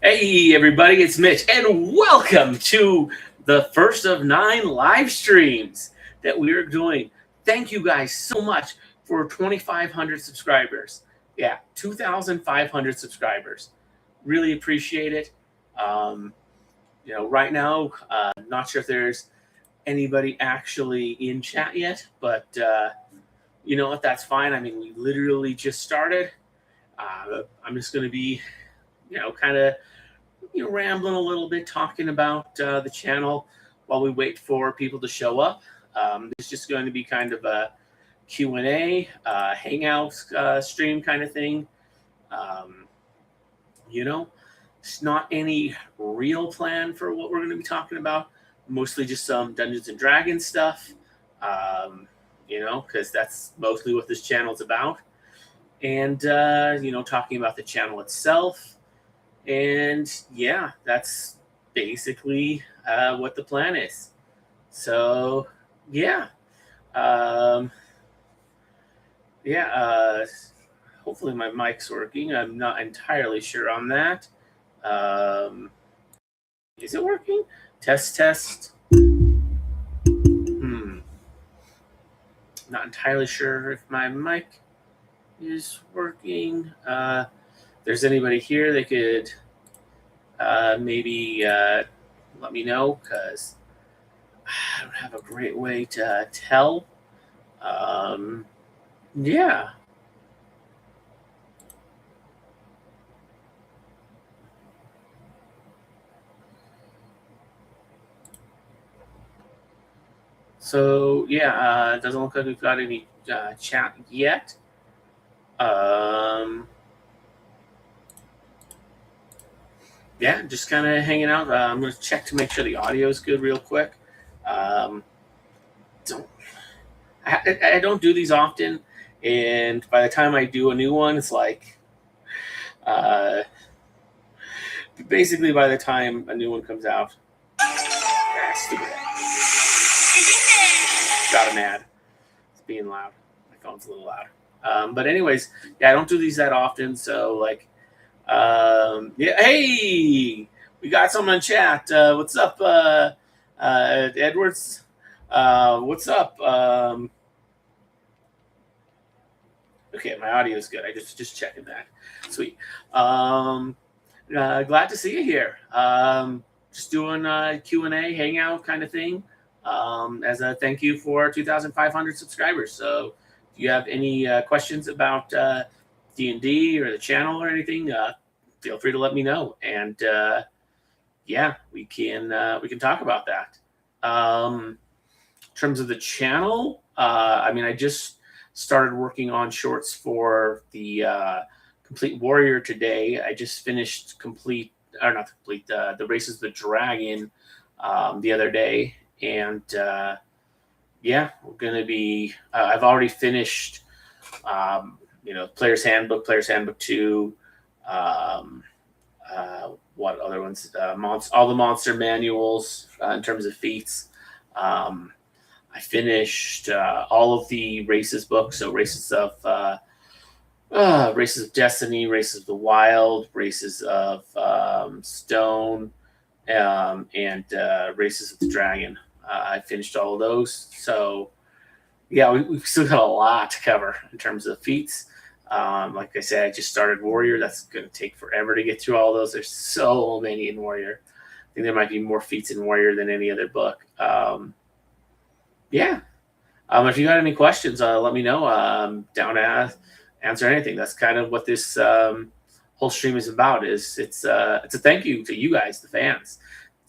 Hey everybody, it's Mitch, and welcome to the first of 9 live streams that we are doing. Thank you guys so much for 2,500 subscribers. Yeah, 2,500 subscribers. Really appreciate it. Right now, not sure if there's anybody actually in chat yet, but you know what? That's fine. I mean, we literally just started. I'm just going to be, kind of rambling a little bit, talking about the channel while we wait for people to show up. It's just going to be kind of a Q&A, hangout stream kind of thing. It's not any real plan for what we're going to be talking about. Mostly just some Dungeons and Dragons stuff, because that's mostly what this channel is about. And, talking about the channel itself. And yeah, that's basically what the plan is. So yeah, hopefully my mic's working. I'm not entirely sure on that. Is it working? Test. Not entirely sure if my mic is working. There's anybody here that could maybe let me know, because I don't have a great way to tell. Yeah. So yeah, it doesn't look like we've got any chat yet. Yeah, just kind of hanging out. I'm going to check to make sure the audio is good real quick. I don't do these often, and by the time I do a new one, it's like basically by the time a new one comes out, stupid. Got an ad. It's being loud. My phone's a little loud. But anyways, yeah, I don't do these that often, so like. Hey, we got someone in chat. What's up, Edwards? What's up? Okay, my audio is good. I just checking that. Sweet. Glad to see you here. Just doing a Q&A hangout kind of thing. As a thank you for 2,500 subscribers. So if you have any questions about D&D or the channel or anything, feel free to let me know, and yeah, we can talk about that. In terms of the channel, I mean, I just started working on shorts for the Complete Warrior today. I just finished the Races of the Dragon the other day, and yeah, we're gonna be. I've already finished. Player's Handbook 2, what other ones? All the monster manuals in terms of feats. I finished all of the Races books, so Races of Destiny, Races of the Wild, Races of Stone, and Races of the Dragon. I finished all of those, so yeah, we've still got a lot to cover in terms of feats. Like I said, I just started Warrior. That's going to take forever to get through all those. There's so many in Warrior. I think there might be more feats in Warrior than any other book. Yeah. If you got any questions, let me know. I'm down to answer anything. That's kind of what this whole stream is about. It's a thank you to you guys, the fans.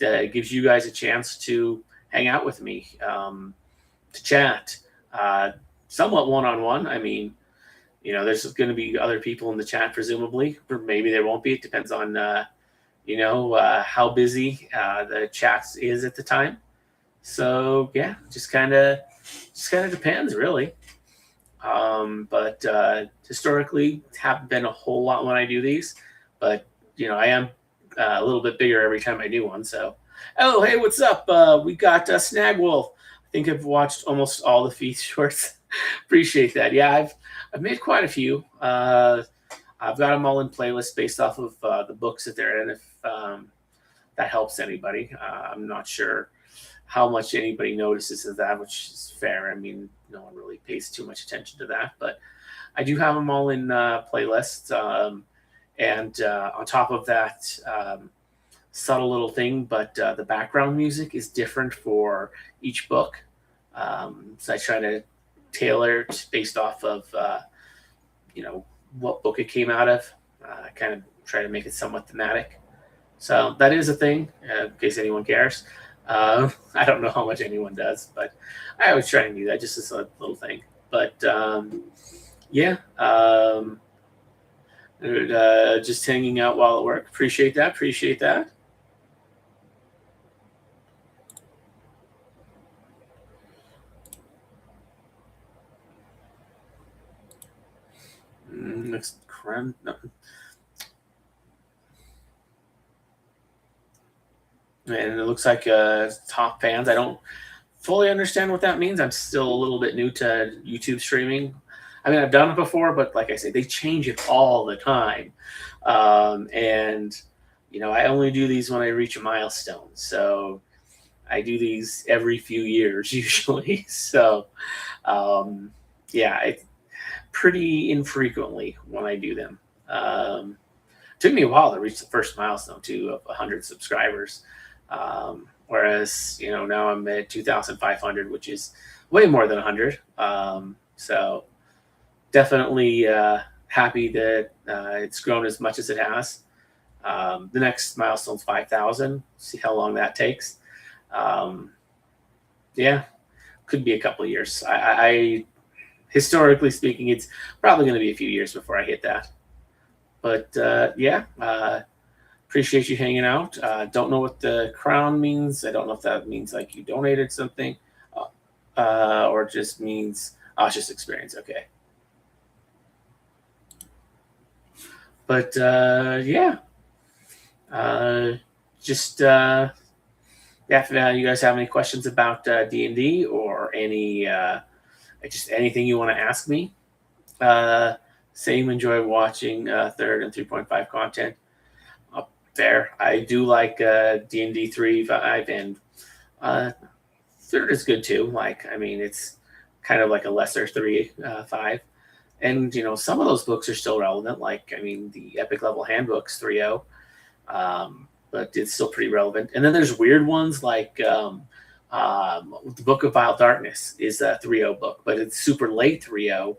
It gives you guys a chance to hang out with me, to chat, somewhat one-on-one. I mean, there's going to be other people in the chat, presumably, or maybe there won't be. It depends on, how busy the chat is at the time. So yeah, just kind of depends, really. But historically, haven't been a whole lot when I do these, but I am a little bit bigger every time I do one. So, oh hey, what's up? We got Snagwolf. I think I've watched almost all the feed shorts. Appreciate that. Yeah, I've made quite a few. I've got them all in playlists based off of the books that they're in. If that helps anybody, I'm not sure how much anybody notices of that, which is fair. I mean, no one really pays too much attention to that, but I do have them all in playlists. And on top of that, subtle little thing, but the background music is different for each book. So I try to tailor it based off of, what book it came out of. Kind of try to make it somewhat thematic. So that is a thing, in case anyone cares. I don't know how much anyone does, but I always try and do that just as a little thing. But yeah, just hanging out while at work. Appreciate that. Appreciate that. Next crime. No. And it looks like top fans. I don't fully understand what that means. I'm still a little bit new to YouTube streaming. I mean, I've done it before, but like I say, they change it all the time. And, I only do these when I reach a milestone. So I do these every few years usually. So, yeah, it's pretty infrequently when I do them. Took me a while to reach the first milestone too of 100 subscribers. Whereas, now I'm at 2,500, which is way more than 100. So definitely happy that it's grown as much as it has. The next milestone's 5,000. See how long that takes. Yeah, could be a couple of years. I historically speaking, it's probably going to be a few years before I hit that. But yeah, appreciate you hanging out. Don't know what the crown means. I don't know if that means like you donated something, or just means it's just experience. Okay. But yeah, just if you guys have any questions about D&D or any just anything you want to ask me, same enjoy watching third and 3.5 content. There, I do like D&D 3, 5, and third is good too. Like, I mean, it's kind of like a lesser 3, 5. And, some of those books are still relevant. Like, I mean, the Epic Level Handbook's 3.0, but it's still pretty relevant. And then there's weird ones like the Book of Vile Darkness is a 3.0 book, but it's super late 3.0.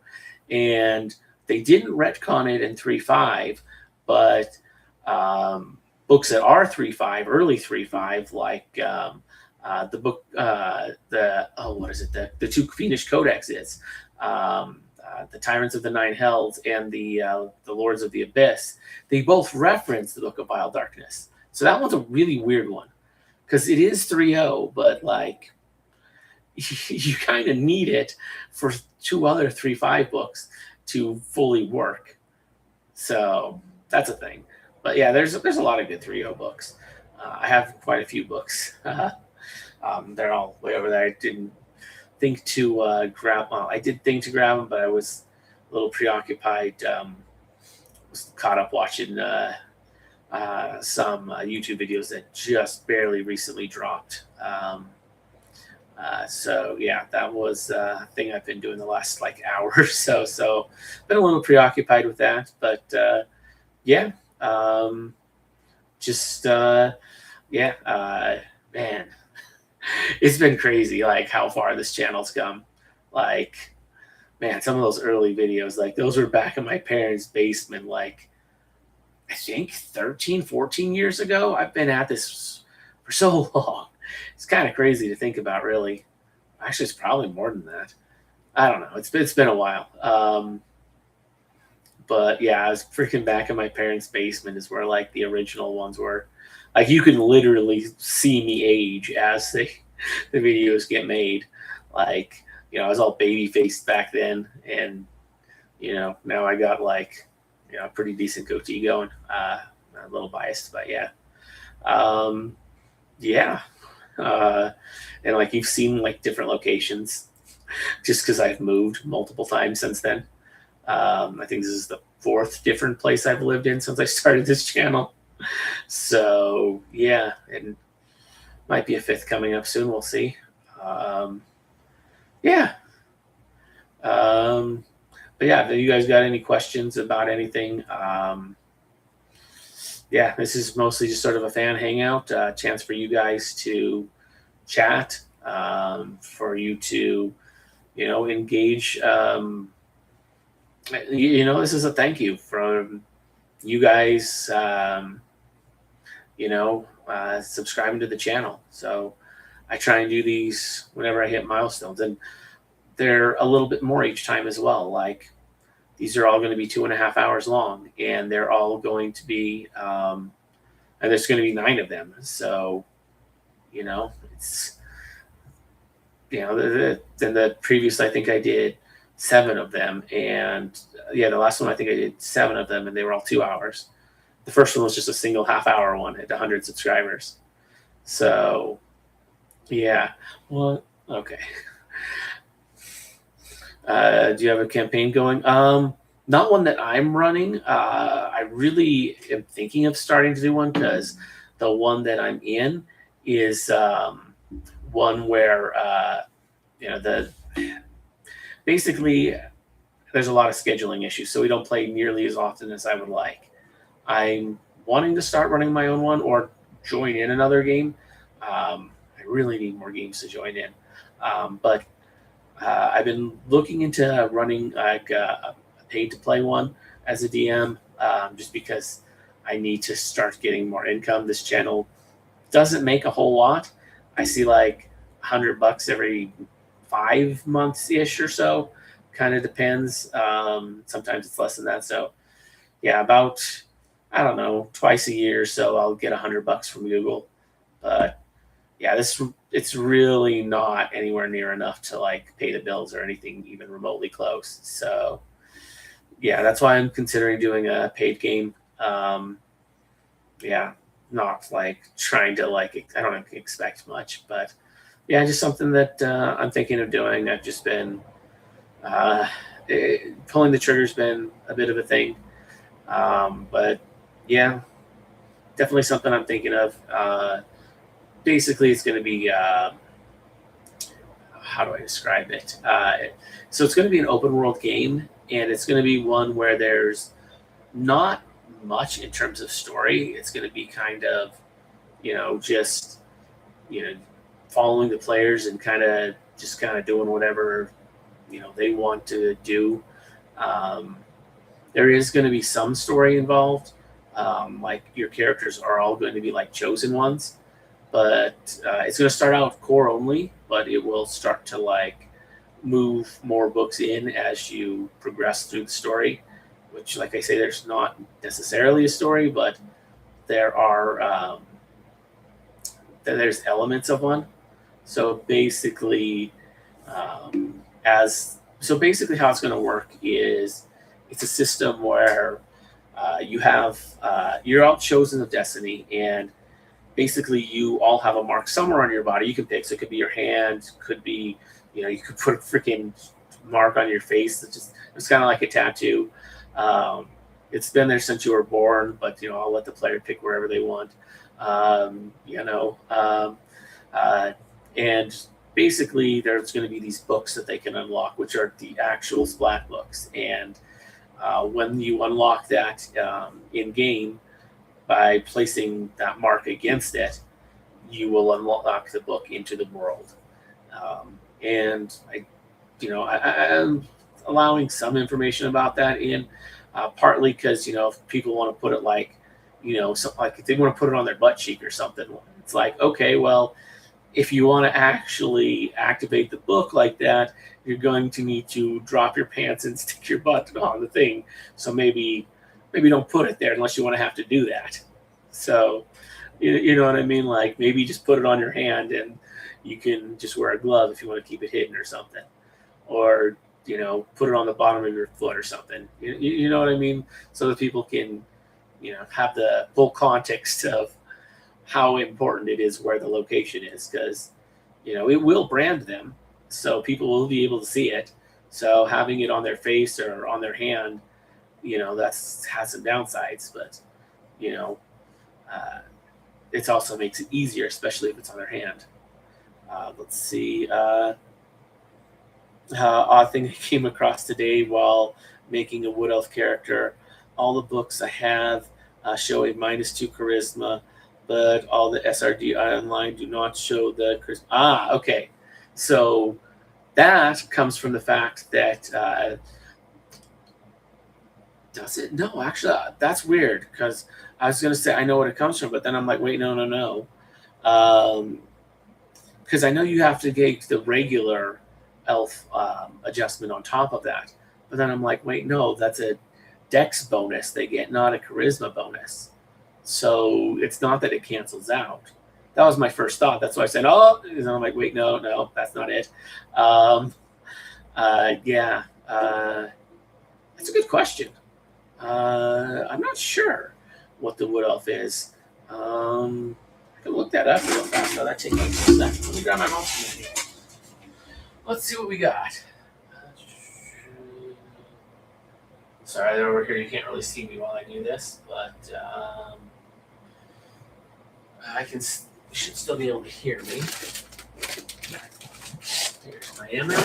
And they didn't retcon it in 3.5, but books that are 3.5, early 3.5, like the book, what is it? The two Fiendish Codexes, the Tyrants of the Nine Hells and the Lords of the Abyss. They both reference the Book of Vile Darkness. So that one's a really weird one because it is 3.0, but like you kind of need it for two other 3.5 books to fully work. So that's a thing. But yeah, there's a lot of good 3.0 books. I have quite a few books. They're all way over there. I didn't think to grab. Well, I did think to grab them, but I was a little preoccupied. Was caught up watching some YouTube videos that just barely recently dropped. So yeah, that was a thing I've been doing the last like hour or so. So been a little preoccupied with that, but yeah. Man, it's been crazy like how far this channel's come. Like, man, some of those early videos, like those were back in my parents' basement, like I think 13, 14 years ago. I've been at this for so long. It's kind of crazy to think about, really. Actually, it's probably more than that. I don't know. It's been a while. But yeah, I was freaking back in my parents' basement is where like the original ones were. Like you can literally see me age as the videos get made. Like, I was all baby faced back then, and now I got like a pretty decent goatee going. A little biased, but yeah. Yeah. And like you've seen like different locations just because I've moved multiple times since then. I think this is the 4th different place I've lived in since I started this channel. So yeah, and might be a 5th coming up soon. We'll see. Yeah. But yeah, if you guys got any questions about anything, yeah, this is mostly just sort of a fan hangout, chance for you guys to chat, for you to, engage. This is a thank you from you guys, subscribing to the channel. So I try and do these whenever I hit milestones, and they're a little bit more each time as well. Like, these are all going to be 2.5 hours long, and they're all going to be, and there's going to be 9 of them. So, it's, then the previous, I think I did 7 of them. And yeah, the last one, I think I did 7 of them, and they were all 2 hours. The first one was just a single half-hour one at 100 subscribers. So, yeah. Well, okay. Do you have a campaign going? Not one that I'm running. I really am thinking of starting to do one, because the one that I'm in is one where basically there's a lot of scheduling issues, so we don't play nearly as often as I would like. I'm wanting to start running my own one or join in another game. I really need more games to join in, but I've been looking into running like a paid-to-play one as a DM, just because I need to start getting more income. This channel doesn't make a whole lot. I see like $100 every 5 months ish or so. Kind of depends. Sometimes it's less than that. So yeah, about, I don't know, twice a year or so I'll get $100 from Google. But yeah, it's really not anywhere near enough to like pay the bills or anything even remotely close. So yeah, that's why I'm considering doing a paid game. Yeah, not like trying to like, I don't expect much, but yeah, just something that I'm thinking of doing. I've just been pulling the trigger's been a bit of a thing, but yeah, definitely something I'm thinking of. Basically, it's going to be how do I describe it? So it's going to be an open world game, and it's going to be one where there's not much in terms of story. It's going to be kind of, just following the players and kind of doing whatever they want to do. There is going to be some story involved. Like, your characters are all going to be like chosen ones, but it's going to start out core only, but it will start to like move more books in as you progress through the story, which, like I say, there's not necessarily a story, but there's elements of one. So basically, how it's going to work is it's a system where you're all chosen of destiny, and basically you all have a mark somewhere on your body. You can pick, so it could be your hand, could be, you could put a freaking mark on your face. It's kind of like a tattoo. It's been there since you were born, but I'll let the player pick wherever they want. And basically there's going to be these books that they can unlock, which are the actual splat books. And when you unlock that in game, by placing that mark against it, you will unlock the book into the world. And I'm allowing some information about that in, partly because if people want to put it like, like if they want to put it on their butt cheek or something, it's like, okay, well, if you want to actually activate the book like that, you're going to need to drop your pants and stick your butt on the thing. So maybe don't put it there unless you want to have to do that. So, you know what I mean? Like, maybe just put it on your hand, and you can just wear a glove if you want to keep it hidden or something. Or, put it on the bottom of your foot or something. You know what I mean? So that people can, have the full context of how important it is where the location is, because it will brand them, so people will be able to see it. So having it on their face or on their hand, that's has some downsides, but it also makes it easier, especially if it's on their hand. Let's see. Odd thing I came across today while making a Wood Elf character. All the books I have show a -2 charisma, but all the SRD online do not show the charisma. Okay. So that comes from the fact that does it? No, actually, that's weird because I was going to say I know what it comes from, but then I'm like, wait, no. Because I know you have to get the regular elf adjustment on top of that. But then I'm like, wait, no, that's a dex bonus they get, not a charisma bonus. So it's not that it cancels out. That was my first thought. That's why I said, oh, and I'm like, wait, no, that's not it. Yeah, that's a good question. I'm not sure what the Wood Elf is. I can look that up real fast. That takes like a second. Let me grab my monster manual. Let's see what we got. Sorry, they're over here. You can't really see me while I do this, but you should still be able to hear me. Here's my ammo.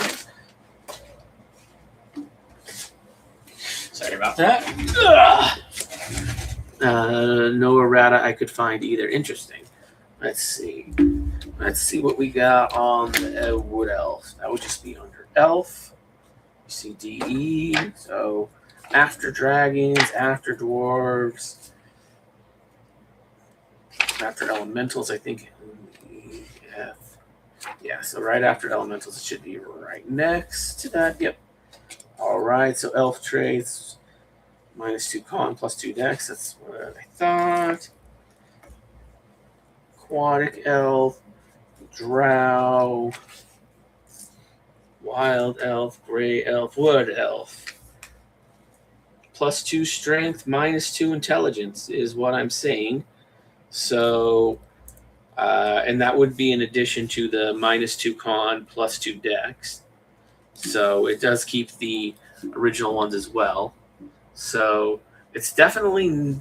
Sorry about that. No errata I could find either. Interesting. Let's see. Let's see what we got on the Wood Elf. That would just be under Elf. CDE. So after dragons, after dwarves, after elementals, I think. Yeah, so right after elementals, it should be right next to that. Yep. All right, so elf traits, -2 con, +2 dex. That's what I thought. Aquatic elf, drow, wild elf, gray elf, wood elf. +2 strength, -2 intelligence is what I'm seeing. So, and that would be in addition to the -2 con, +2 dex. So it does keep the original ones as well. So it's definitely,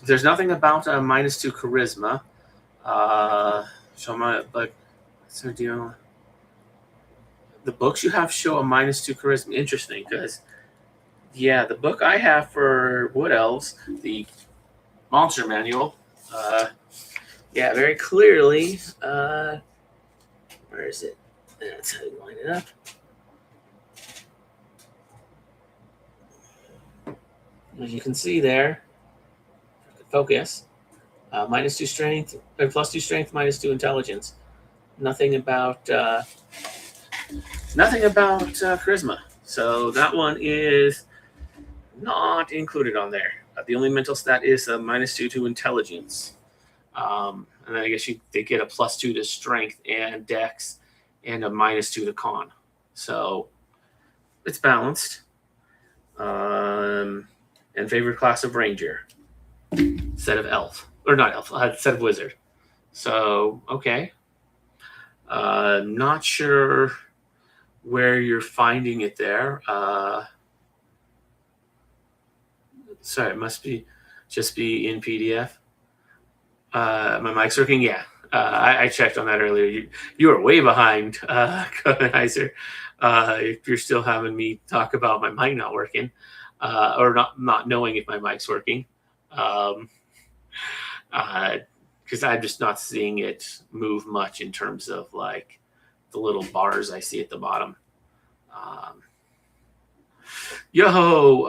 there's nothing about a -2 charisma. The books you have show a -2 charisma. Interesting, because yeah, the book I have for Wood Elves, the Monster Manual, yeah, very clearly, where is it? That's how you line it up. As you can see there, focus, -2 strength, or +2 strength, -2 intelligence. Nothing about charisma. So that one is not included on there. The only mental stat is a -2 to intelligence. And then I guess they get a +2 to strength and dex and a -2 to con. So it's balanced. And favorite class of ranger, set of elf, or not elf, set of wizard. So, okay. Not sure where you're finding it there. Sorry, it must just be in PDF. My mic's working. Yeah, I checked on that earlier. You were way behind, Covenanizer. If you're still having me talk about my mic not working, or not knowing if my mic's working, because I'm just not seeing it move much in terms of like the little bars I see at the bottom. Yo,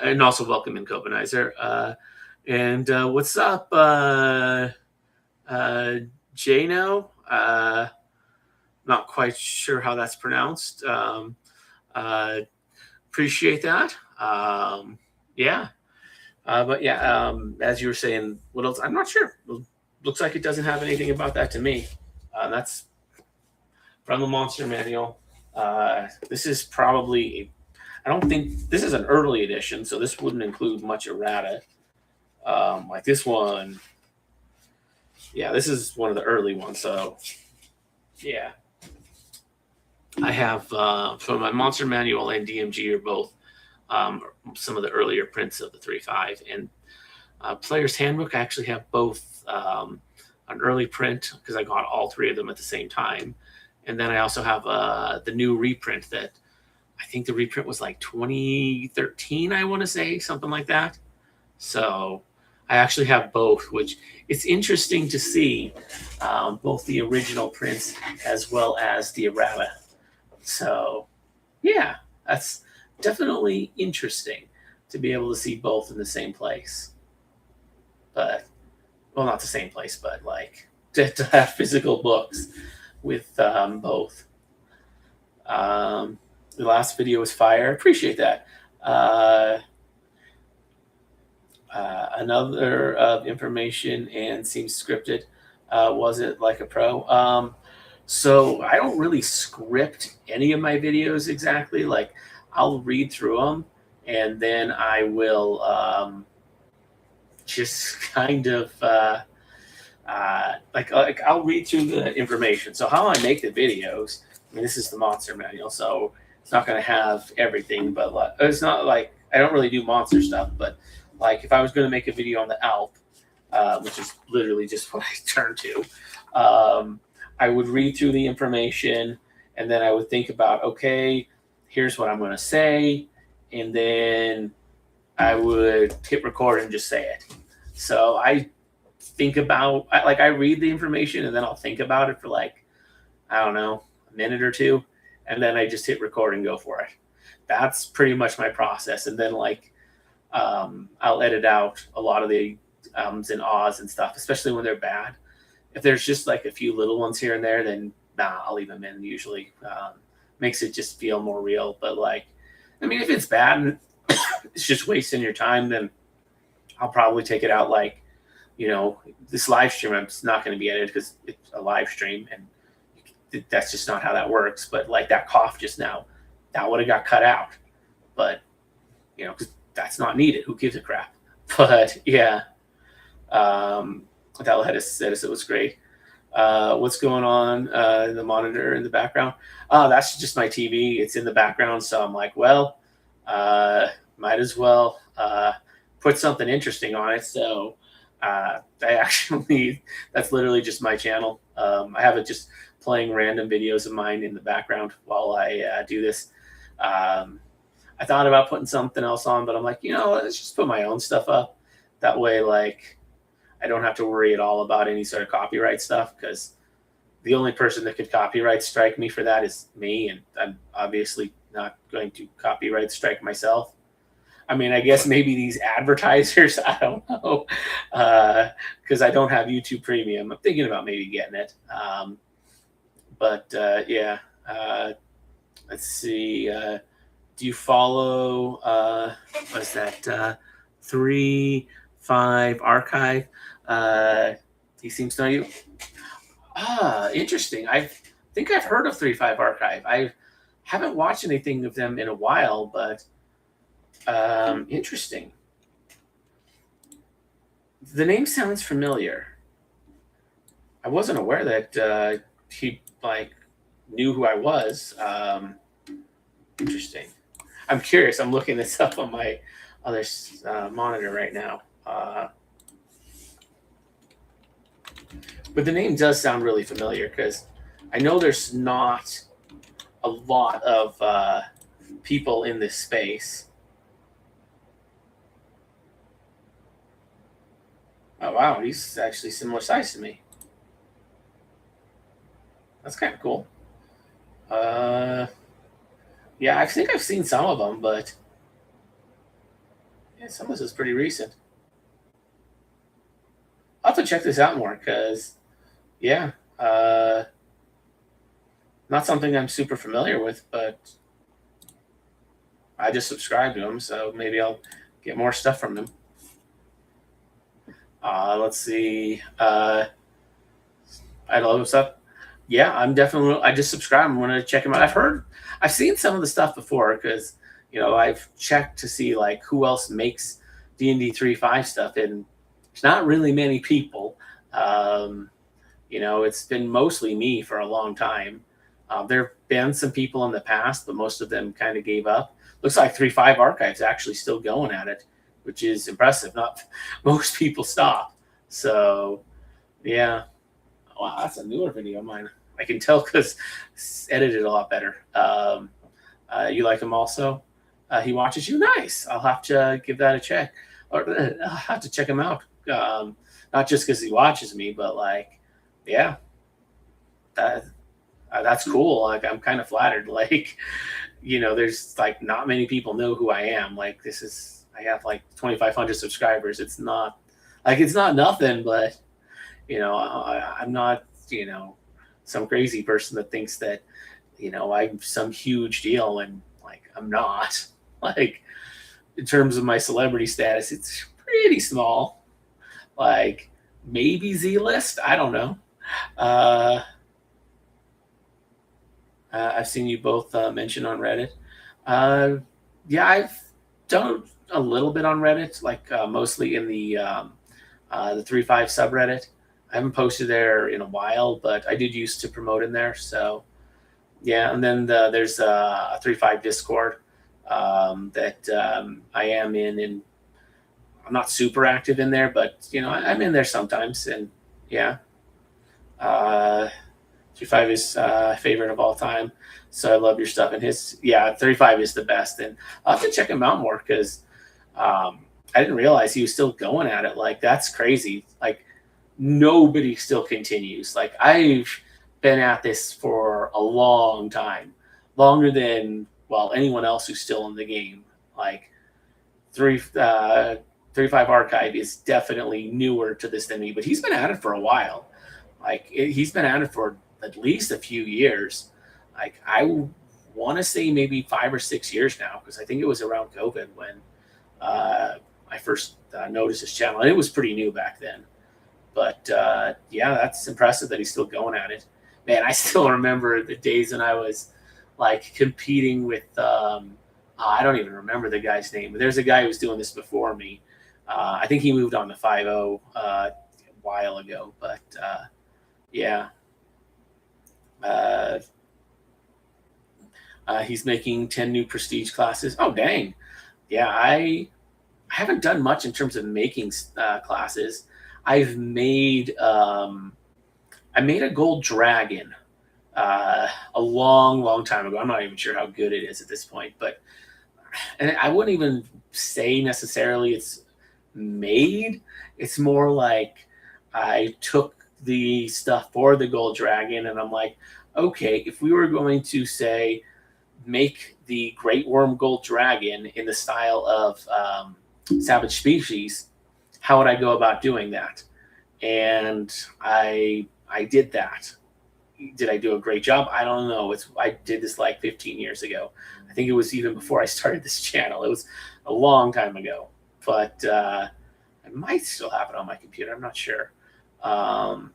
and also welcome in Covenanizer. And what's up, Jano? Not quite sure how that's pronounced. Appreciate that. Yeah. But yeah, as you were saying, what else? I'm not sure. Looks like it doesn't have anything about that to me. That's from the Monster Manual. This is probably, I don't think, this is an early edition, so this wouldn't include much errata. Like this one, yeah, this is one of the early ones. So yeah, I have, so my Monster Manual and DMG are both some of the earlier prints of the 3.5. And Player's Handbook, I actually have both an early print because I got all three of them at the same time. And then I also have the new reprint that I think the reprint was like 2013, I want to say, something like that. So I actually have both, which it's interesting to see both the original prints as well as the errata. So yeah, that's definitely interesting to be able to see both in the same place. But, well, not the same place, but like to have physical books with both. The last video was fire. Appreciate that. Another information and seems scripted. Was it like a pro? So I don't really script any of my videos exactly. Like I'll read through them and then I will just kind of like I'll read through the information. So how I make the videos. I mean, this is the monster manual, so it's not going to have everything. But it's not like I don't really do monster stuff. But like if I was going to make a video on the Alp, which is literally just what I turn to, I would read through the information and then I would think about, okay, here's what I'm going to say, and then I would hit record and just say it. So I think about, I read the information and then I'll think about it for like, I don't know, a minute or two, and then I just hit record and go for it. That's pretty much my process. And then like I'll edit out a lot of the ums and ahs and stuff, especially when they're bad. If there's just like a few little ones here and there, then I'll leave them in usually. Makes it just feel more real. But like, I mean, if it's bad and it's just wasting your time, then I'll probably take it out. Like, you know, this live stream, I'm not going to be edited because it's a live stream and that's just not how that works. But like that cough just now, that would have got cut out. But, you know, because that's not needed. Who gives a crap? But yeah, that lettuce it was great. What's going on in the monitor in the background? Oh, that's just my TV. It's in the background. So I'm like, well, might as well put something interesting on it. So that's literally just my channel. I have it just playing random videos of mine in the background while I do this. I thought about putting something else on, but I'm like, you know, let's just put my own stuff up. That way, like, I don't have to worry at all about any sort of copyright stuff, because the only person that could copyright strike me for that is me, and I'm obviously not going to copyright strike myself. I mean, I guess maybe these advertisers, I don't know, because I don't have YouTube Premium. I'm thinking about maybe getting it. Yeah, let's see. Do you follow, what's that, 3.5 Archive? He seems to know you. Interesting. I think I've heard of 3.5 Archive. I haven't watched anything of them in a while, but interesting. The name sounds familiar. I wasn't aware that he like knew who I was. Interesting. I'm curious. I'm looking this up on my other monitor right now. But the name does sound really familiar, because I know there's not a lot of people in this space. Oh, wow. He's actually similar size to me. That's kind of cool. Yeah, I think I've seen some of them, but yeah, some of this is pretty recent. I'll have to check this out more, because, yeah, not something I'm super familiar with, but I just subscribed to him, so maybe I'll get more stuff from him. Let's see. I love stuff. Yeah, I just subscribed. I'm going to check him out. I've seen some of the stuff before, because, you know, I've checked to see like who else makes D&D 3.5 stuff, and there's not really many people. You know, it's been mostly me for a long time. There have been some people in the past, but most of them kind of gave up. looks like 3.5 Archive's actually still going at it, which is impressive. Not most people stop. So yeah, wow, that's a newer video of mine. I can tell because it's edited a lot better. You like him also? He watches you. Nice. I'll have to give that a check, or I'll have to check him out. Not just because he watches me, but like, yeah, that that's cool. Like, I'm kind of flattered. Like, there's like not many people know who I am. Like, I have like 2,500 subscribers. It's not nothing, but I'm not some crazy person that thinks that I'm some huge deal, and like I'm not. Like, in terms of my celebrity status, it's pretty small. Like, maybe Z-list. I don't know. I've seen you both mention on Reddit. Yeah, I've done a little bit on Reddit, like mostly in the 3.5 subreddit. I haven't posted there in a while, but I did used to promote in there. So yeah, and then there's a 3.5 Discord that I am in, and I'm not super active in there, but I'm in there sometimes, and yeah. 3.5 is favorite of all time, so I love your stuff. And 3.5 is the best, and I'll have to check him out more because I didn't realize he was still going at it. Like, that's crazy. Like, nobody still continues. Like, I've been at this for a long time, longer than anyone else who's still in the game. Like, 3.5 Archive is definitely newer to this than me, but he's been at it for a while. Like, he's been at it for at least a few years. Like, I want to say maybe 5 or 6 years now, because I think it was around COVID when I first noticed his channel, and it was pretty new back then. But yeah, that's impressive that he's still going at it. Man, I still remember the days when I was like competing with I don't even remember the guy's name, but there's a guy who was doing this before me. I think he moved on to 5.0 a while ago, but yeah. He's making 10 new prestige classes. Oh, dang. Yeah, I haven't done much in terms of making classes. I've made I made a gold dragon a long time ago. I'm not even sure how good it is at this point, but and I wouldn't even say necessarily it's made. It's more like I took the stuff for the gold dragon, and I'm like, okay, if we were going to say make the great worm gold dragon in the style of Savage Species, how would I go about doing that? And I did that. Did I do a great job? I don't know. I did this like 15 years ago. I think it was even before I started this channel. It was a long time ago, but I might still have it on my computer. I'm not sure. I'm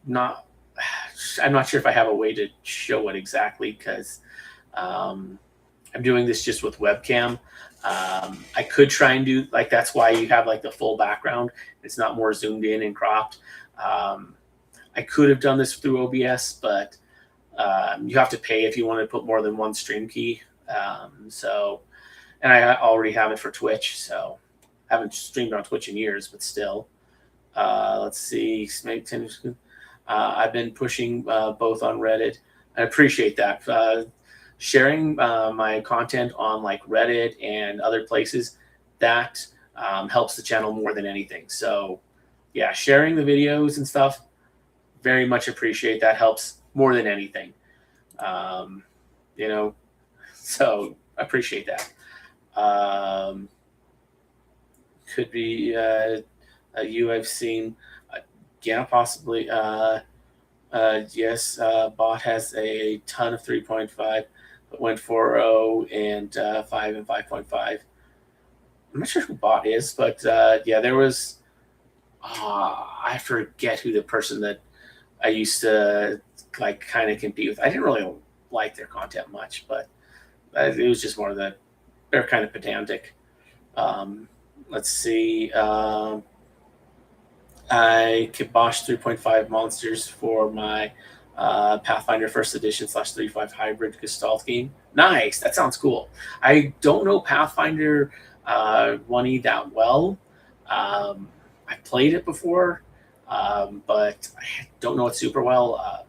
not sure if I have a way to show it exactly, because I'm doing this just with webcam. I could try and do like, that's why you have like the full background. It's not more zoomed in and cropped. I could have done this through OBS, but you have to pay if you want to put more than one stream key. And I already have it for Twitch, so I haven't streamed on Twitch in years, but still. Let's see. I've been pushing both on Reddit. I appreciate that. Sharing my content on like Reddit and other places, that helps the channel more than anything. So yeah, sharing the videos and stuff, very much appreciate that. Helps more than anything. So I appreciate that. Could be you I've seen. Yeah, possibly. Yes, bot has a ton of 3.5, but went 4.0 and 5 and 5.5. I'm not sure who bot is, but yeah, there was. I forget who the person that I used to like kind of compete with. I didn't really like their content much, but it was just more that they're kind of pedantic. Let's see. I kiboshed 3.5 monsters for my Pathfinder First Edition /35 hybrid Gestalt game. Nice, that sounds cool. I don't know Pathfinder 1E that well. I played it before, but I don't know it super well.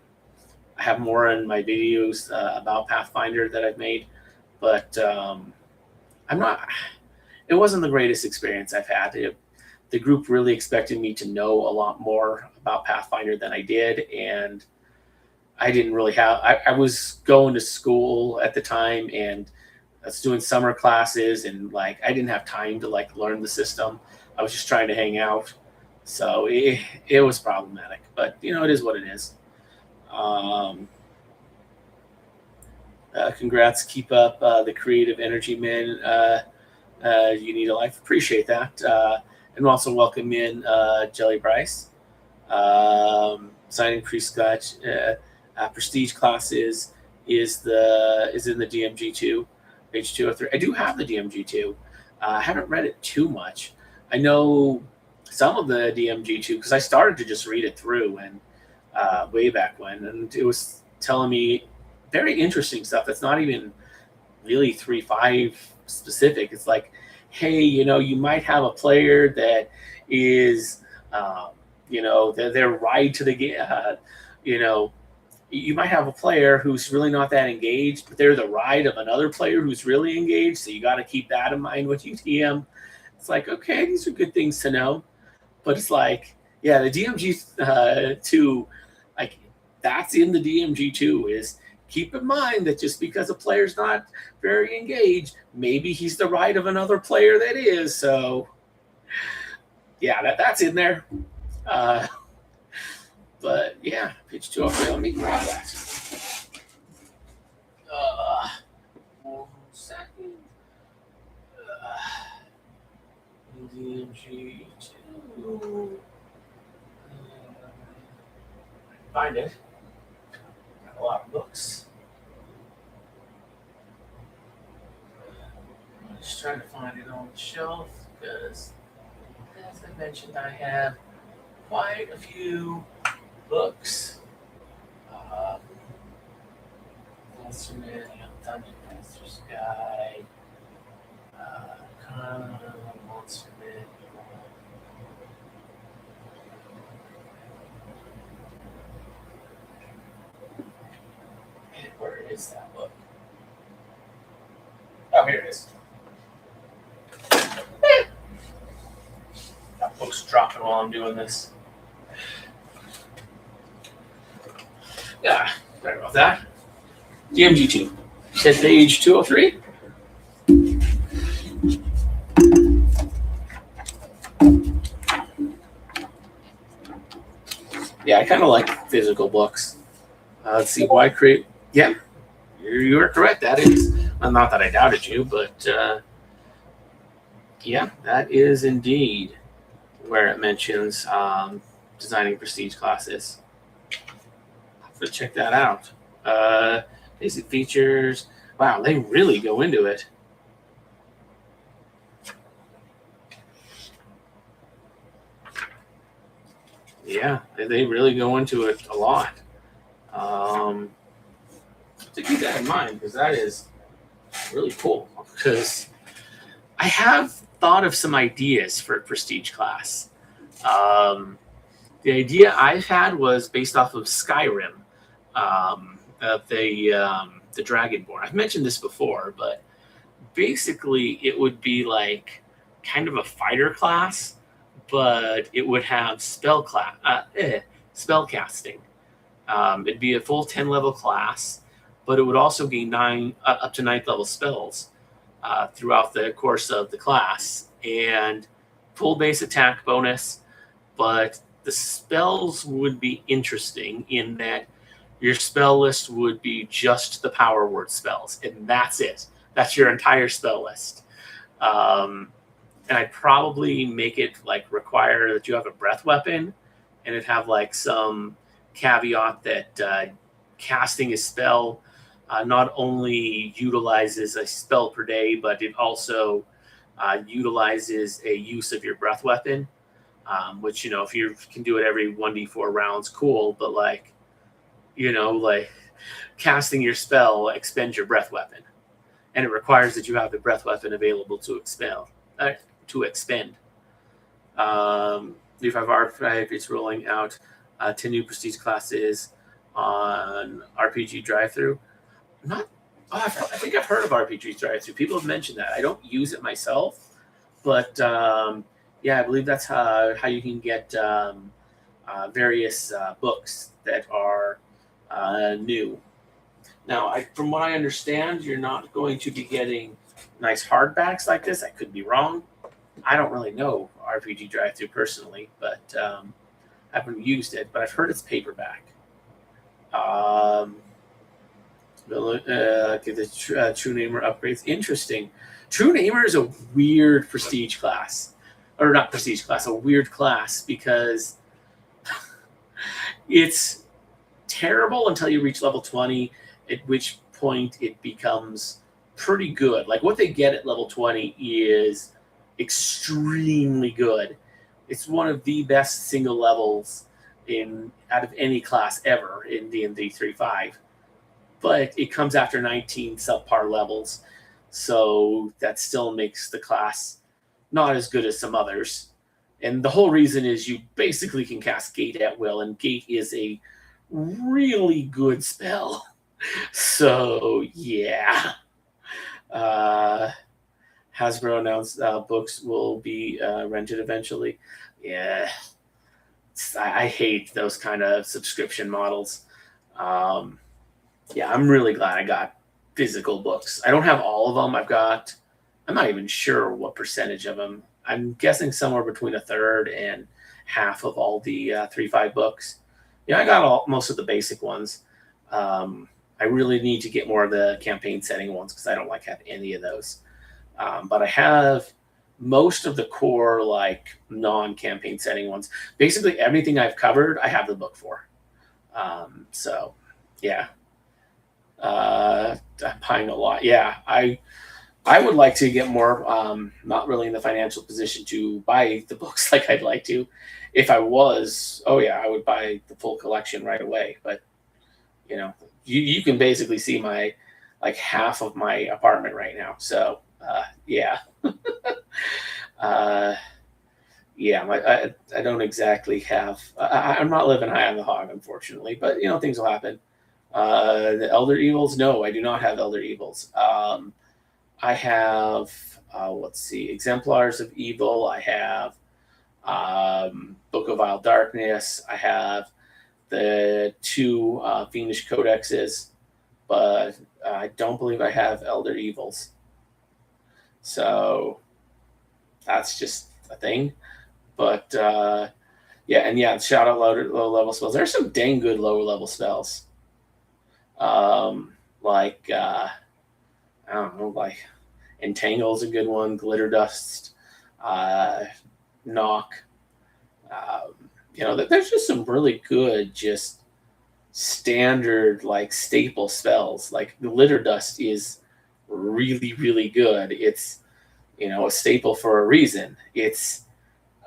I have more in my videos about Pathfinder that I've made, but I'm not. It wasn't the greatest experience I've had. The group really expected me to know a lot more about Pathfinder than I did, and I didn't really have. I was going to school at the time, and I was doing summer classes, and like I didn't have time to like learn the system. I was just trying to hang out, so it was problematic. But you know, it is what it is. Um, Congrats, keep up the creative energy, man. You need a life. Appreciate that, and also welcome in Jelly Bryce. Signing pre-scotch prestige classes is in the DMG2 page 203. I do have the DMG2. I haven't read it too much. I know some of the DMG2 because I started to just read it through and way back when, and it was telling me very interesting stuff that's not even really 3.5 specific. It's like, hey, you know, you might have a player that is, you know, their ride to the game. You know, you might have a player who's really not that engaged, but they're the ride of another player who's really engaged. So you got to keep that in mind with UTM. It's like, okay, these are good things to know. But it's like, yeah, the DMG 2, like that's in the DMG 2 is keep in mind that just because a player's not very engaged, maybe he's the ride of another player that is. So yeah, that's in there. But yeah, pitch 203. Let me grab that. 1 second. DMG2. Find it. Got a lot of books. I'm just trying to find it on the shelf because, as I mentioned, I have quite a few books. Instrument, Dungeon Master's Guide, Monster Manual. Where is that book? Oh, here it is. That book's dropping while I'm doing this. Yeah, sorry about that. DMG2. Said page 203. Yeah, I kind of like physical books. Let's see, why create? Yeah, you are correct. That is, not that I doubted you, but yeah, that is indeed where it mentions designing prestige classes. I'll check that out. Basic features. Wow, they really go into it. Yeah, they really go into it a lot. To keep that in mind, because that is really cool. Because I have thought of some ideas for a prestige class. The idea I've had was based off of Skyrim, the Dragonborn. I've mentioned this before, but basically it would be like kind of a fighter class, but it would have spell casting. It'd be a full 10 level class, but it would also gain up to 9th level spells throughout the course of the class, and full base attack bonus. But the spells would be interesting in that your spell list would be just the power word spells, and that's it. That's your entire spell list. And I'd probably make it like require that you have a breath weapon, and it'd have like some caveat that casting a spell not only utilizes a spell per day, but it also utilizes a use of your breath weapon, which, you know, if you can do it every 1d4 rounds, cool. But like, like casting your spell expends your breath weapon, and it requires that you have the breath weapon available to expend. V5 Archive is rolling out 10 new prestige classes on RPG Drive-Thru. Not, I think I've heard of RPG Drive-Thru. People have mentioned that. I don't use it myself, but yeah, I believe that's how you can get various books that are new. Now, from what I understand, you're not going to be getting nice hardbacks like this. I could be wrong. I don't really know RPG Drive-Thru personally, but I haven't used it. But I've heard it's paperback. Get the True Namer upgrades. Interesting. True Namer is a weird prestige class, or not prestige class, a weird class because it's terrible until you reach level 20, at which point it becomes pretty good. Like what they get at level 20 is extremely good. It's one of the best single levels out of any class ever in D&D 3.5. But it comes after 19 subpar levels, so that still makes the class not as good as some others. And the whole reason is you basically can cast Gate at will, and Gate is a really good spell. So, yeah. Hasbro announced books will be rented eventually. Yeah. I hate those kind of subscription models. Yeah, I'm really glad I got physical books. I don't have all of them. I'm not even sure what percentage of them. I'm guessing somewhere between a third and half of all the 3.5 books. Yeah, I got most of the basic ones. I really need to get more of the campaign setting ones because I don't like having any of those. But I have most of the core, like non-campaign setting ones. Basically everything I've covered, I have the book for. So, yeah. I'm buying a lot. Yeah, I would like to get more. Not really in the financial position to buy the books like I'd like to. If I was, oh yeah, I would buy the full collection right away. But you can basically see my half of my apartment right now. So yeah, yeah. I don't exactly have. I'm not living high on the hog, unfortunately. But things will happen. The Elder Evils? No, I do not have Elder Evils. I have, let's see, Exemplars of Evil. I have Book of Vile Darkness. I have the 2 Fiendish Codexes, but I don't believe I have Elder Evils. So that's just a thing. But yeah, shout out low level spells. There's some dang good lower level spells. I don't know, like Entangle's a good one, Glitter Dust, Knock. There's just some really good, just standard, like staple spells. Like Glitter Dust is really, really good. It's, a staple for a reason. It's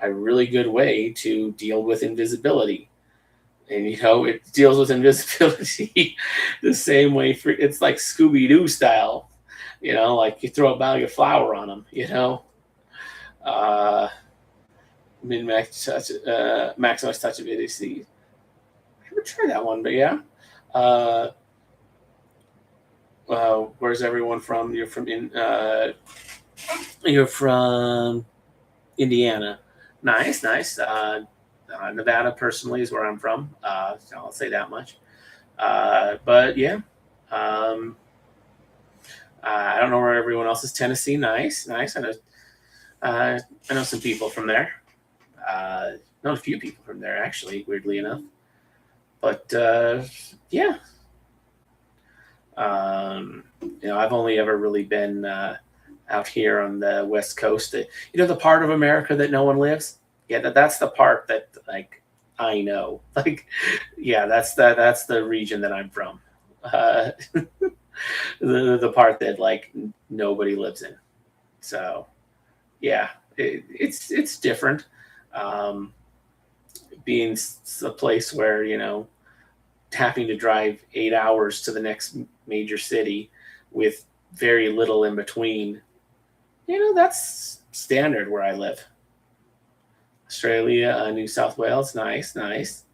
a really good way to deal with invisibility. And, it deals with invisibility the same way. It's like Scooby-Doo style. Like you throw a bag of flour on them, Min-max touch, maximize touch of idiocy. I haven't tried that one, but yeah. Where's everyone from? You're from Indiana. Nice. Nevada, personally, is where I'm from. So I'll say that much. But yeah. I don't know where everyone else is. Tennessee, nice. I know some people from there. Know a few people from there, actually, weirdly enough. But yeah. I've only ever really been out here on the West Coast. The part of America that no one lives. Yeah, that's the part that I know. Yeah, that's the region that I'm from. The part that nobody lives in. So yeah, it's different. Being a place where having to drive 8 hours to the next major city with very little in between, that's standard where I live. Australia, New South Wales, nice, nice.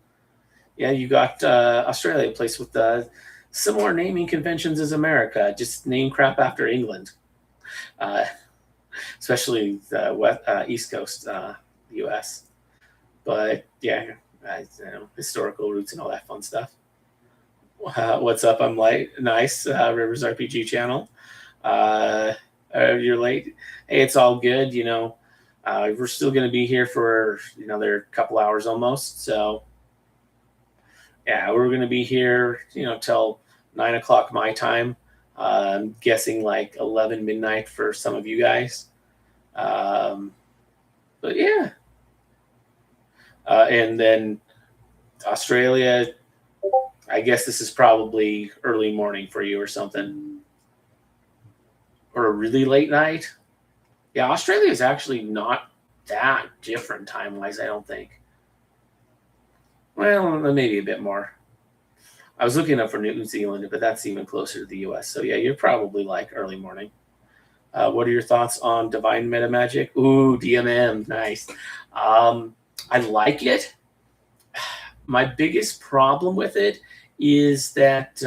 Yeah, you got Australia, a place with similar naming conventions as America, just name crap after England, uh, especially the East Coast, U.S. But yeah, historical roots and all that fun stuff. What's up? I'm late. Nice, Rivers RPG channel. You're late. Hey, it's all good. We're still going to be here for another couple hours almost. So yeah, we're going to be here, till 9 o'clock my time. I'm guessing like 11 midnight for some of you guys. But yeah, and then Australia, I guess this is probably early morning for you or something, or a really late night. Yeah, Australia is actually not that different time-wise, I don't think. Well, maybe a bit more. I was looking up for New Zealand, but that's even closer to the U.S. So yeah, you're probably like early morning. What are your thoughts on Divine Meta Magic? Ooh, DMM, nice. I like it. My biggest problem with it is that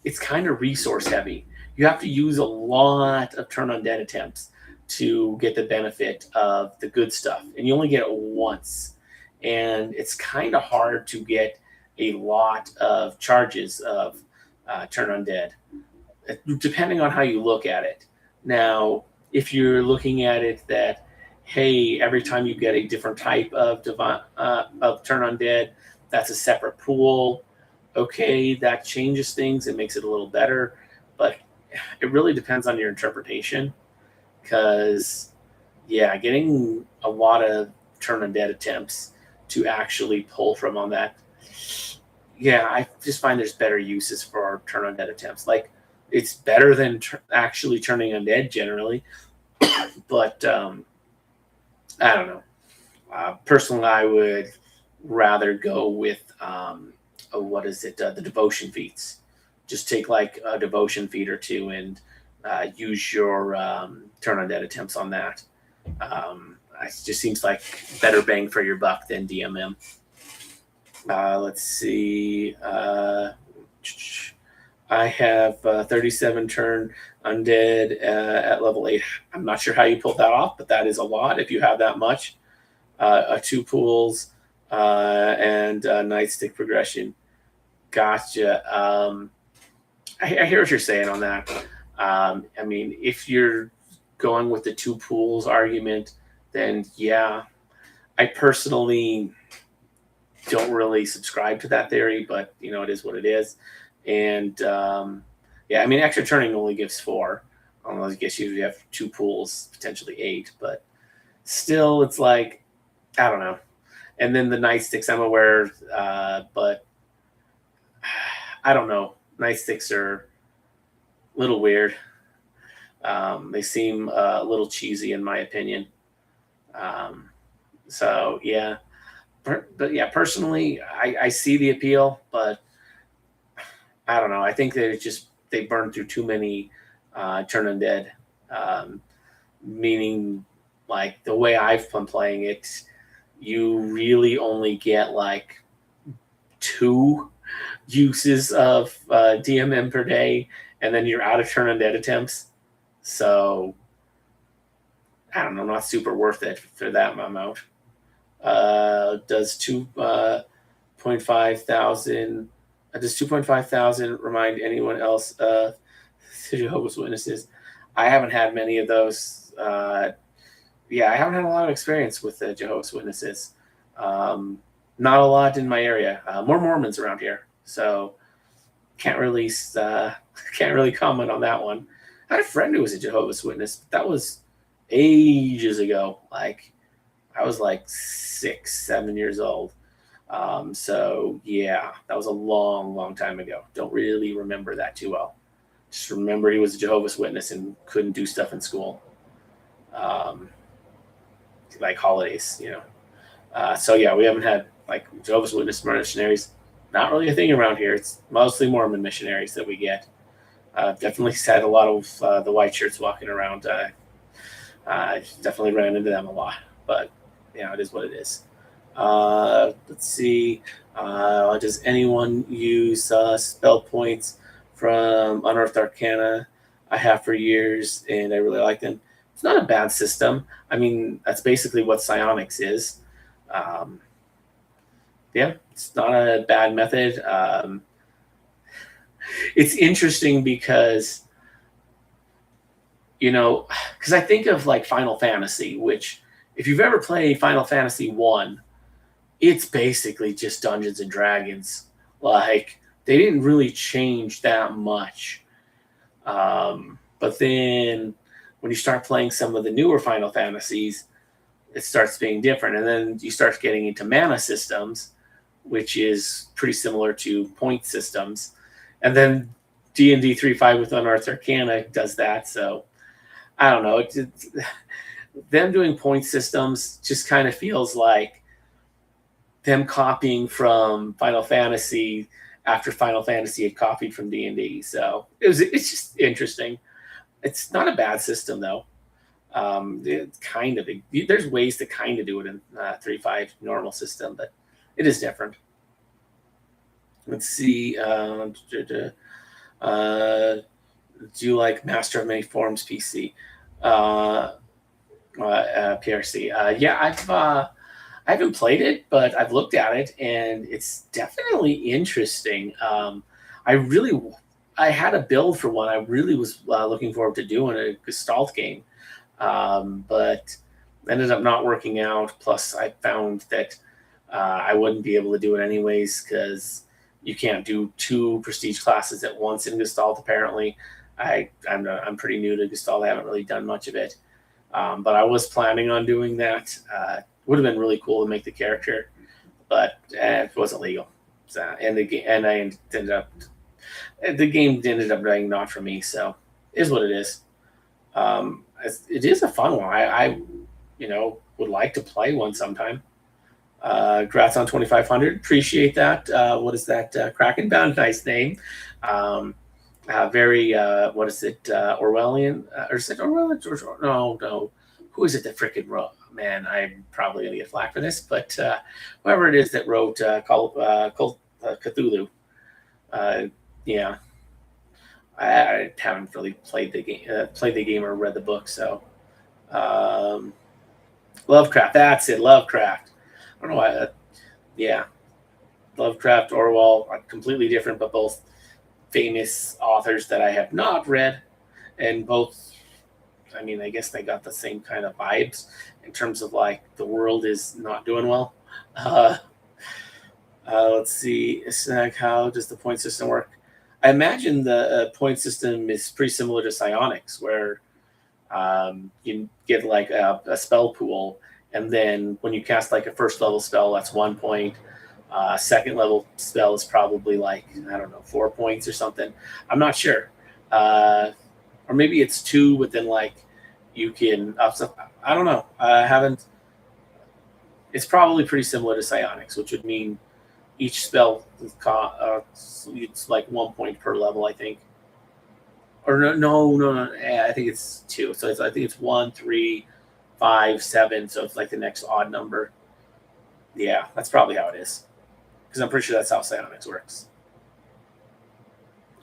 it's kind of resource heavy. You have to use a lot of turn undead attempts to get the benefit of the good stuff, and you only get it once. And it's kind of hard to get a lot of charges of turn undead, depending on how you look at it. Now, if you're looking at it that, hey, every time you get a different type of turn undead, that's a separate pool. Okay, that changes things. It makes it a little better, but it really depends on your interpretation. Because, yeah, getting a lot of turn undead attempts to actually pull from on that, yeah, I just find there's better uses for turn undead attempts. Like, it's better than actually turning undead generally, but I don't know. Personally, I would rather go with what is it? The devotion feats. Just take like a devotion feat or two and use your turn undead attempts on that. It just seems like better bang for your buck than DMM. Let's see. I have 37 turn undead at level 8. I'm not sure how you pulled that off, but that is a lot if you have that much. 2 pools and nightstick progression. Gotcha. I hear what you're saying on that. I mean, if you're going with the 2 pools argument, then yeah, I personally don't really subscribe to that theory, but it is what it is. And yeah, I mean, extra turning only gives 4. I guess you have 2 pools, potentially 8, but still, it's like, I don't know. And then the nightsticks, I'm aware, but I don't know. Nightsticks are a little weird. They seem a little cheesy, in my opinion. So yeah, but yeah, personally, I see the appeal, but I don't know. I think they burned through too many turn undead. Meaning, like the way I've been playing it, you really only get like 2 uses of DMM per day, and then you're out of turn undead attempts. So I don't know, not super worth it for that amount. Does 2.5 thousand? Does 2.5 thousand remind anyone else of Jehovah's Witnesses? I haven't had many of those. Yeah, I haven't had a lot of experience with the Jehovah's Witnesses. Not a lot in my area. More Mormons around here, so can't really comment on that one. I had a friend who was a Jehovah's Witness, but that was ages ago. Like I was like 6, 7 years old. So yeah, that was a long, long time ago. Don't really remember that too well. Just remember he was a Jehovah's Witness and couldn't do stuff in school. Like holidays, So yeah, we haven't had like Jehovah's Witness mercenaries. not really a thing around here. It's mostly Mormon missionaries that we get. Definitely had a lot of the white shirts walking around. I definitely ran into them a lot, but it is what it is. Let's see. Does anyone use spell points from Unearthed Arcana? I have for years, and I really like them. It's not a bad system. I mean, that's basically what psionics is. Um, yeah, it's not a bad method. It's interesting because because I think of like Final Fantasy, which if you've ever played Final Fantasy 1, it's basically just Dungeons and Dragons. Like they didn't really change that much. But then when you start playing some of the newer Final Fantasies, it starts being different. And then you start getting into mana systems, which is pretty similar to point systems. And then D&D 3.5 with Unearthed Arcana does that. So I don't know. Them doing point systems just kind of feels like them copying from Final Fantasy after Final Fantasy had copied from D&D. So it's just interesting. It's not a bad system though. It's kind of there's ways to kind of do it in 3.5 normal system, but it is different. Let's see. Do you like Master of Many Forms PC? PRC. I haven't played it, but I've looked at it, and it's definitely interesting. I had a build for one. I really was looking forward to doing a Gestalt game, but ended up not working out. Plus, I found that I wouldn't be able to do it anyways because you can't do 2 prestige classes at once in Gestalt. Apparently, I'm pretty new to Gestalt. I haven't really done much of it, but I was planning on doing that. Would have been really cool to make the character, but it wasn't legal. So, the game ended up dying not for me. So, it is what it is. It is a fun one. I would like to play one sometime. Congrats on 2,500. Appreciate that. What is that? Krakenbound, nice name. Very, what is it? Orwellian? Or is it Orwellian? No. Who is it that freaking wrote? Man, I'm probably going to get flack for this, but whoever it is that wrote Cthulhu. Yeah. I haven't really played the game or read the book, so. Lovecraft, that's it, Lovecraft. I don't know why. Yeah. Lovecraft, Orwell, are completely different, but both famous authors that I have not read, and both, I mean, I guess they got the same kind of vibes in terms of like the world is not doing well. Let's see, how does the point system work? I imagine the point system is pretty similar to psionics, where you get like a spell pool, and then when you cast like a first level spell, that's 1 point. Second level spell is probably like, I don't know, 4 points or something. I'm not sure. Or maybe it's 2, but then like you can I don't know. I haven't. It's probably pretty similar to psionics, which would mean each spell it's like 1 point per level, I think. Or no. I think it's 2. So I think it's 1, 3, 5, 7. So it's like the next odd number. Yeah, that's probably how it is. Because I'm pretty sure that's how psionics works.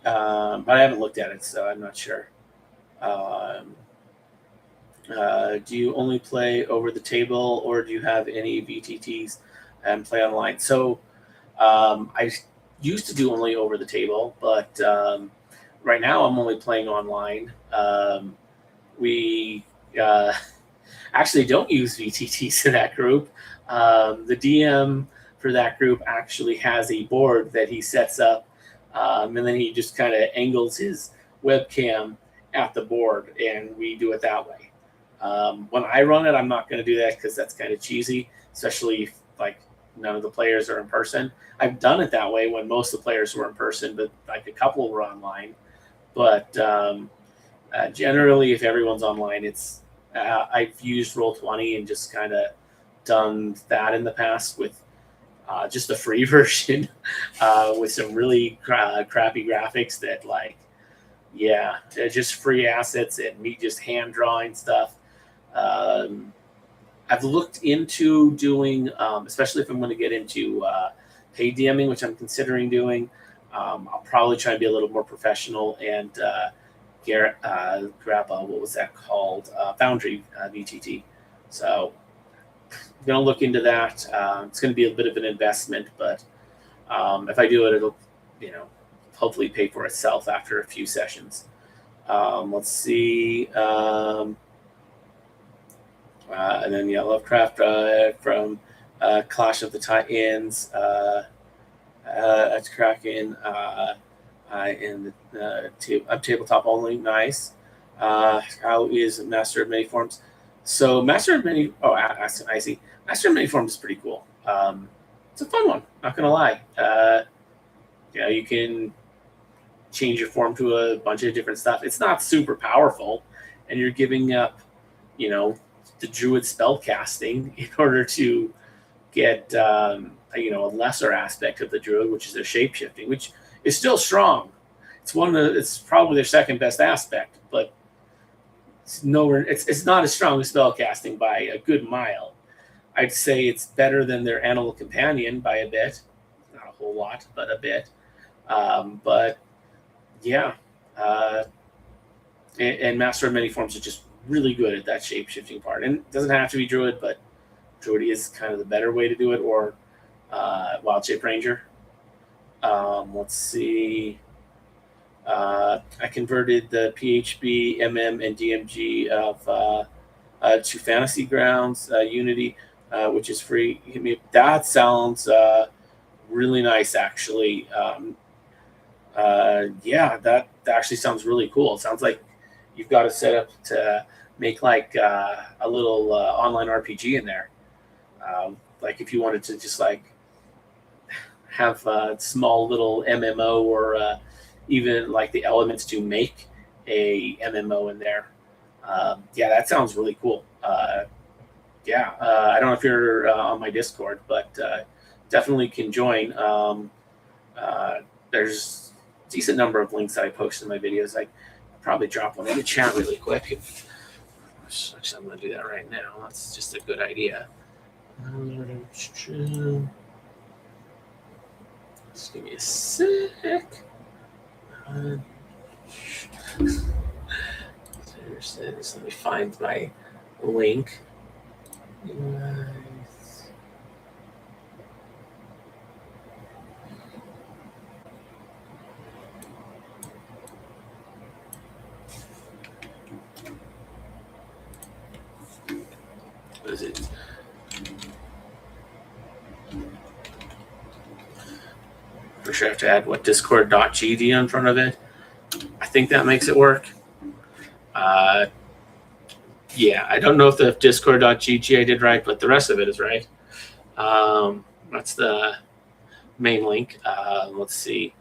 But I haven't looked at it, so I'm not sure. Do you only play over the table, or do you have any VTTs and play online? So I used to do only over the table, but right now I'm only playing online. We actually don't use VTTs in that group. The DM for that group actually has a board that he sets up, and then he just kind of angles his webcam at the board, and we do it that way. When I run it, I'm not going to do that because that's kind of cheesy, especially if like none of the players are in person. I've done it that way when most of the players were in person, but like a couple were online. But generally, if everyone's online, it's I've used Roll20 and just kind of done that in the past with just the free version with some really crappy graphics that, like, yeah, they're just free assets and me just hand drawing stuff. I've looked into doing, especially if I'm going to get into paid DMing, which I'm considering doing. I'll probably try and be a little more professional and grab what was that called? Foundry VTT. So I'm going to look into that. It's going to be a bit of an investment, but if I do it, it'll, hopefully pay for itself after a few sessions. Let's see. And then, Lovecraft from Clash of the Titans. That's Kraken. And tabletop only. Nice. How is Master of Many Forms? So Master of Many. Oh, I see. Master of Many Forms is pretty cool. It's a fun one. Not gonna lie. You can change your form to a bunch of different stuff. It's not super powerful, and you're giving up, the druid spell casting in order to get a lesser aspect of the druid, which is their shape shifting, which is still strong. It's probably their second best aspect, but it's nowhere. It's not as strong as spell casting by a good mile. I'd say it's better than their animal companion by a bit, not a whole lot, but a bit. But yeah, and Master of Many Forms is just really good at that shape shifting part, and it doesn't have to be druid, but druid is kind of the better way to do it, or wild shape ranger. Let's see. I converted the PHB, MM, and DMG of to Fantasy Grounds Unity, which is free. That sounds really nice, actually. That actually sounds really cool. It sounds like you've got a setup to make like a little online RPG in there. Like if you wanted to just like have a small little MMO, or even like the elements to make a MMO in there. That sounds really cool. I don't know if you're on my Discord, but definitely can join. There's a decent number of links that I post in my videos. I probably drop one in the chat really quick. Actually, I'm going to do that right now. That's just a good idea. Just give me a sec. Let me find my link. What is it? For sure, I have to add discord.gd in front of it. I think that makes it work. I don't know if the discord.gg I did right, but the rest of it is right. That's the main link. Let's see.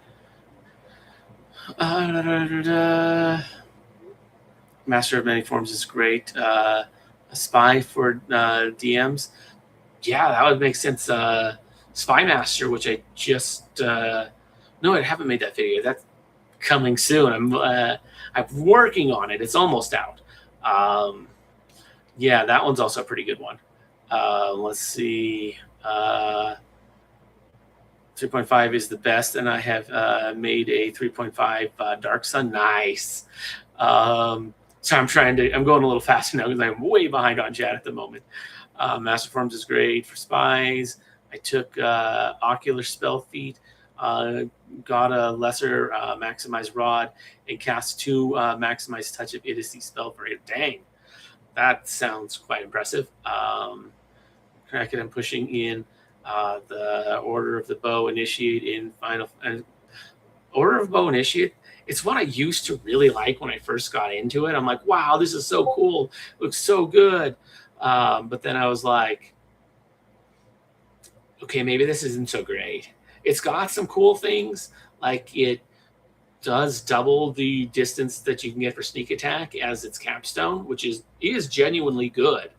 Master of Many Forms is great. A spy for DMs. Yeah, that would make sense. Spy Master, which I just no, I haven't made that video. That's coming soon. I'm working on it. It's almost out. That one's also a pretty good one. Let's see. 3.5 is the best, and I have made a 3.5 Dark Sun. Nice. So I'm going a little faster now because I'm way behind on chat at the moment. Master Forms is great for spies. I took Ocular Spell Feat, got a lesser Maximized Rod, and cast 2 Maximized Touch of Idiocy spell for it. Dang, that sounds quite impressive. Kraken, I'm pushing in the Order of the Bow Initiate in Final. Order of Bow Initiate, it's what I used to really like when I first got into it. I'm like, wow, this is so cool. It looks so good. But then I was like, okay, maybe this isn't so great. It's got some cool things, like it does double the distance that you can get for sneak attack as its capstone, which is genuinely good.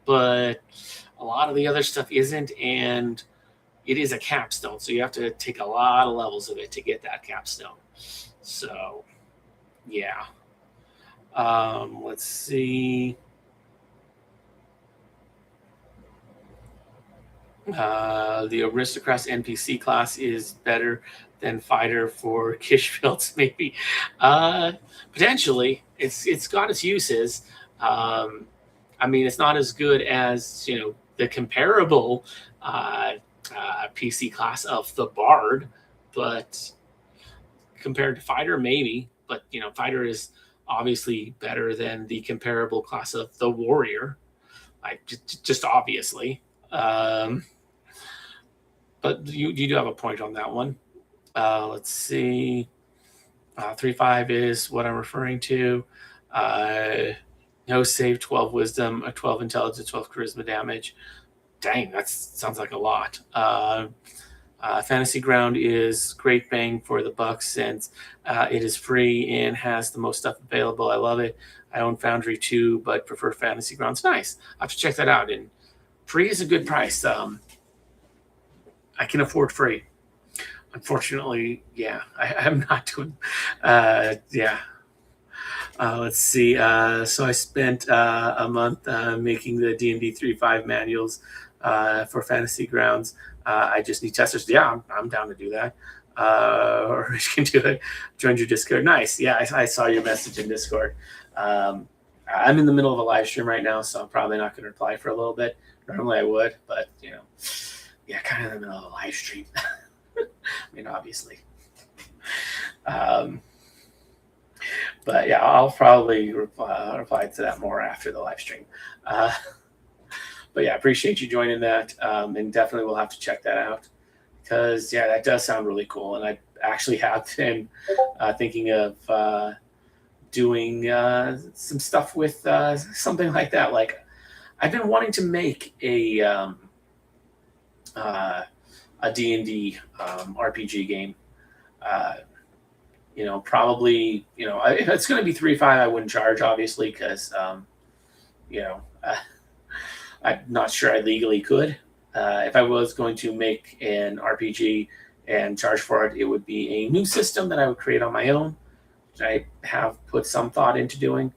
But a lot of the other stuff isn't, and it is a capstone, so you have to take a lot of levels of it to get that capstone. So, yeah. Let's see. The Aristocrats NPC class is better than Fighter for Kish builds, maybe. Uh, Potentially, it's got its uses. Um, I mean, it's not as good as the comparable uh, PC class of the Bard, but compared to Fighter, maybe. But Fighter is obviously better than the comparable class of the Warrior, like just obviously. Um, but you do have a point on that one. Let's see. 3-5 is what I'm referring to. No save, 12 wisdom, a 12 intelligence, 12 charisma damage. Dang, that sounds like a lot. Fantasy Ground is great bang for the buck since it is free and has the most stuff available. I love it. I own Foundry too, but prefer Fantasy Grounds. Nice. I have to check that out. And free is a good price. I can afford free. Unfortunately, yeah, I'm not doing. Yeah. Let's see. So I spent a month making the D&D 3.5 manuals for Fantasy Grounds. I just need testers. Yeah, I'm down to do that. Or you can do it. Join your Discord. Nice. Yeah, I saw your message in Discord. I'm in the middle of a live stream right now, so I'm probably not going to reply for a little bit. Normally I would, but yeah, kind of in the middle of a live stream. I mean, obviously. But yeah, I'll probably reply to that more after the live stream. But yeah, appreciate you joining that, and definitely we'll have to check that out because yeah, that does sound really cool. And I actually have been thinking of doing some stuff with something like that. Like I've been wanting to make a D&D RPG game. Probably, if it's going to be 3.5, I wouldn't charge, obviously, because, I'm not sure I legally could. If I was going to make an RPG and charge for it, it would be a new system that I would create on my own, which I have put some thought into doing.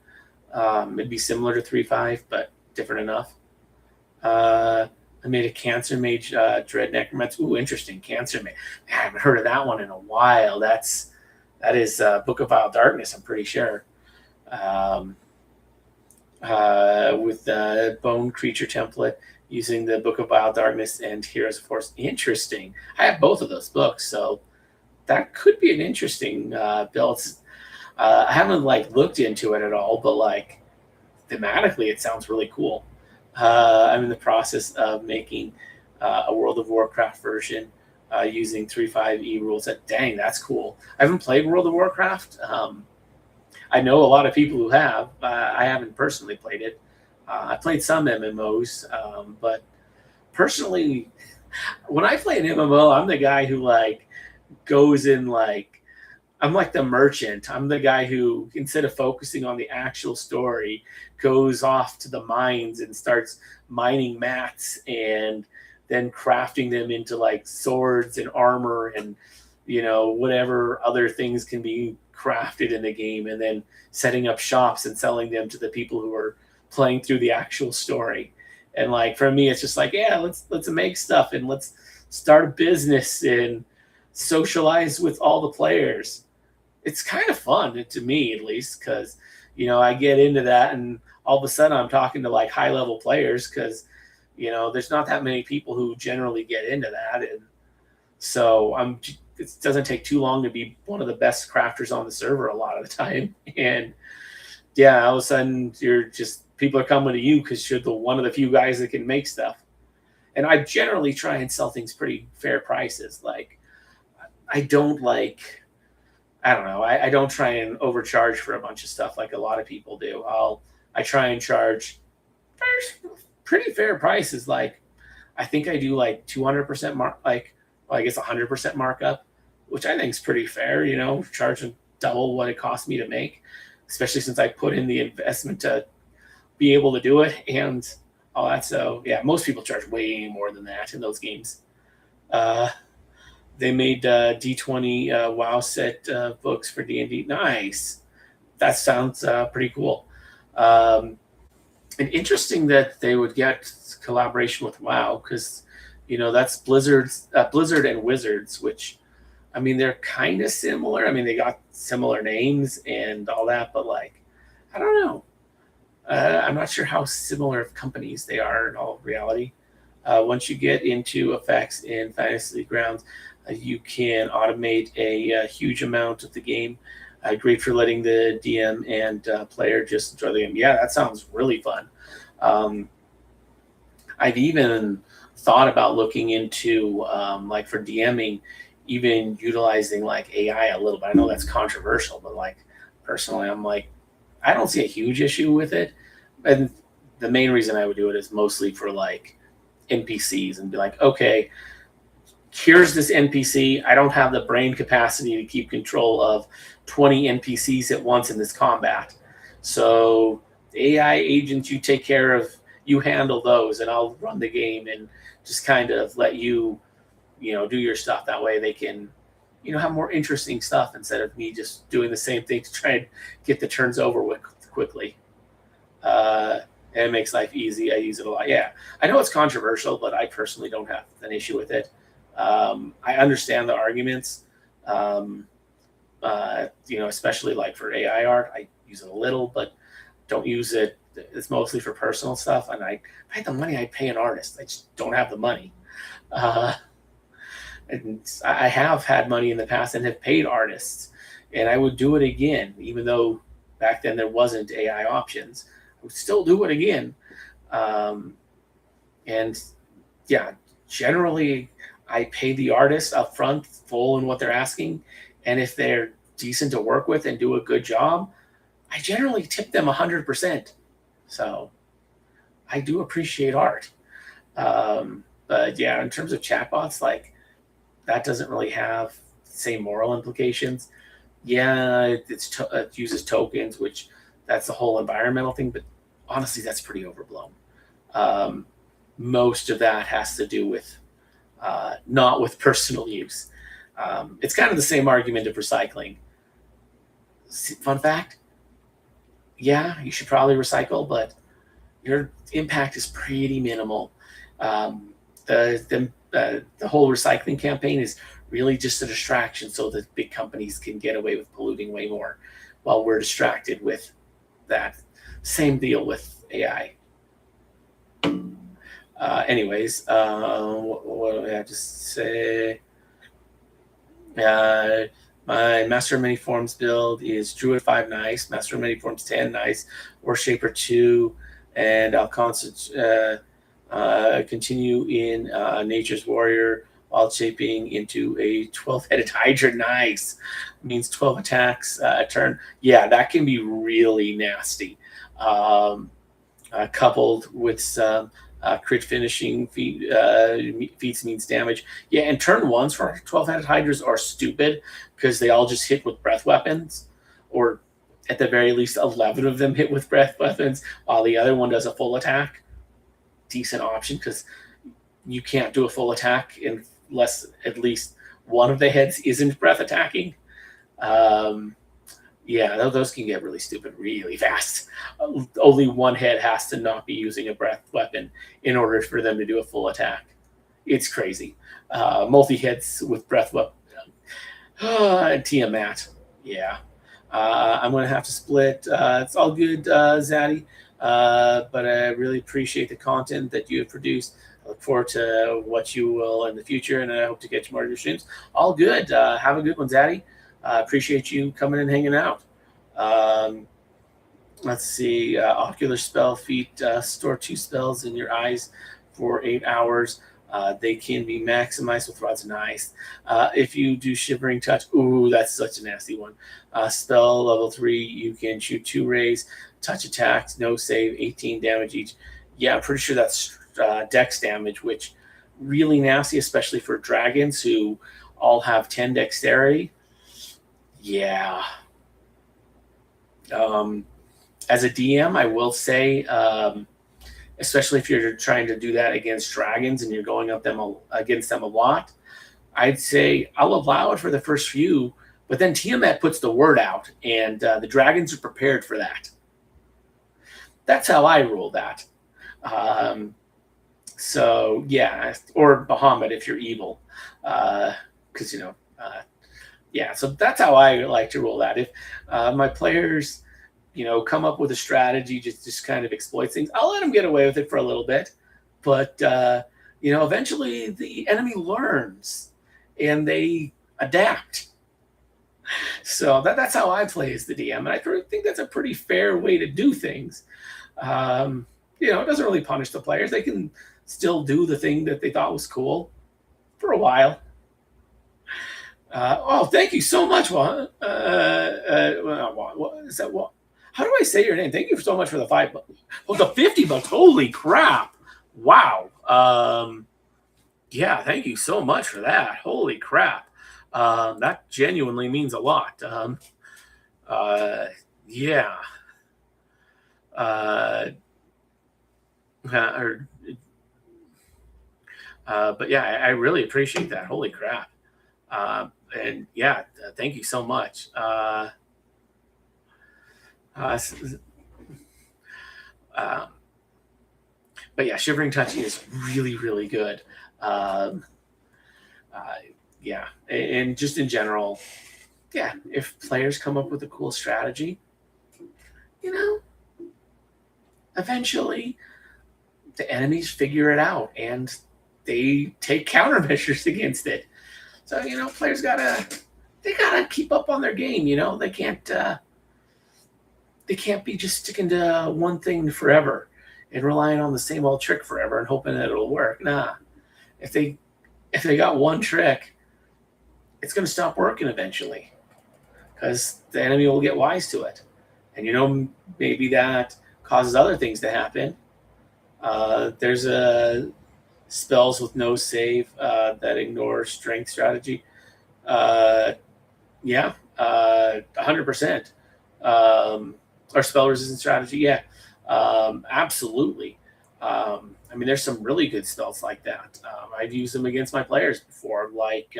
It'd be similar to 3.5, but different enough. I made a Cancer Mage Dread Necromancer. Ooh, interesting. Cancer Mage. I haven't heard of that one in a while. That is Book of Vile Darkness, I'm pretty sure. With the Bone Creature template, using the Book of Vile Darkness and Heroes of Force. Interesting. I have both of those books, so that could be an interesting build. I haven't looked into it at all, but thematically, it sounds really cool. I'm in the process of making a World of Warcraft version using 3.5e rules. Dang, that's cool. I haven't played World of Warcraft. I know a lot of people who have. I haven't personally played it. I played some MMOs, but personally, when I play an MMO, I'm the guy who goes in I'm like the merchant. I'm the guy who, instead of focusing on the actual story, goes off to the mines and starts mining mats and then crafting them into swords and armor and whatever other things can be crafted in the game, and then setting up shops and selling them to the people who are playing through the actual story. And for me, it's just yeah, let's make stuff and let's start a business and socialize with all the players. It's kind of fun, to me at least, because I get into that and all of a sudden I'm talking to high level players because there's not that many people who generally get into that. And so it doesn't take too long to be one of the best crafters on the server a lot of the time. And yeah, all of a sudden people are coming to you because you're one of the few guys that can make stuff. And I generally try and sell things pretty fair prices. I don't I don't know. I don't try and overcharge for a bunch of stuff like a lot of people do. I try and charge pretty fair prices. I think I do 200% I guess 100% markup, which I think is pretty fair. Charging double what it cost me to make, especially since I put in the investment to be able to do it and all that. So yeah, most people charge way more than that in those games. Uh, they made D20 WoW set books for D&D. Nice. That sounds pretty cool. Um, and interesting that they would get collaboration with WoW because, that's Blizzard and Wizards, which I mean they're kind of similar. I mean they got similar names and all that, but like I don't know. I'm not sure how similar of companies they are in all reality. Once you get into effects in Fantasy Grounds, you can automate a huge amount of the game. Great for letting the DM and player just enjoy the game. Yeah, that sounds really fun. Um, I've even thought about looking into like for DMing, even utilizing like AI a little bit. I know that's controversial, but like personally, I'm like, I don't see a huge issue with it. And the main reason I would do it is mostly for like NPCs and be like, okay, here's this NPC. I don't have the brain capacity to keep control of 20 NPCs at once in this combat. So AI agents, you take care of, you handle those, and I'll run the game and just kind of let you, do your stuff. That way they can, have more interesting stuff instead of me just doing the same thing to try and get the turns over with quickly. And it makes life easy. I use it a lot. Yeah, I know it's controversial, but I personally don't have an issue with it. I understand the arguments, especially like for AI art. I use it a little, but don't use it. It's mostly for personal stuff. And if I had the money, I'd pay an artist. I just don't have the money. Uh, and I have had money in the past and have paid artists, and I would do it again, even though back then there wasn't AI options. I would still do it again. Um, and yeah, generally I pay the artist up front full in what they're asking. And if they're decent to work with and do a good job, I generally tip them 100%. So I do appreciate art. But yeah, in terms of chatbots, like that doesn't really have the same moral implications. Yeah, it uses tokens, which that's the whole environmental thing. But honestly, that's pretty overblown. Um, Most of that has to do with not with personal use. It's kind of the same argument of recycling. Fun fact: yeah, you should probably recycle, but your impact is pretty minimal. Um, the whole recycling campaign is really just a distraction so that big companies can get away with polluting way more, while we're distracted with that. Same deal with AI. Anyways, what do I have to say? Uh, my Master of Many Forms build is Druid 5 nice, Master of Many Forms 10 nice, Warshaper 2, and I'll continue in Nature's Warrior while shaping into a 12-headed Hydra. Nice. Means 12 attacks a turn. Yeah, that can be really nasty. Coupled with some crit finishing feats means damage. Yeah, and turn ones for 12-headed Hydras are stupid because they all just hit with breath weapons, or at the very least 11 of them hit with breath weapons, while the other one does a full attack. Decent option because you can't do a full attack unless at least one of the heads isn't breath attacking. Um, yeah, those can get really stupid really fast. Only one head has to not be using a breath weapon in order for them to do a full attack. It's crazy. Multi heads with breath weapon. Tiamat. Yeah. I'm going to have to split. It's all good, Zaddy. But I really appreciate the content that you have produced. I look forward to what you will in the future, and I hope to get you more of your streams. All good. Have a good one, Zaddy. Appreciate you coming and hanging out. Let's see. Ocular spell feat. Store 2 spells in your eyes for 8 hours. They can be maximized with rods. Nice. If you do Shivering Touch, ooh, that's such a nasty one. Spell level 3, you can shoot 2 rays, touch attacks, no save, 18 damage each. Yeah, I'm pretty sure that's dex damage, which really nasty, especially for dragons who all have 10 dexterity. Yeah. As a DM, I will say, especially if you're trying to do that against dragons and you're going up against them a lot, I'd say I'll allow it for the first few, but then Tiamat puts the word out, and the dragons are prepared for that. That's how I rule that. So yeah, or Bahamut if you're evil, because yeah. So that's how I like to rule that. If my players, come up with a strategy, just kind of exploit things, I'll let them get away with it for a little bit, but eventually the enemy learns and they adapt. So that's how I play as the DM, and I think that's a pretty fair way to do things. It doesn't really punish the players; they can still do the thing that they thought was cool for a while. Thank you so much, Juan. What is that? What? How do I say your name? Thank you so much for the $5. Well, the $50. Holy crap! Wow. Yeah, thank you so much for that. Holy crap. That genuinely means a lot. Yeah. But yeah, I really appreciate that. Holy crap. And yeah, thank you so much. But yeah, Shivering Touchy is really, really good. Yeah, and just in general, yeah, if players come up with a cool strategy, eventually the enemies figure it out and they take countermeasures against it. So players gotta keep up on their game. They can't be just sticking to one thing forever and relying on the same old trick forever and hoping that it'll work. Nah, if they got one trick, it's going to stop working eventually because the enemy will get wise to it, and maybe that causes other things to happen. There's spells with no save that ignore strength strategy. Yeah, 100%. Or spell resistance strategy. Yeah, absolutely. There's some really good spells like that. I've used them against my players before, like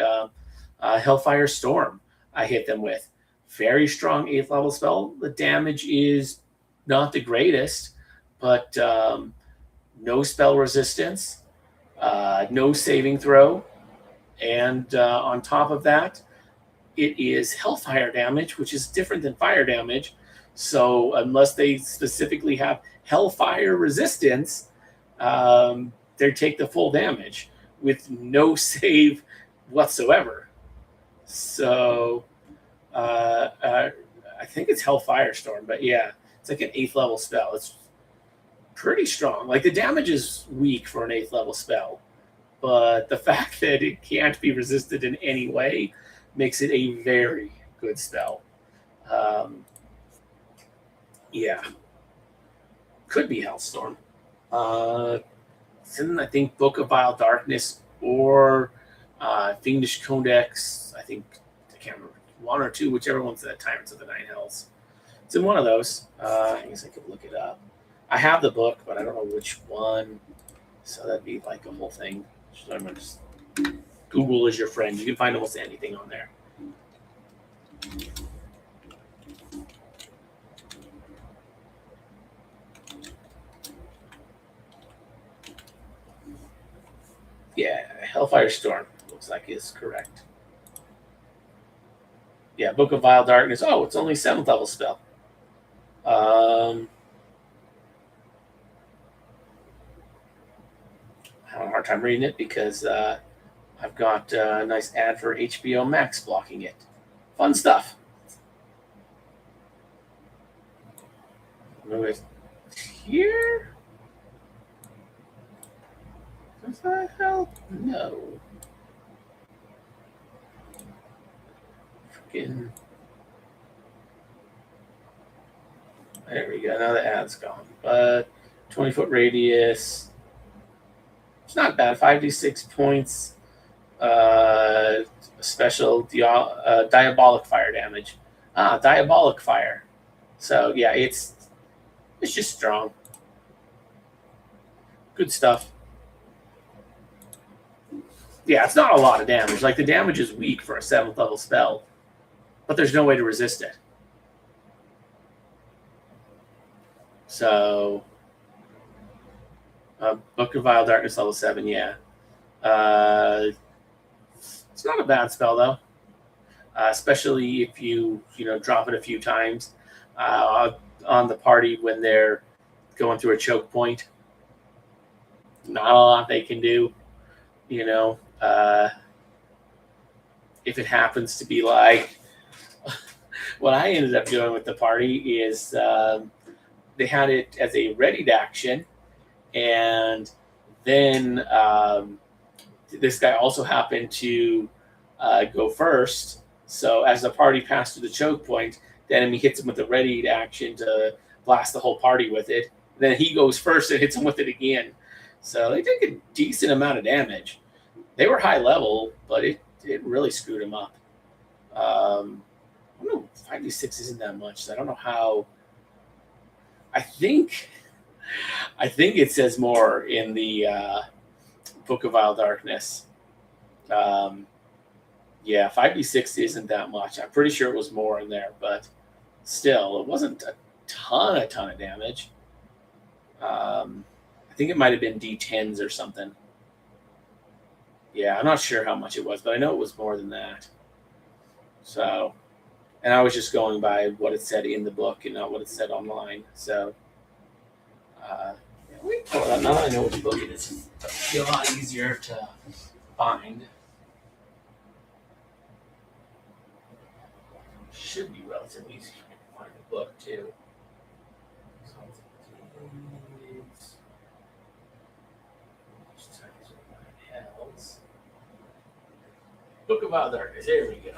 Hellfire Storm. I hit them with very strong 8th level spell. The damage is not the greatest, but no spell resistance, no saving throw, and on top of that, it is Hellfire damage, which is different than fire damage. So unless they specifically have Hellfire resistance, they take the full damage with no save whatsoever. So I think it's Hellfire Storm, but yeah, it's like an 8th level spell. It's pretty strong. Like the damage is weak for an 8th level spell, but the fact that it can't be resisted in any way makes it a very good spell. Yeah. Could be Hellstorm. It's in, I think, Book of Vile Darkness or Fiendish Codex. I can't remember. 1 or 2, whichever one's the Tyrants of the Nine Hells. It's in one of those. I guess I could look it up. I have the book, but I don't know which one. So that'd be like a whole thing. Just Google is your friend. You can find almost anything on there. Yeah, Hellfire Storm looks like is correct. Yeah, Book of Vile Darkness. Oh, it's only 7th level spell. I have a hard time reading it because I've got a nice ad for HBO Max blocking it. Fun stuff. Move it here. Does that help? No. Freaking. There we go. Now the ad's gone. But 20-foot radius. It's not bad. 5d6 points. Special diabolic fire damage. Diabolic fire. So yeah, it's just strong. Good stuff. Yeah, it's not a lot of damage. Like, the damage is weak for a 7th level spell, but there's no way to resist it. So, Book of Vile Darkness level 7, yeah. It's not a bad spell, though. Especially if you drop it a few times on the party when they're going through a choke point. Not a lot they can do, if it happens to be like what I ended up doing with the party is they had it as a readied action, and then this guy also happened to go first. So as the party passed through the choke point, the enemy hits him with a readied action to blast the whole party with it. Then he goes first and hits him with it again. So they take a decent amount of damage. They were high level, but it really screwed him up. I don't know, 5d6 isn't that much. So I don't know how. I think it says more in the Book of Vile Darkness. Yeah, 5d6 isn't that much. I'm pretty sure it was more in there, but still, it wasn't a ton of damage. I think it might have been d10s or something. Yeah, I'm not sure how much it was, but I know it was more than that. So, and I was just going by what it said in the book and not what it said online. So, now that I know which book it is, it'll be a lot easier to find. Should be relatively easy to find the book too. Book of Vile Darkness. There we go.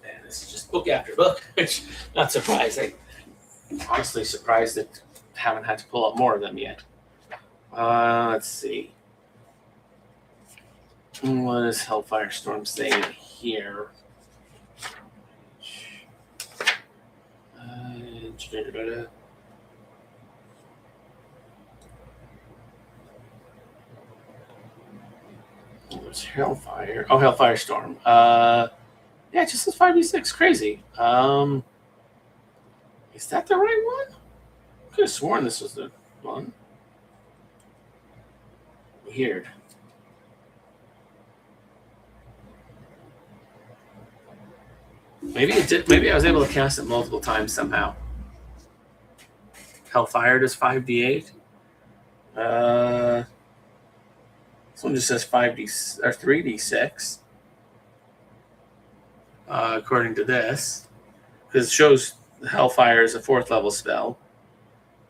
And this is just book after book, which not surprised. I'm honestly surprised that I haven't had to pull up more of them yet. Let's see. What does Hellfire Storm say here? There's Hellfire. Oh, Hellfire Storm. Yeah, it just says 5d6. Crazy. Is that the right one? I could have sworn this was the one. Weird. Maybe it did. Maybe I was able to cast it multiple times somehow. Hellfire does 5d8. This one just says 5d or 3d6. According to this, because it shows Hellfire is a 4th level spell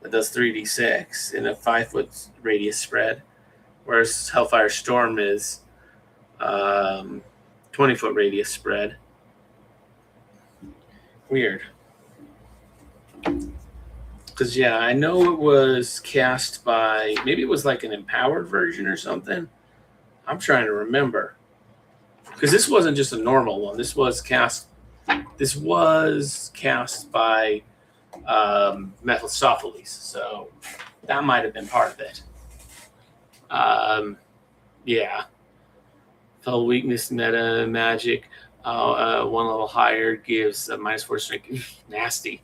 that does 3d6 in a 5-foot radius spread, whereas Hellfire Storm is 20-foot radius spread. Weird. Because, yeah, I know it was cast by, maybe it was like an empowered version or something. I'm trying to remember. Because this wasn't just a normal one. This was cast by Mephistopheles. So that might have been part of it. Yeah. Fell weakness, meta, magic. One level higher gives a -4 strength. Nasty.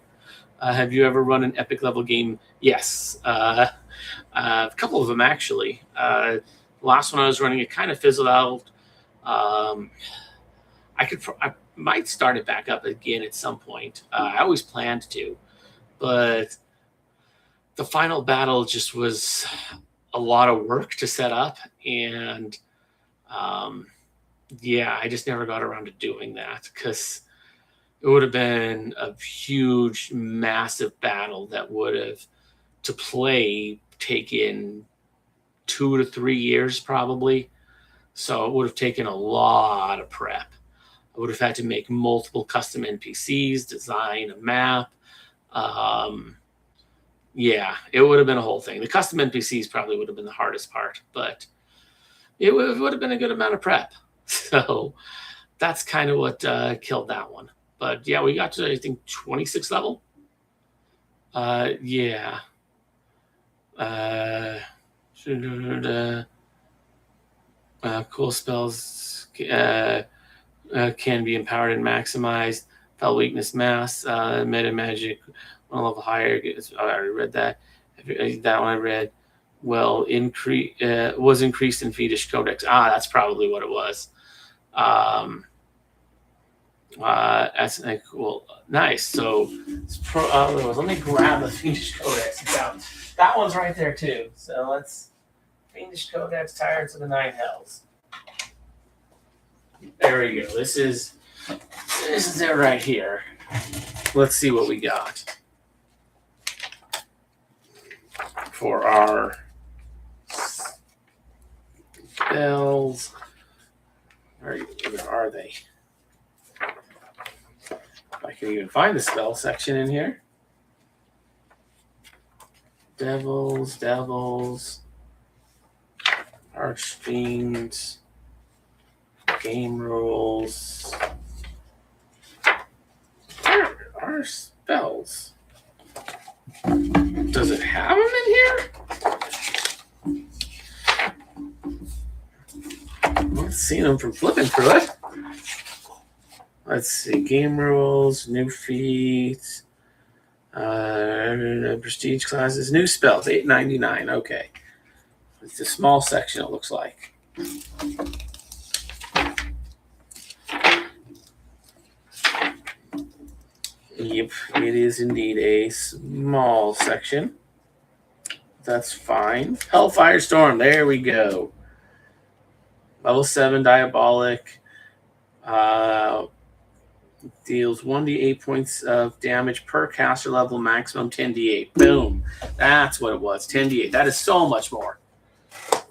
Have you ever run an epic level game? Yes. A couple of them, actually. The last one I was running, it kind of fizzled out. I might start it back up again at some point. I always planned to, but the final battle just was a lot of work to set up, and yeah, I just never got around to doing that because it would have been a huge, massive battle that would have, to play, taken 2 to 3 years probably. So it would have taken a lot of prep. I would have had to make multiple custom NPCs, design a map. Yeah, it would have been a whole thing. The custom NPCs probably would have been the hardest part, but it would have been a good amount of prep. So that's kind of what killed that one. But yeah, we got to, I think, 26th level. Yeah. Cool spells can be empowered and maximized. Spell weakness mass, meta magic, one level higher. I already read that. That one I read. Well, was increased in Fetish Codex. That's probably what it was. That's cool. Nice. So, let me grab the Fiendish Codex. That one's right there too. So let's Fiendish Codex, Tyrants of the Nine Hells. There we go. This is it right here. Let's see what we got for our spells. Where are they? If I can even find the spell section in here. Devils, Archfiends, game rules. Where are spells? Does it have them in here? I've seen them from flipping through it. Let's see. Game rules, new feats, prestige classes, new spells, $8.99. Okay. It's a small section, it looks like. Yep, it is indeed a small section. That's fine. Hellfire Storm, there we go. Level 7 Diabolic. Deals 1d8 points of damage per caster level, maximum 10d8. Boom. That's what it was, 10d8. That is so much more.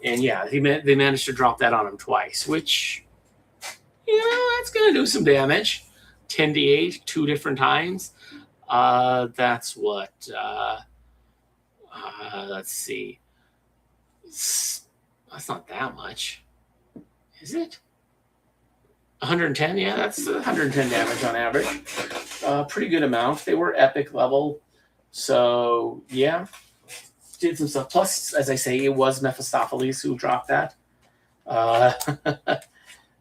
And yeah, they managed to drop that on him twice, which, that's going to do some damage. 10d8, 2 different times. That's what, let's see. That's not that much. Is it? 110, yeah, that's 110 damage on average. Pretty good amount. They were epic level. So, yeah, did some stuff. Plus, as I say, it was Mephistopheles who dropped that.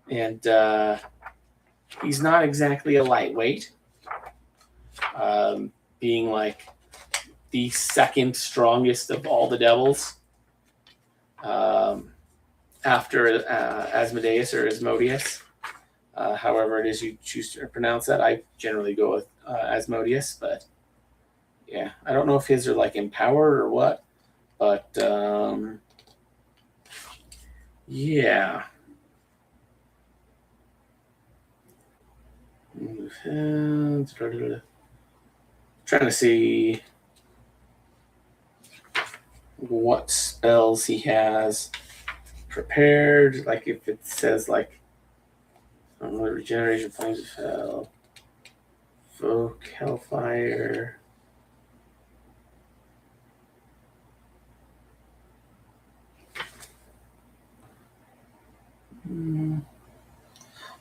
And he's not exactly a lightweight, being like the second strongest of all the devils. After Asmodeus or Asmodeus. However it is you choose to pronounce that. I generally go with Asmodeus, but yeah, I don't know if his are like empowered or what, but yeah. Trying to see what spells he has prepared, like if it says like regeneration, flames of hell, Folk, Hellfire.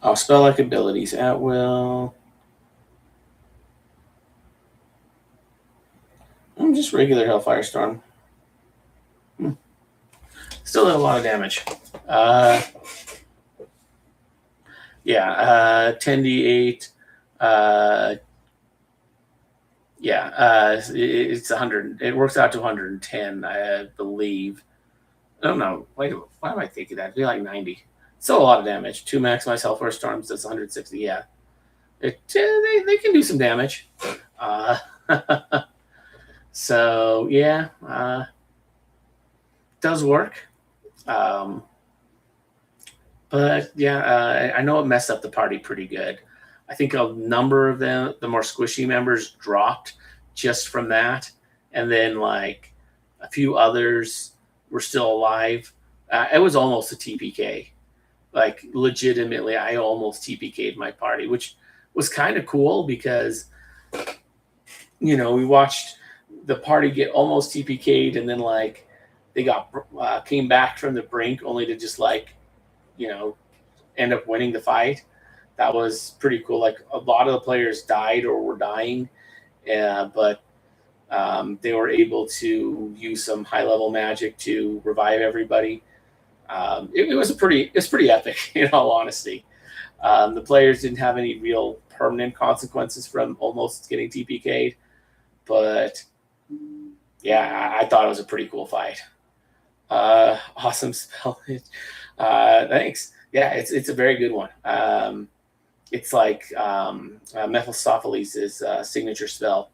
Oh, spell like abilities at will. Just regular Hellfire Storm. Still did a lot of damage. 10d8. It's 100. It works out to 110, I believe. I don't know. Wait, why am I thinking that? It'd be like 90. Still a lot of damage. 2 maximized Hellfire Storms. That's 160. Yeah, they can do some damage. So yeah, does work. But yeah, I know it messed up the party pretty good. I think a number of them, the more squishy members, dropped just from that, and then like a few others were still alive. It was almost a TPK. Like legitimately, I almost TPK'd my party, which was kind of cool because we watched the party get almost TPK'd, and then like they came back from the brink only to just like end up winning the fight. That was pretty cool. Like a lot of the players died or were dying, but They were able to use some high level magic to revive everybody. It was pretty epic in all honesty. The players didn't have any real permanent consequences from almost getting TPK'd, but yeah, I thought it was a pretty cool fight. Awesome spell. Thanks. Yeah, it's a very good one. It's like Mephistopheles' signature spell,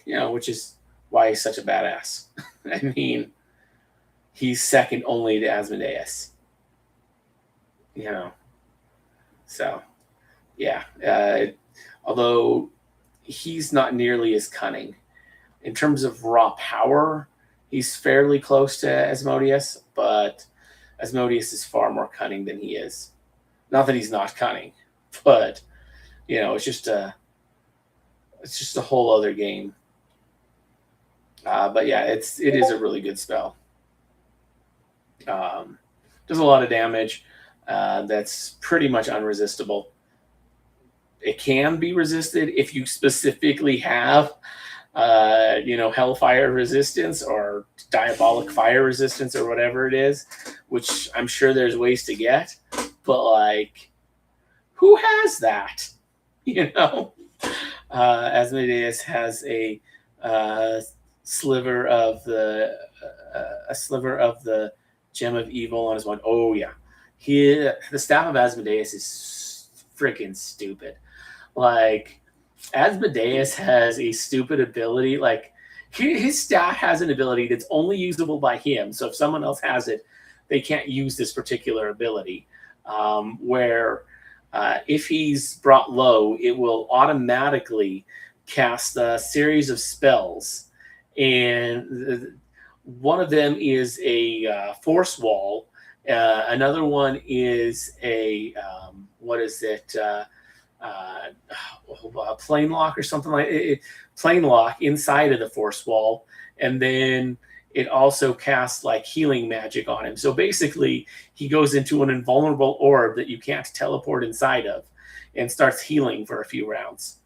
which is why he's such a badass. I mean, he's second only to Asmodeus. So yeah. Although he's not nearly as cunning in terms of raw power, he's fairly close to Asmodeus, but Asmodeus is far more cunning than he is. Not that he's not cunning, but it's just a whole other game. But yeah, it is a really good spell. Does a lot of damage. That's pretty much unresistible. It can be resisted if you specifically have hellfire resistance or diabolic fire resistance or whatever it is, which I'm sure there's ways to get, but like, who has that? Asmodeus has a sliver of the gem of evil on his one. Oh yeah, the staff of Asmodeus is freaking stupid. Like, Asmodeus has a stupid ability. Like, his staff has an ability that's only usable by him. So if someone else has it, they can't use this particular ability. Where if he's brought low, it will automatically cast a series of spells. And one of them is a force wall. Another one is a, plane lock or something like it. Plane lock inside of the force wall, and then it also casts like healing magic on him. So basically, he goes into an invulnerable orb that you can't teleport inside of, and starts healing for a few rounds.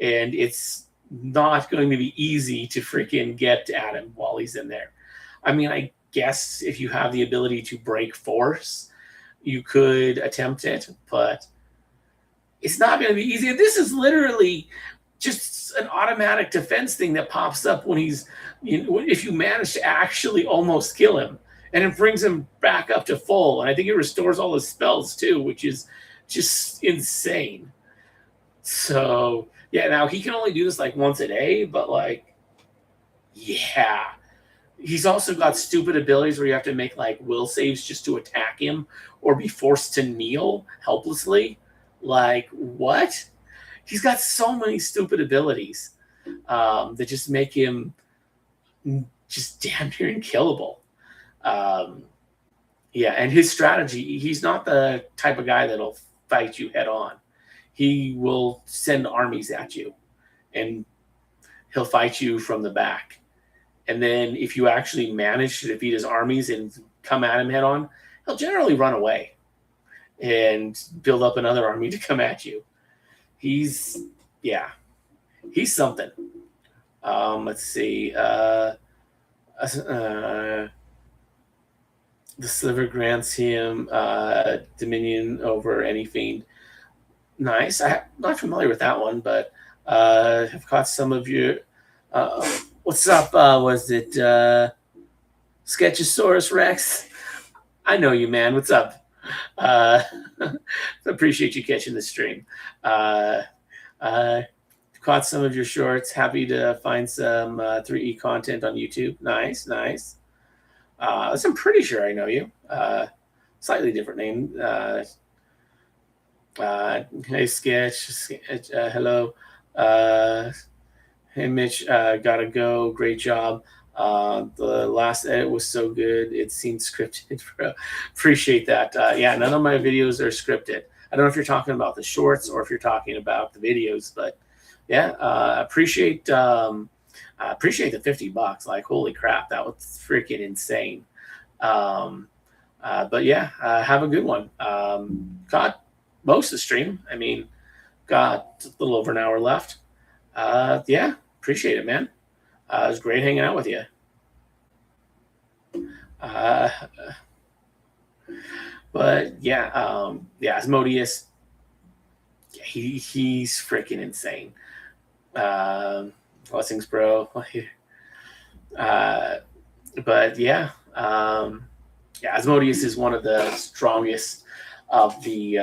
And it's not going to be easy to freaking get at him while he's in there. I mean, I guess if you have the ability to break force, you could attempt it, but it's not going to be easy. This is literally just an automatic defense thing that pops up when he's, if you manage to actually almost kill him, and it brings him back up to full. And I think it restores all his spells too, which is just insane. So yeah, now he can only do this like once a day, but like, yeah. He's also got stupid abilities where you have to make like will saves just to attack him or be forced to kneel helplessly. Like, what? He's got so many stupid abilities that just make him just damn near unkillable. Yeah, and his strategy, he's not the type of guy that'll fight you head on. He will send armies at you, and he'll fight you from the back. And then if you actually manage to defeat his armies and come at him head on, he'll generally run away and build up another army to come at you. He's something. Let's see. The sliver grants him dominion over any fiend. Nice. I'm not familiar with that one, but have caught some of your. What's up? Was it Sketchosaurus Rex? I know you, man. What's up? Appreciate you catching the stream. Caught some of your shorts. Happy to find some 3E content on YouTube. Nice. I'm pretty sure I know you. Slightly different name. Hey, Sketch. Hello. Hey, Mitch. Gotta go. Great job. The last edit was so good. It seemed scripted. Appreciate that. Yeah, none of my videos are scripted. I don't know if you're talking about the shorts or if you're talking about the videos, but yeah, appreciate the $50. Like, holy crap, that was freaking insane. But yeah, have a good one. Got most of the stream. I mean, got a little over an hour left. Yeah, appreciate it, man. It was great hanging out with you. Uh, but yeah, Asmodeus, he's freaking insane. Blessings, bro. Uh, but Asmodeus is one of the strongest of the.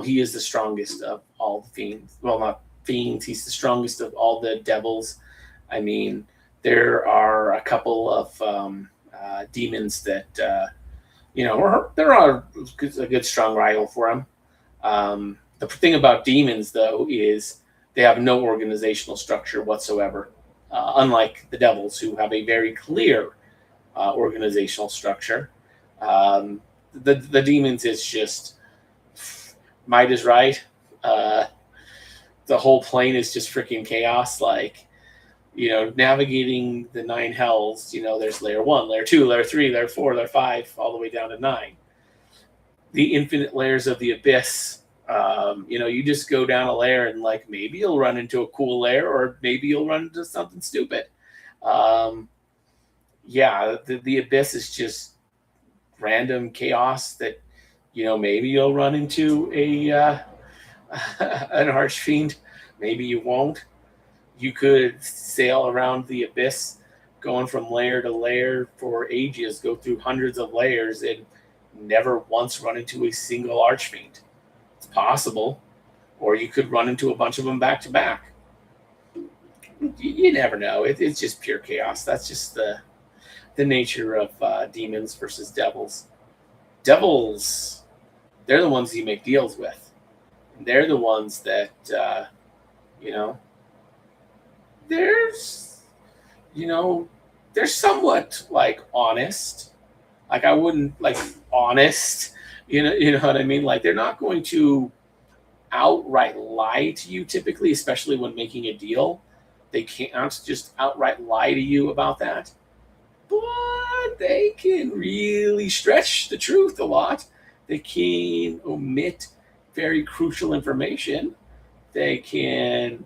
He is the strongest of all the fiends. Well, not fiends. He's the strongest of all the devils. I mean, there are a couple of demons that there are a good strong rival for him. The thing about demons, though, is they have no organizational structure whatsoever, unlike the devils, who have a very clear organizational structure. The demons is just might is right. The whole plane is just freaking chaos. Like, navigating the 9 hells, there's layer 1, layer 2, layer 3, layer 4, layer 5, all the way down to 9. The infinite layers of the abyss. You just go down a layer and like maybe you'll run into a cool layer or maybe you'll run into something stupid. The abyss is just random chaos that, maybe you'll run into an archfiend, maybe you won't. You could sail around the abyss, going from layer to layer for ages, go through hundreds of layers, and never once run into a single archfiend. It's possible. Or you could run into a bunch of them back to back. You never know. It's just pure chaos. That's just the nature of demons versus devils. Devils, they're the ones you make deals with. And they're the ones that, they're somewhat like honest. Like I wouldn't like honest, you know what I mean? Like they're not going to outright lie to you typically, especially when making a deal. They can't just outright lie to you about that. But they can really stretch the truth a lot. They can omit very crucial information. They can,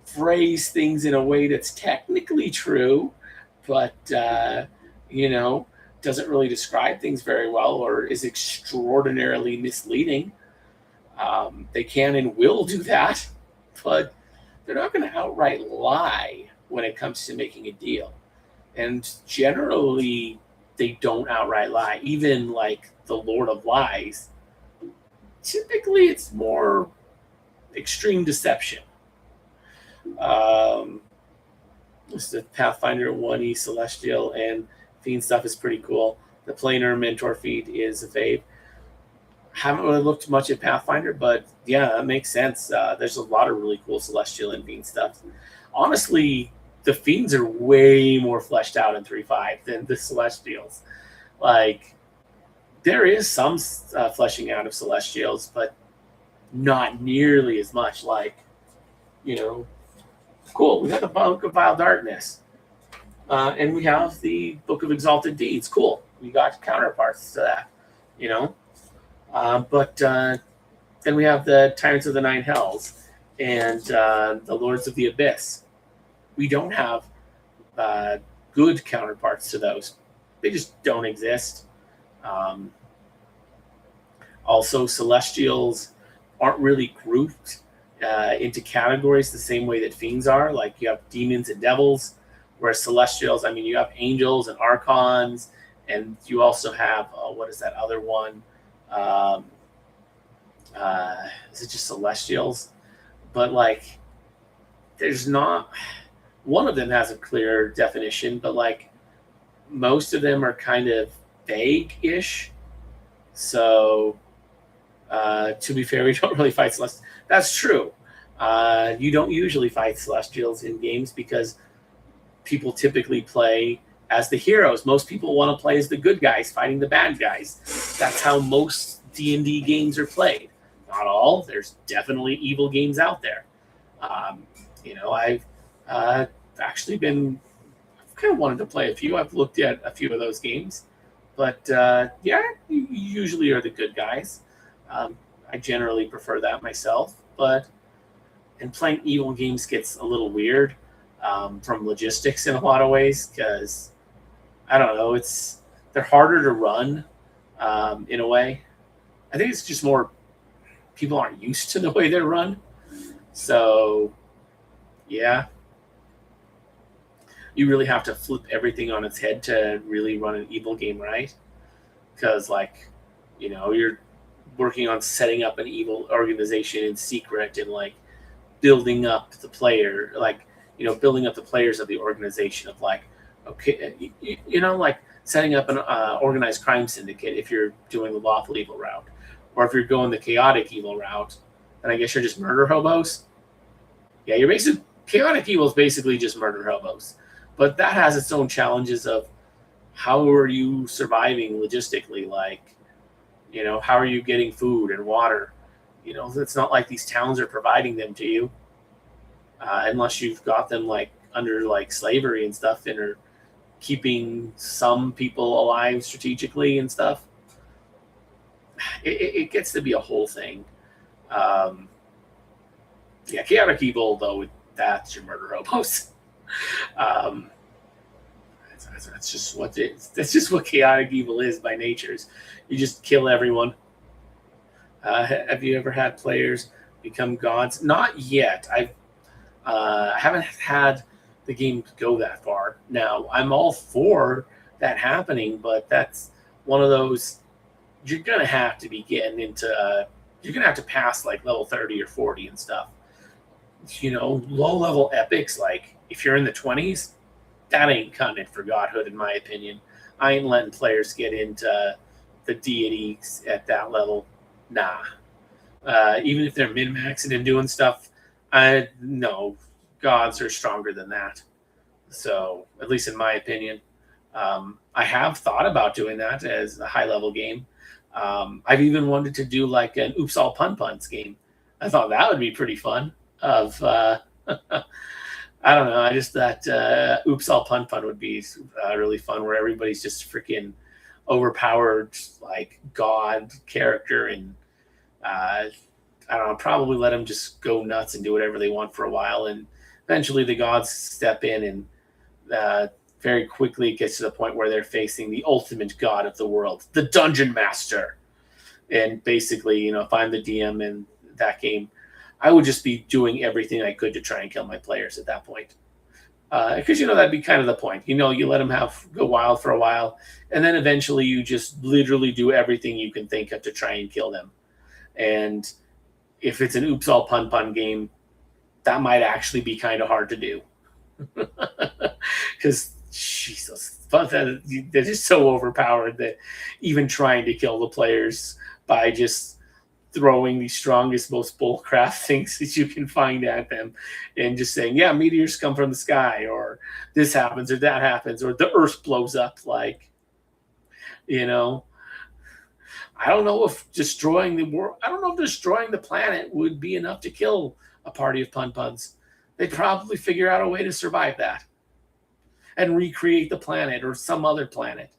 phrase things in a way that's technically true, but doesn't really describe things very well or is extraordinarily misleading. They can and will do that, but they're not going to outright lie when it comes to making a deal. And generally, they don't outright lie. Even like the Lord of Lies, typically it's more extreme deception. The Pathfinder 1E Celestial and Fiend stuff is pretty cool. The Planar Mentor feed is a fave. Haven't really looked much at Pathfinder, but yeah, that makes sense. There's a lot of really cool Celestial and Fiend stuff. Honestly, the Fiends are way more fleshed out in 3.5 than the Celestials. Like, there is some fleshing out of Celestials, but not nearly as much. Like, cool, we got the Book of Vile Darkness. And we have the Book of Exalted Deeds. Cool. We got counterparts to that, But then we have the Tyrants of the 9 Hells and the Lords of the Abyss. We don't have good counterparts to those. They just don't exist. Also, Celestials aren't really grouped into categories the same way that Fiends are. Like you have demons and devils, whereas Celestials, you have angels and archons, and you also have, what is that other one? Is it just Celestials? But like, there's not, one of them has a clear definition, but like most of them are kind of vague-ish. So to be fair, we don't really fight Celestials. That's true. You don't usually fight Celestials in games because people typically play as the heroes. Most people want to play as the good guys fighting the bad guys. That's how most D&D games are played. Not all. There's definitely evil games out there. I've actually been kind of wanted to play a few. I've looked at a few of those games. But you usually are the good guys. I generally prefer that myself. And playing evil games gets a little weird. from logistics in a lot of ways, because I don't know, they're harder to run in a way. I think it's just more people aren't used to the way they're run. So yeah, you really have to flip everything on its head to really run an evil game right. Because like, you're working on setting up an evil organization in secret and like building up the player, like building up the players of the organization of like, okay, like setting up an organized crime syndicate if you're doing the lawful evil route, or if you're going the chaotic evil route, then I guess you're just murder hobos. Yeah, you're basically chaotic evil is basically just murder hobos, but that has its own challenges of how are you surviving logistically, like how are you getting food and water? It's not like these towns are providing them to you, unless you've got them like under like slavery and stuff, and are keeping some people alive strategically and stuff. It gets to be a whole thing. Yeah, chaotic evil though, that's your murder hobos. um, that's just what that's just what chaotic evil is by nature. You just kill everyone. Have you ever had players become gods? Not yet. I haven't had the game go that far. Now, I'm all for that happening, but that's one of those you're going to have to be getting into. You're going to have to pass like level 30 or 40 and stuff. Low level epics, like if you're in the 20s, that ain't cutting it for godhood, in my opinion. I ain't letting players get into the deities at that level. Nah. Even if they're min-maxing and doing stuff, no, gods are stronger than that. So, at least in my opinion, I have thought about doing that as a high-level game. I've even wanted to do like an Oops All Pun Puns game. I thought that would be pretty fun. I don't know. I just thought Oops All Pun Pun would be really fun, where everybody's just freaking overpowered, like god character, and I don't know. Probably let them just go nuts and do whatever they want for a while, and eventually the gods step in, and very quickly it gets to the point where they're facing the ultimate god of the world, the Dungeon Master. And basically, if I'm the DM in that game, I would just be doing everything I could to try and kill my players at that point. Because, that'd be kind of the point. You let them go wild for a while, and then eventually you just literally do everything you can think of to try and kill them. And if it's an Oops All Pun Pun game, that might actually be kind of hard to do. Because, Jesus, they're just so overpowered that even trying to kill the players by just throwing the strongest, most bullcrap things that you can find at them and just saying, yeah, meteors come from the sky, or this happens, or that happens, or the earth blows up. Like, I don't know if destroying the world, I don't know if destroying the planet would be enough to kill a party of pun puns. They'd probably figure out a way to survive that and recreate the planet or some other planet.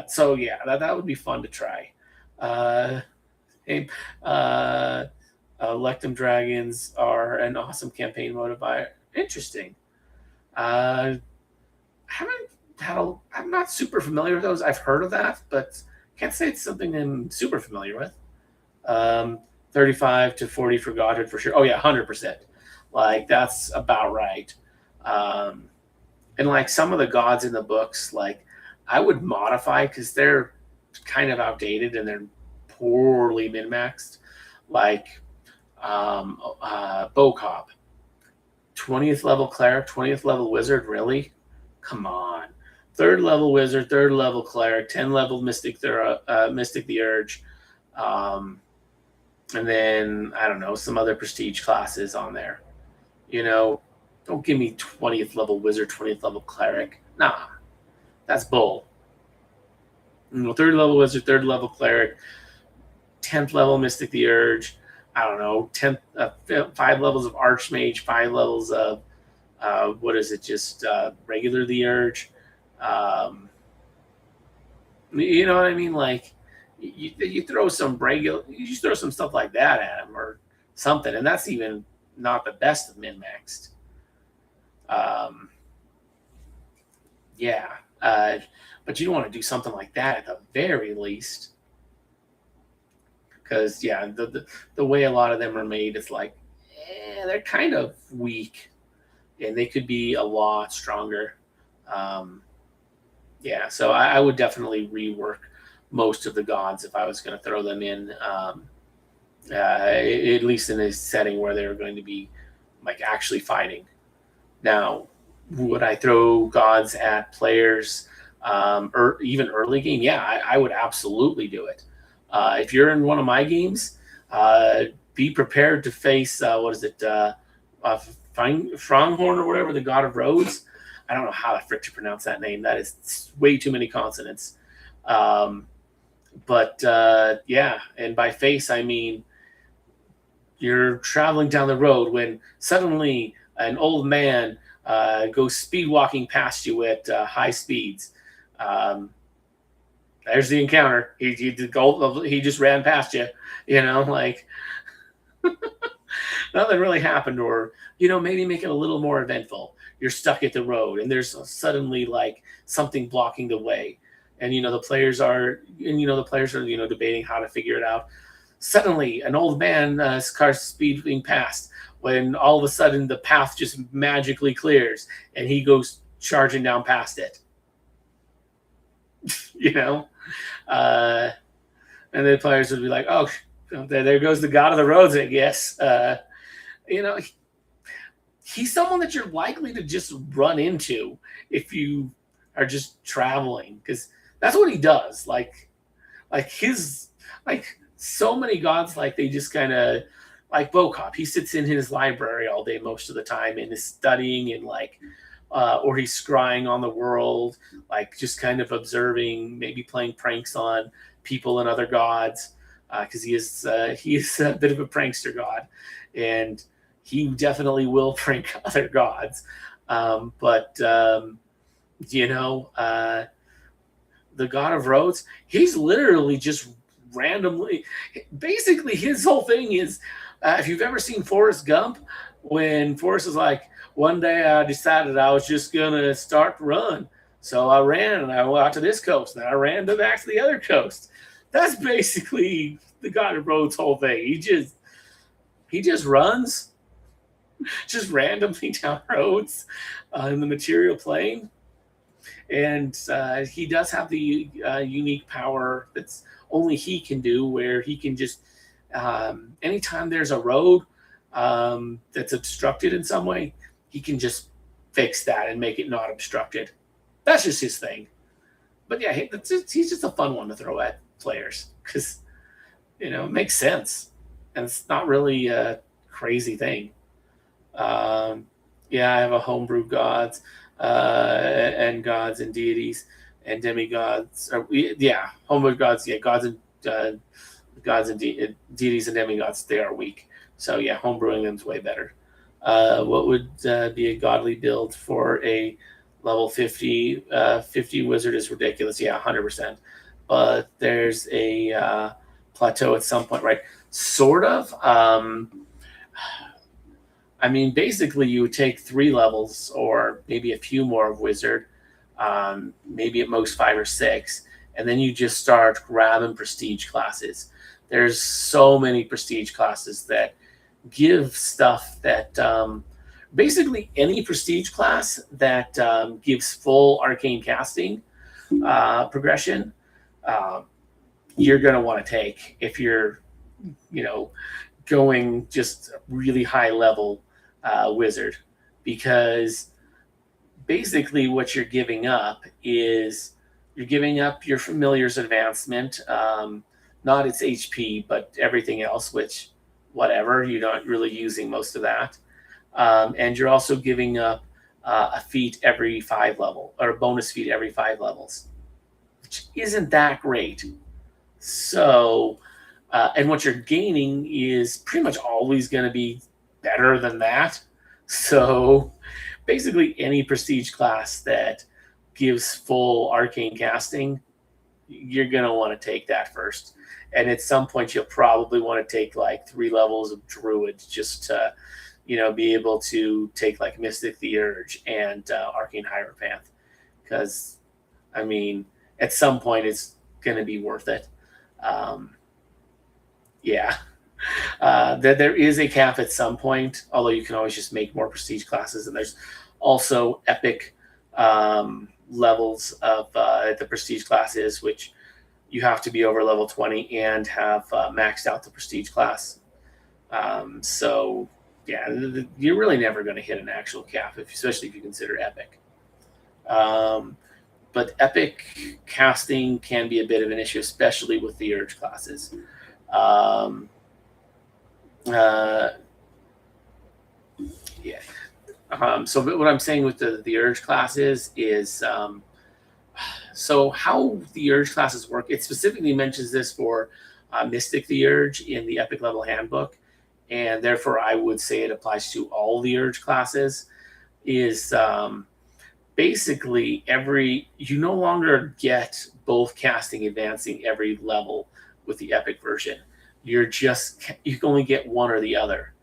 So yeah, that would be fun to try. Lectum Dragons are an awesome campaign modifier. Interesting. I'm not super familiar with those. I've heard of that, but can't say it's something I'm super familiar with. 35 to 40 for Godhood for sure. Oh yeah, 100%. Like that's about right. And like some of the gods in the books, like I would modify because they're kind of outdated and they're poorly min-maxed. Like Bocop, 20th level cleric, 20th level wizard. Really? Come on. 3rd level wizard, 3rd level cleric, 10 level mystic the Urge, and then I don't know, some other prestige classes on there. Don't give me 20th level wizard, 20th level cleric. Nah, that's bull. 3rd level wizard, 3rd level cleric, 10th level mystic the Urge. I don't know, 5 levels of archmage, 5 levels of just regular the Urge. You know what I mean? Like you throw some stuff like that at them or something, and that's even not the best of min-maxed. Yeah, but you don't want to do something like that at the very least, because yeah, the way a lot of them are made, it's like they're kind of weak, and they could be a lot stronger. Um, yeah, so I would definitely rework most of the gods if I was going to throw them in, at least in a setting where they're going to be like actually fighting. Now, would I throw gods at players, or even early game? Yeah, I would absolutely do it. If you're in one of my games, be prepared to face what is it, Fronghorn or whatever, the god of roads. I don't know how the frick to pronounce that name. That is way too many consonants. But yeah, and by face I mean you're traveling down the road when suddenly an old man goes speed walking past you at high speeds. Um, there's the encounter. He just ran past you. Like nothing really happened, or maybe make it a little more eventful. You're stuck at the road, and there's suddenly like something blocking the way, and the players are debating how to figure it out. Suddenly, an old man starts speeding past, when all of a sudden the path just magically clears, and he goes charging down past it. uh, and the players would be like, "Oh, there goes the god of the roads, I guess." You know, he's someone that you're likely to just run into if you are just traveling, because that's what he does. Like so many gods, like they just kind of like Bocop. He sits in his library all day most of the time and is studying, and or he's scrying on the world, like just kind of observing, maybe playing pranks on people and other gods, because he is a bit of a prankster god, and he definitely will prank other gods. But the god of roads, he's literally just randomly. Basically, his whole thing is, if you've ever seen Forrest Gump, when Forrest is like, one day I decided I was just gonna start to run, so I ran and I went out to this coast, and I ran back to the other coast. That's basically the god of roads' whole thing. He just runs, just randomly down roads in the material plane, and he does have the unique power that's only he can do, where he can just anytime there's a road that's obstructed in some way, he can just fix that and make it not obstructed. That's just his thing. But yeah, he's just a fun one to throw at players, because it makes sense, and it's not really a crazy thing. Yeah, I have a homebrew gods, and gods and deities and demigods. Yeah, homebrew gods. Yeah, gods and deities and demigods. They are weak. So yeah, homebrewing them is way better. What would be a godly build for a level 50 wizard is ridiculous. Yeah, 100%. But there's a plateau at some point, right? Sort of. I mean, basically, you would take 3 levels, or maybe a few more of wizard, maybe at most 5 or 6, and then you just start grabbing prestige classes. There's so many prestige classes that give stuff that basically any prestige class that gives full arcane casting progression, you're going to want to take if you're going just really high level wizard, because basically what you're giving up is you're giving up your familiar's advancement, not its HP, but everything else, which whatever, you're not really using most of that. And you're also giving up a feat every 5 level, or a bonus feat every 5 levels, which isn't that great. So, and what you're gaining is pretty much always going to be better than that. So basically any prestige class that gives full arcane casting, you're going to want to take that first. And at some point you'll probably want to take like 3 levels of druid, just to be able to take like Mystic the Urge and Arcane Hierophant, because I mean, at some point it's going to be worth it. Um, yeah. There is a cap at some point, although you can always just make more prestige classes, and there's also epic levels of the prestige classes, which you have to be over level 20 and have maxed out the prestige class. So yeah, you're really never going to hit an actual cap, especially if you consider epic. But epic casting can be a bit of an issue, especially with the urge classes. Yeah. So what I'm saying with the urge classes is, so how the urge classes work, it specifically mentions this for Mystic the Urge in the epic level handbook, and therefore I would say it applies to all the urge classes, is basically you no longer get both casting advancing every level with the epic version. You can only get one or the other,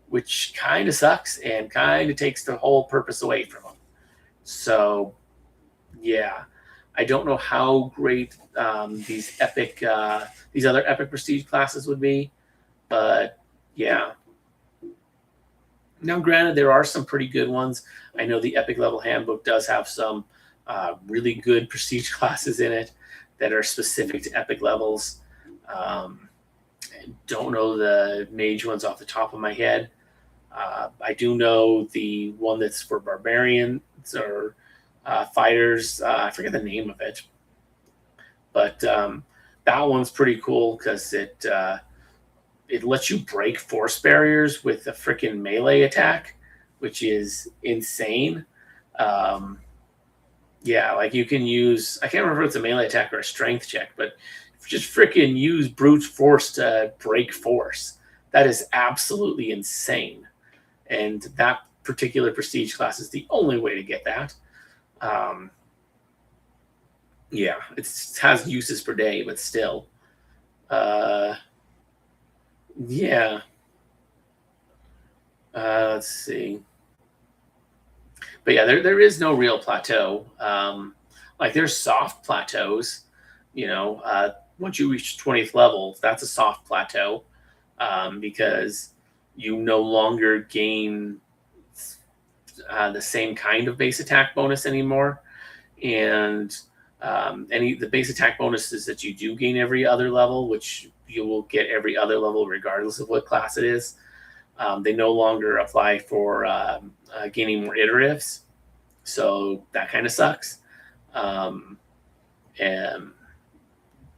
which kind of sucks and kind of takes the whole purpose away from them. So yeah, I don't know how great these other epic prestige classes would be, but yeah. Now, granted, there are some pretty good ones. I know the epic level handbook does have some really good prestige classes in it that are specific to epic levels. I don't know the mage ones off the top of my head. I do know the one that's for barbarians or fighters. I forget the name of it, but that one's pretty cool because it lets you break force barriers with a freaking melee attack, which is insane. Yeah, like you can use, I can't remember if it's a melee attack or a strength check, but just freaking use brute force to break force. That is absolutely insane. And that particular prestige class is the only way to get that. Yeah, it has uses per day, but still. Yeah. Let's see. But yeah, there is no real plateau. Like there's soft plateaus, once you reach 20th level, that's a soft plateau, because you no longer gain the same kind of base attack bonus anymore. And the base attack bonuses that you do gain every other level, which you will get every other level regardless of what class it is, they no longer apply for gaining more iteratives. So that kind of sucks. And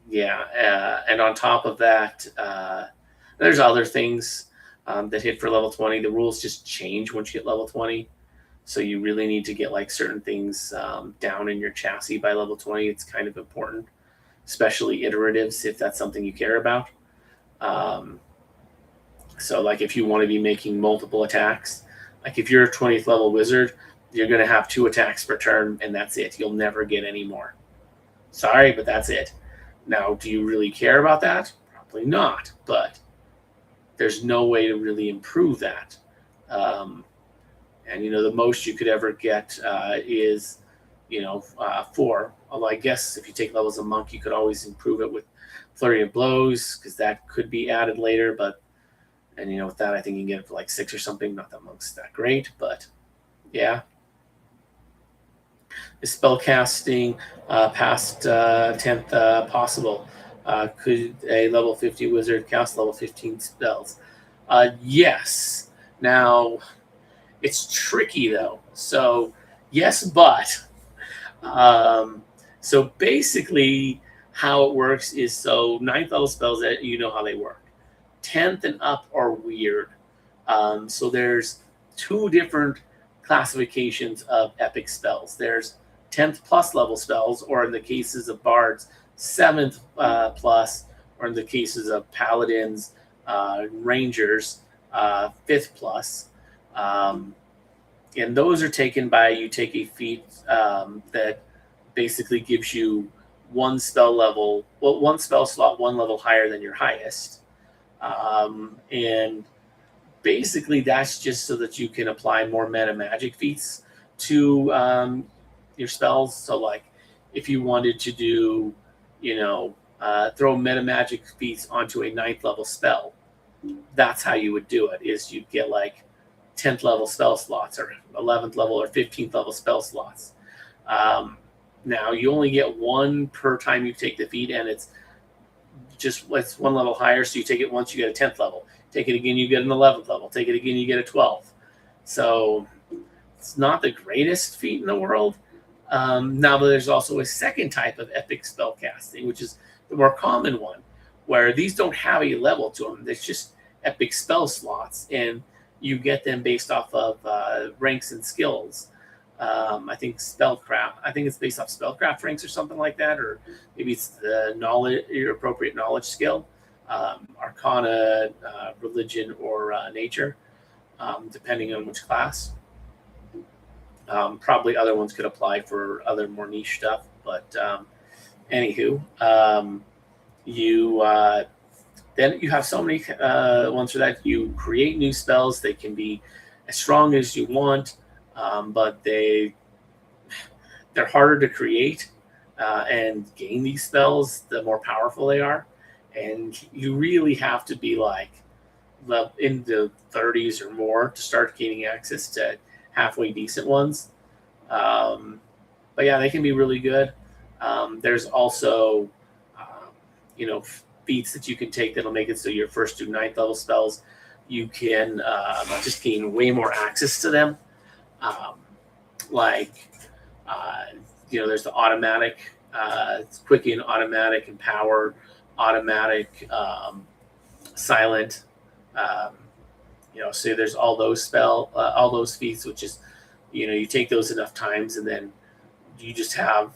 yeah, and on top of that, there's other things that hit for level 20. The rules just change once you get level 20. So you really need to get like certain things down in your chassis by level 20. It's kind of important, especially iteratives, if that's something you care about. So like if you want to be making multiple attacks, like if you're a 20th level wizard, you're going to have 2 attacks per turn, and that's it. You'll never get any more. Sorry, but that's it. Now, do you really care about that? Probably not, but there's no way to really improve that. And, the most you could ever get is, 4. Although I guess if you take levels of monk, you could always improve it with flurry of blows, because that could be added later. And with that, I think you can get it for like 6 or something. Not that monk's that great, but yeah. Is spell casting past 10th possible? Could a level 50 wizard cast level 15 spells? Yes. Now, it's tricky though. So, yes, but. So basically, how it works is 9th level spells, you know how they work. 10th and up are weird. So there's 2 different classifications of epic spells. There's 10th plus level spells, or in the cases of bards, 7th plus, or in the cases of paladins, rangers, 5th plus. And those are taken by, you take a feat that basically gives you one spell slot, one level higher than your highest. And basically that's just so that you can apply more meta magic feats to your spells. So like if you wanted to do, throw meta magic feats onto a 9th level spell, that's how you would do it. Is you'd get like 10th level spell slots or 11th level or 15th level spell slots. Now you only get one per time you take the feat, and it's one level higher. So you take it once, you get a 10th level. Take it again, you get an 11th level. Take it again, you get a 12th. So it's not the greatest feat in the world. Now, but there's also a second type of epic spell casting, which is the more common one, where these don't have a level to them. It's just epic spell slots, and you get them based off of ranks and skills. I think spellcraft. I think it's based off spellcraft ranks or something like that, or maybe it's the knowledge, your appropriate knowledge skill, arcana, religion, or nature, depending on which class. Probably other ones could apply for other more niche stuff, but anywho, then you have so many ones for that. You create new spells. They can be as strong as you want, but they're harder to create and gain these spells the more powerful they are. And you really have to be like in the 30s or more to start gaining access to halfway decent ones. But yeah, they can be really good. There's also, feats that you can take that'll make it so your first 2 9th level spells, you can just gain way more access to them. There's the automatic, quicken, automatic, empower, automatic, silent. So there's all those feats, which is, you take those enough times, and then you just have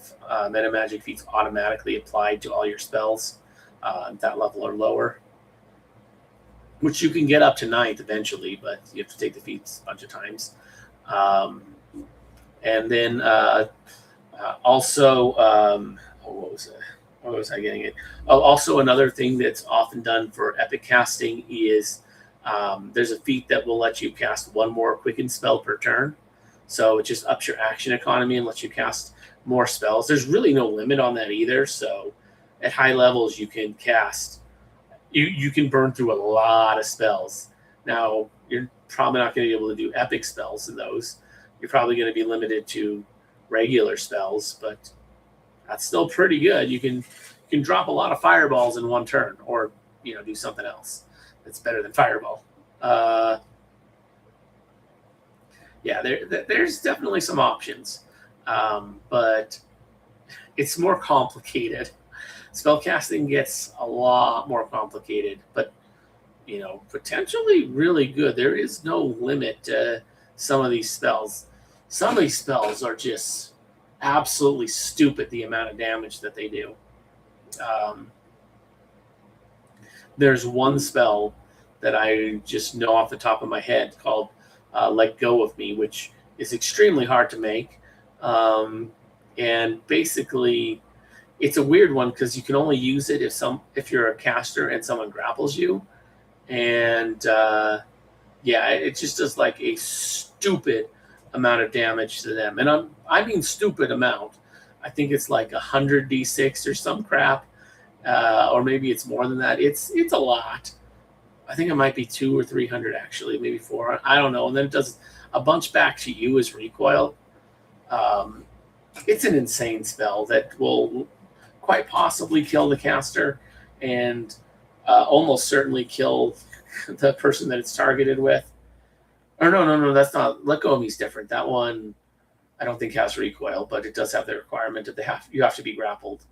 meta magic feats automatically applied to all your spells, that level or lower, which you can get up to 9th eventually, but you have to take the feats a bunch of times. And then also, what was I getting at? Oh, also another thing that's often done for epic casting is there's a feat that will let you cast one more quicken spell per turn. So it just ups your action economy and lets you cast more spells. There's really no limit on that either. So at high levels, you can cast, you can burn through a lot of spells. Now, you're probably not going to be able to do epic spells in those. You're probably going to be limited to regular spells, but that's still pretty good. You can drop a lot of fireballs in one turn, or do something else that's better than fireball. There's definitely some options, but it's more complicated. Spellcasting gets a lot more complicated, but potentially really good. There is no limit to some of these spells. Some of these spells are just absolutely stupid, the amount of damage that they do. There's one spell that I just know off the top of my head called Let Go of Me, which is extremely hard to make. And basically, it's a weird one because you can only use it if you're a caster and someone grapples you. And it just does like a stupid amount of damage to them. And I mean stupid amount. I think it's like 100 d6 or some crap. Or maybe it's more than that. It's a lot. I think it might be 200 or 300 actually, maybe 400. I don't know. And then it does a bunch back to you as recoil. It's an insane spell that will quite possibly kill the caster and almost certainly kill the person that it's targeted with. Or no, that's not. Let Go of Me is different. That one I don't think has recoil, but it does have the requirement that you have to be grappled.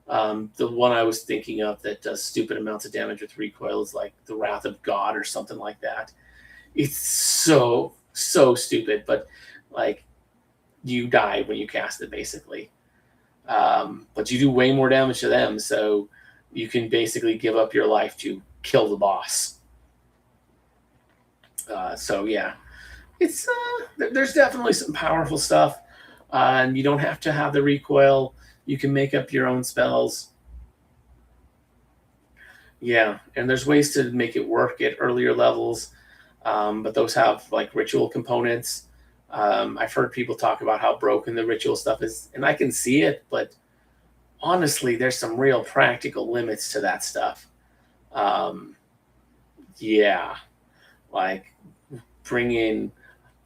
The one I was thinking of that does stupid amounts of damage with recoil is like the Wrath of God or something like that. It's so stupid, but like you die when you cast it basically. But you do way more damage to them, so you can basically give up your life to kill the boss. It's there's definitely some powerful stuff, and you don't have to have the recoil. You can make up your own spells. Yeah, and there's ways to make it work at earlier levels. but those have like ritual components. I've heard people talk about how broken the ritual stuff is, and I can see it, but honestly, there's some real practical limits to that stuff. Um, yeah, like bringing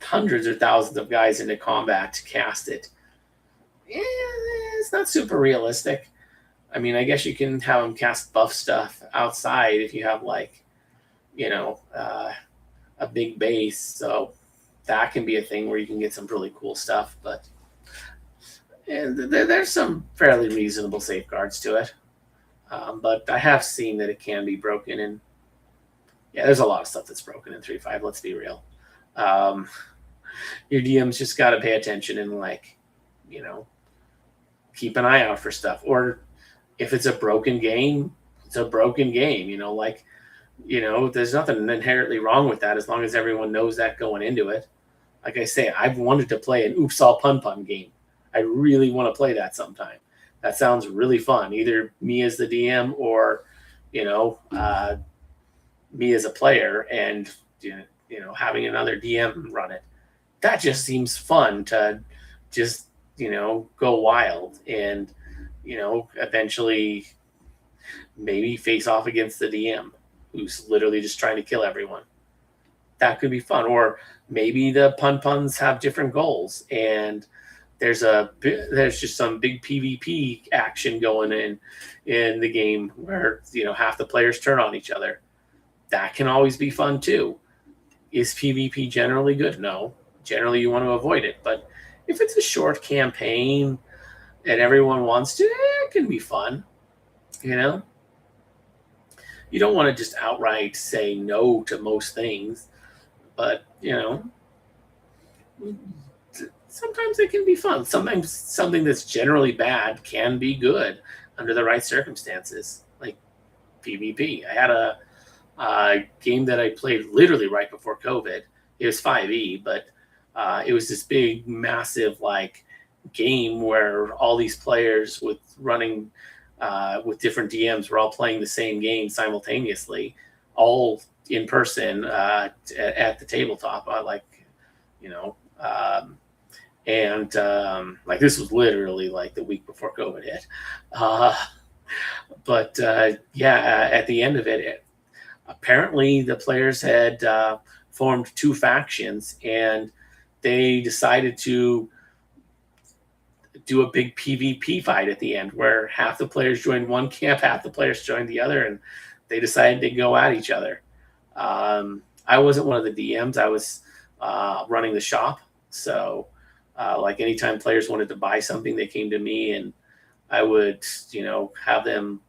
hundreds or thousands of guys into combat to cast it. Eh, it's not super realistic. I mean, I guess you can have them cast buff stuff outside if you have like, you know, a big base. So that can be a thing where you can get some really cool stuff. But there's some fairly reasonable safeguards to it. But I have seen that it can be broken, and yeah, there's a lot of stuff that's broken in 3.5. Let's be real. Um, your DM's just got to pay attention and like, you know, keep an eye out for stuff. Or if it's a broken game, it's a broken game. You know, like, you know, there's nothing inherently wrong with that as long as everyone knows that going into it. Like I say, I've wanted to play an Oops All Pun Pun game. I really want to play that sometime. That sounds really fun. Either me as the DM or, you know, me as a player, and you know, having another DM run it. That just seems fun to just, you know, go wild and, you know, eventually maybe face off against the DM who's literally just trying to kill everyone. That could be fun. Or maybe the pun puns have different goals and there's just some big PvP action going in the game where, you know, half the players turn on each other. That can always be fun too. Is PvP generally good? No. Generally you want to avoid it. But if it's a short campaign and everyone wants to, it can be fun. You know? You don't want to just outright say no to most things, but you know, sometimes it can be fun. Sometimes something that's generally bad can be good under the right circumstances, like PvP. I had a game that I played literally right before COVID. It was 5e, but it was this big, massive like game where all these players with different DMs were all playing the same game simultaneously, all in person at the tabletop. Like, you know, like this was literally like the week before COVID hit. But yeah, at the end of it, apparently the players had formed two factions, and they decided to do a big PvP fight at the end where half the players joined one camp, half the players joined the other, and they decided to go at each other. I wasn't one of the DMs. I was running the shop. So like anytime players wanted to buy something, they came to me and I would, you know, have them,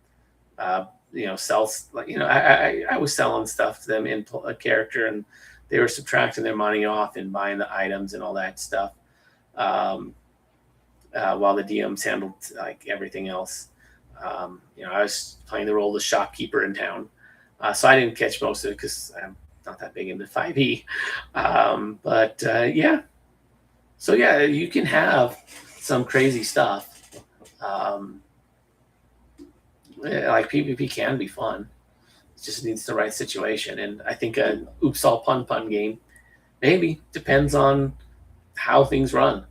you know, sell, you know, I was selling stuff to them in a character, and they were subtracting their money off and buying the items and all that stuff. While the DMs handled like everything else. You know, I was playing the role of the shopkeeper in town, so I didn't catch most of it because I'm not that big into 5e. But yeah, so yeah, you can have some crazy stuff. Like PvP can be fun. It just needs the right situation, and I think an Oops All Pun Pun game maybe depends on how things run.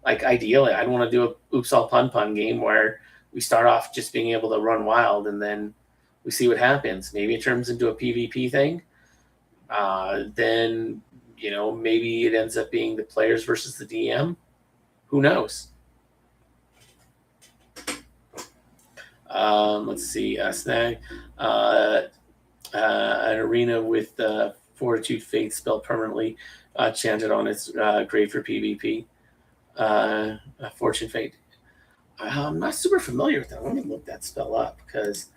Like ideally, I'd want to do a Oops All Pun Pun game where we start off just being able to run wild, and then we see what happens. Maybe it turns into a PvP thing. Then, you know, maybe it ends up being the players versus the DM. Who knows? Let's see. Snag. An arena with Fortitude Fate spelled permanently chanted on its grave for PvP. Fortune Fate. I'm not super familiar with that. Let me look that spell up because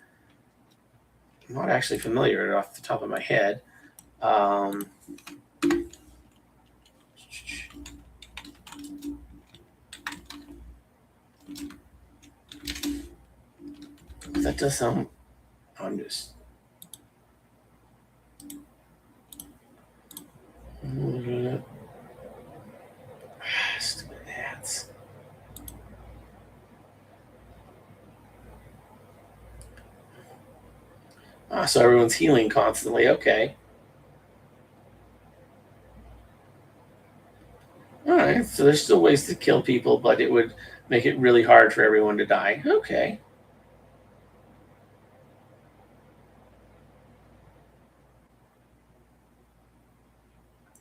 I'm not actually familiar with it off the top of my head. That does sound. I'm just. Stupid ads. So everyone's healing constantly. Okay. So there's still ways to kill people, but it would make it really hard for everyone to die. Okay.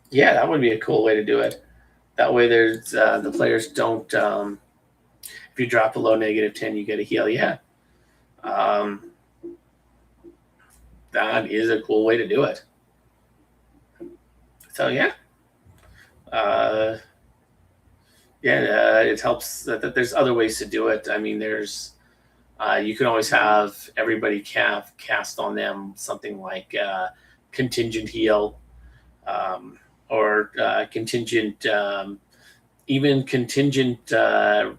Yeah, that would be a cool way to do it. That way, there's the players don't. If you drop below -10, you get a heal. Yeah, um, that is a cool way to do it. So yeah, uh, yeah, it helps that there's other ways to do it. I mean, there's you can always have everybody cast on them something like contingent heal, um, or contingent, even contingent. Was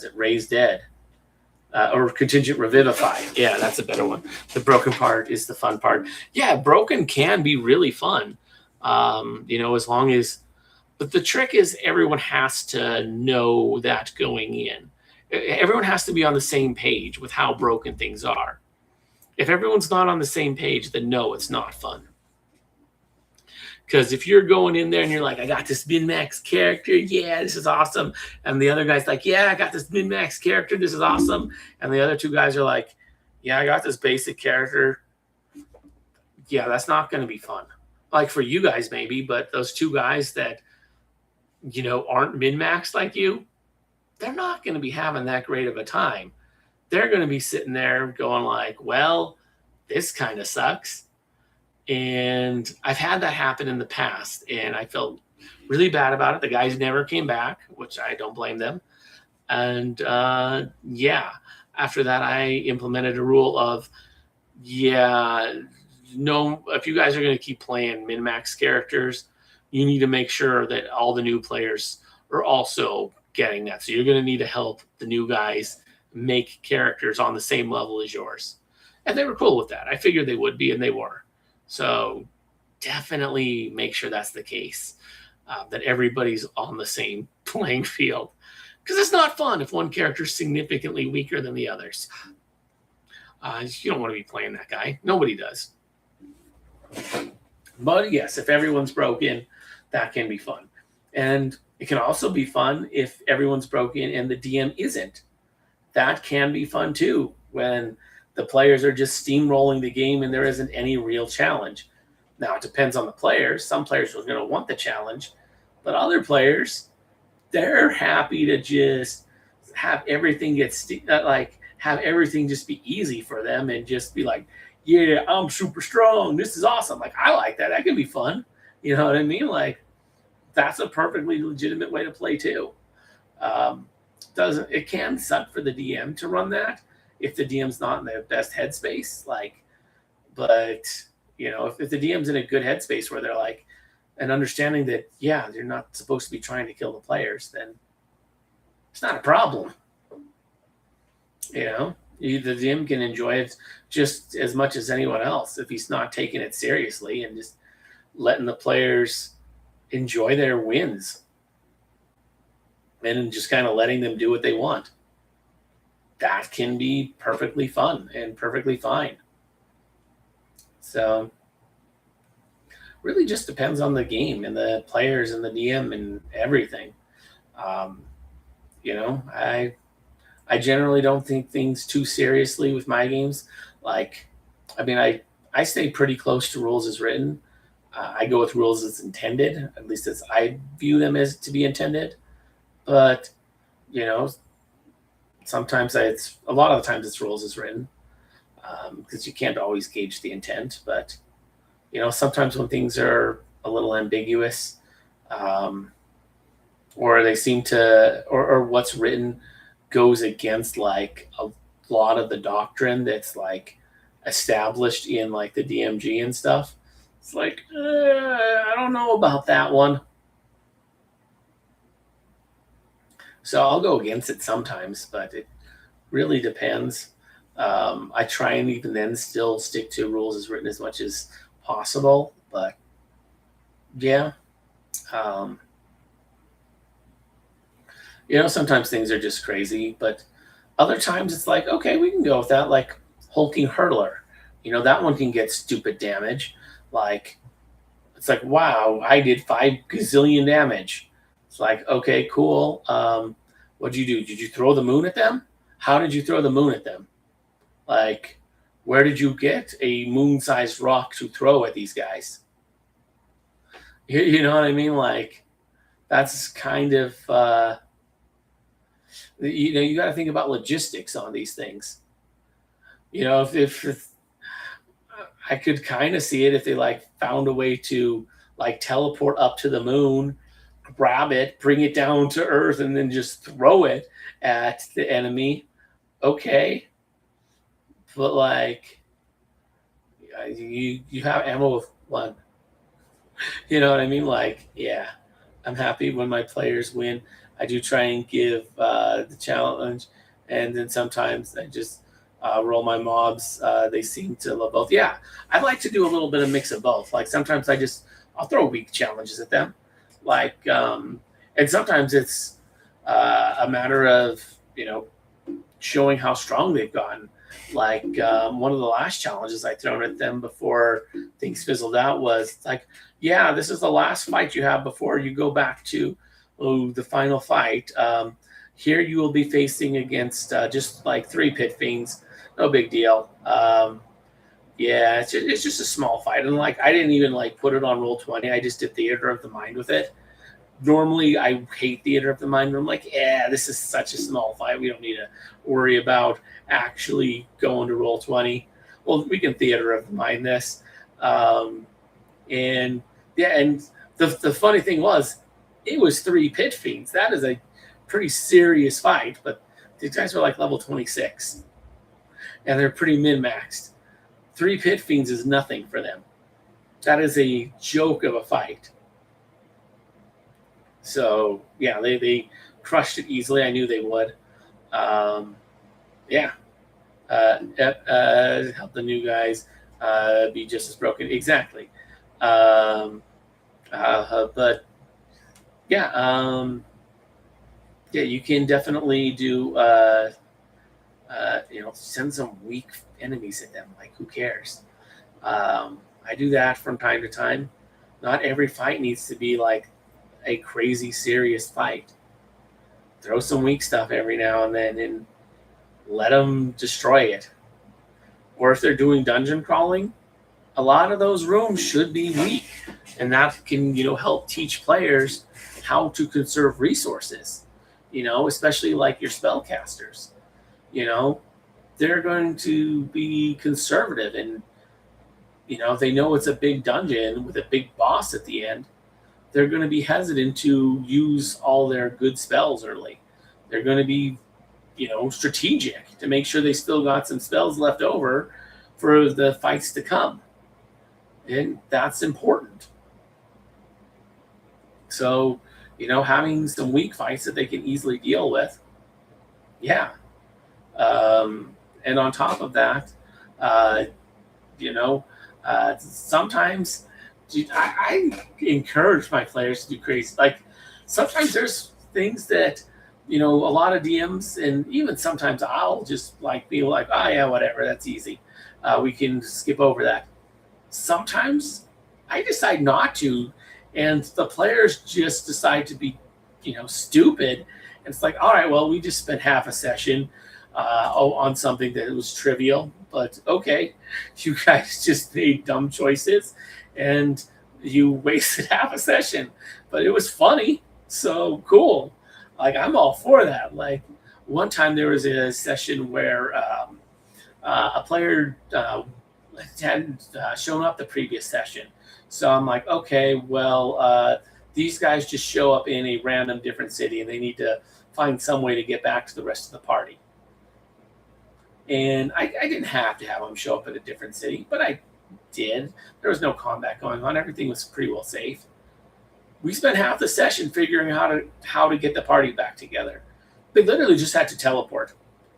it raise dead? Or contingent revivify. Yeah, that's a better one. The broken part is the fun part. Yeah, broken can be really fun. As long as, but the trick is everyone has to know that going in. Everyone has to be on the same page with how broken things are. If everyone's not on the same page, then no, it's not fun. Because if you're going in there and you're like, I got this min-max character, yeah, this is awesome. And the other guy's like, yeah, I got this min-max character, this is awesome. And the other two guys are like, yeah, I got this basic character. Yeah, that's not going to be fun. Like for you guys, maybe, but those two guys that, aren't min-maxed like you, they're not going to be having that great of a time. They're going to be sitting there going like, well, this kind of sucks. And I've had that happen in the past, and I felt really bad about it. The guys never came back, which I don't blame them. And yeah, after that, I implemented a rule of, yeah, no, if you guys are going to keep playing min-max characters, you need to make sure that all the new players are also getting that. So you're going to need to help the new guys make characters on the same level as yours. And they were cool with that. I figured they would be, and they were. So definitely make sure that's the case, that everybody's on the same playing field. Because it's not fun if one character is significantly weaker than the others. You don't want to be playing that guy. Nobody does. But yes, if everyone's broken, that can be fun. And it can also be fun if everyone's broken and the DM isn't. That can be fun too, when the players are just steamrolling the game and there isn't any real challenge. Now, it depends on the players. Some players are going to want the challenge, but other players, they're happy to just have everything have everything just be easy for them and just be like, yeah, I'm super strong. This is awesome. Like, I like that. That can be fun. You know what I mean? Like, that's a perfectly legitimate way to play too. It can suck for the DM to run that if the DM's not in the best headspace. But if the DM's in a good headspace where they're like, and understanding that, yeah, they're not supposed to be trying to kill the players, then it's not a problem. The DM can enjoy it just as much as anyone else if he's not taking it seriously and just letting the players enjoy their wins and just kind of letting them do what they want. That can be perfectly fun and perfectly fine. So really just depends on the game and the players and the DM and everything. I generally don't think things too seriously with my games. I stay pretty close to rules as written. I go with rules as intended, at least as I view them as to be intended. But, sometimes a lot of the times it's rules as written, because you can't always gauge the intent. But, sometimes when things are a little ambiguous, or they seem to, or what's written goes against like a lot of the doctrine that's like established in like the DMG and stuff. It's like, I don't know about that one. So I'll go against it sometimes, but it really depends. I try and even then still stick to rules as written as much as possible. But yeah, sometimes things are just crazy, but other times it's like, okay, we can go with that. Like hulking hurdler, that one can get stupid damage. Like, it's like, wow, I did 5 gazillion damage. It's like, okay, cool. What'd you do? Did you throw the moon at them? How did you throw the moon at them? Like, where did you get a moon-sized rock to throw at these guys? You know what I mean? Like, that's kind of, you got to think about logistics on these things. If I could kind of see it if they like found a way to like teleport up to the moon, grab it, bring it down to Earth, and then just throw it at the enemy. Okay, but like you have ammo with one. You know what I mean? Like, yeah, I'm happy when my players win. I do try and give the challenge, and then sometimes I just roll my mobs. They seem to love both. Yeah, I like to do a little bit of mix of both. Like sometimes I'll throw weak challenges at them, like, and sometimes it's a matter of showing how strong they've gotten. Like one of the last challenges I thrown at them before things fizzled out was like, yeah, this is the last fight you have before you go back to the final fight. Here you will be facing against just like 3 pit fiends. No big deal. Yeah, it's just a small fight. And like I didn't even like put it on Roll20. I just did Theater of the Mind with it. Normally I hate Theater of the Mind, but I'm like, yeah, this is such a small fight. We don't need to worry about actually going to Roll20. Well, we can Theater of the Mind this. And yeah, and the funny thing was, it was 3 pit fiends. That is a pretty serious fight, but these guys were like level 26. And they're pretty min-maxed. 3 pit fiends is nothing for them. That is a joke of a fight. So yeah, they crushed it easily. I knew they would. Yeah. Help the new guys be just as broken. Exactly. But yeah, yeah, you can definitely do send some weak enemies at them. Like, who cares? I do that from time to time. Not every fight needs to be like a crazy serious fight. Throw some weak stuff every now and then and let them destroy it. Or if they're doing dungeon crawling, a lot of those rooms should be weak, and that can help teach players how to conserve resources. Especially like your spellcasters. They're going to be conservative, and if they know it's a big dungeon with a big boss at the end, they're going to be hesitant to use all their good spells early. They're going to be, strategic to make sure they still got some spells left over for the fights to come. And that's important. So, having some weak fights that they can easily deal with. Yeah. And on top of that, sometimes I encourage my players to do crazy. Like sometimes there's things that, a lot of DMs, and even sometimes I'll just like be like, oh yeah, whatever, that's easy. We can skip over that. Sometimes I decide not to, and the players just decide to be, stupid. And it's like, all right, well, we just spent half a session on something that was trivial, but okay, you guys just made dumb choices, and you wasted half a session, but it was funny, so cool. Like, I'm all for that. Like, one time there was a session where a player hadn't shown up the previous session. So I'm like, okay, well, these guys just show up in a random different city, and they need to find some way to get back to the rest of the party. And I didn't have to have them show up at a different city, but I did. There was no combat going on. Everything was pretty well safe. We spent half the session figuring out how to get the party back together. They literally just had to teleport.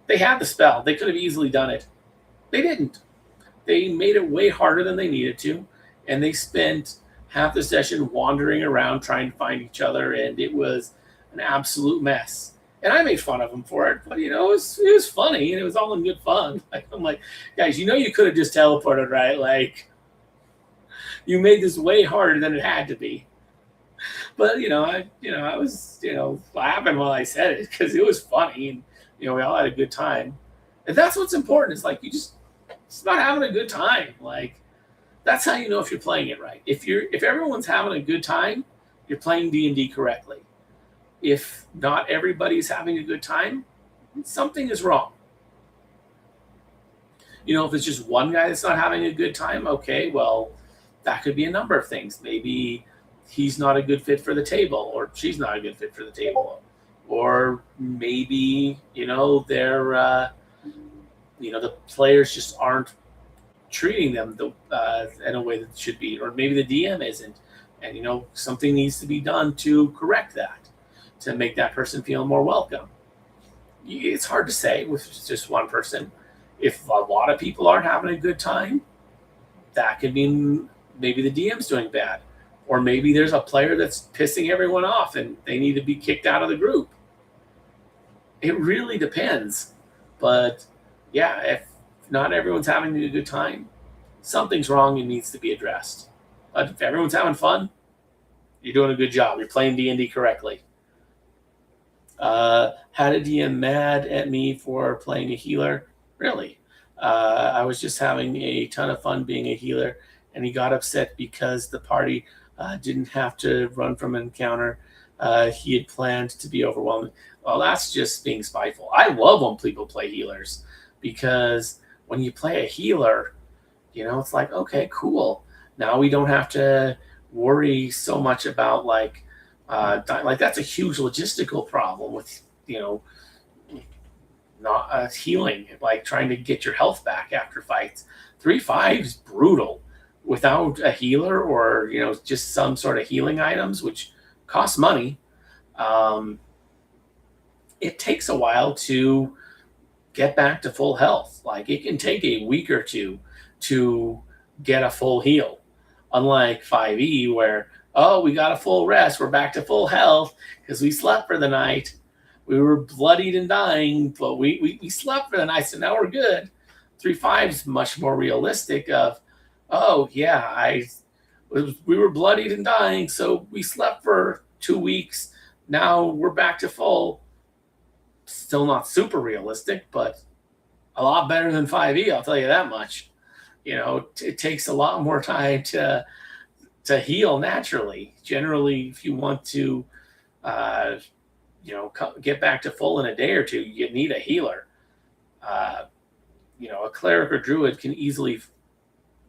They had the spell. They could have easily done it. They didn't. They made it way harder than they needed to, and they spent half the session wandering around trying to find each other, and it was an absolute mess. And I made fun of them for it, but it was funny, and it was all in good fun. Like, I'm like, guys, you could have just teleported, right? Like, you made this way harder than it had to be. But I was laughing while I said it because it was funny, and we all had a good time. And that's what's important. It's like it's about having a good time. Like that's how you know if you're playing it right. If everyone's having a good time, you're playing D&D correctly. If not everybody's having a good time, something is wrong. If it's just one guy that's not having a good time, okay, well, that could be a number of things. Maybe he's not a good fit for the table, or she's not a good fit for the table, or maybe they're the players just aren't treating them in a way that should be, or maybe the DM isn't, and something needs to be done to correct that, to make that person feel more welcome. It's hard to say with just one person. If a lot of people aren't having a good time, that could mean maybe the DM's doing bad, or maybe there's a player that's pissing everyone off and they need to be kicked out of the group. It really depends. But yeah, if not everyone's having a good time, something's wrong and needs to be addressed. But if everyone's having fun, you're doing a good job. You're playing D&D correctly. Had a DM mad at me for playing a healer. Really? I was just having a ton of fun being a healer, and he got upset because the party didn't have to run from an encounter. He had planned to be overwhelming. Well, that's just being spiteful. I love when people play healers, because when you play a healer, it's like, okay, cool. Now we don't have to worry so much about like that's a huge logistical problem with not healing, like trying to get your health back after fights. 3-5 is brutal without a healer, or just some sort of healing items, which cost money. It takes a while to get back to full health. Like it can take a week or two to get a full heal, unlike 5e where, oh, we got a full rest, we're back to full health because we slept for the night. We were bloodied and dying, but we slept for the night, so now we're good. 3-5 is much more realistic of, oh, yeah, we were bloodied and dying, so we slept for 2 weeks. Now we're back to full. Still not super realistic, but a lot better than 5e, I'll tell you that much. It takes a lot more time to heal naturally. Generally, if you want to get back to full in a day or two, you need a healer. A cleric or druid can easily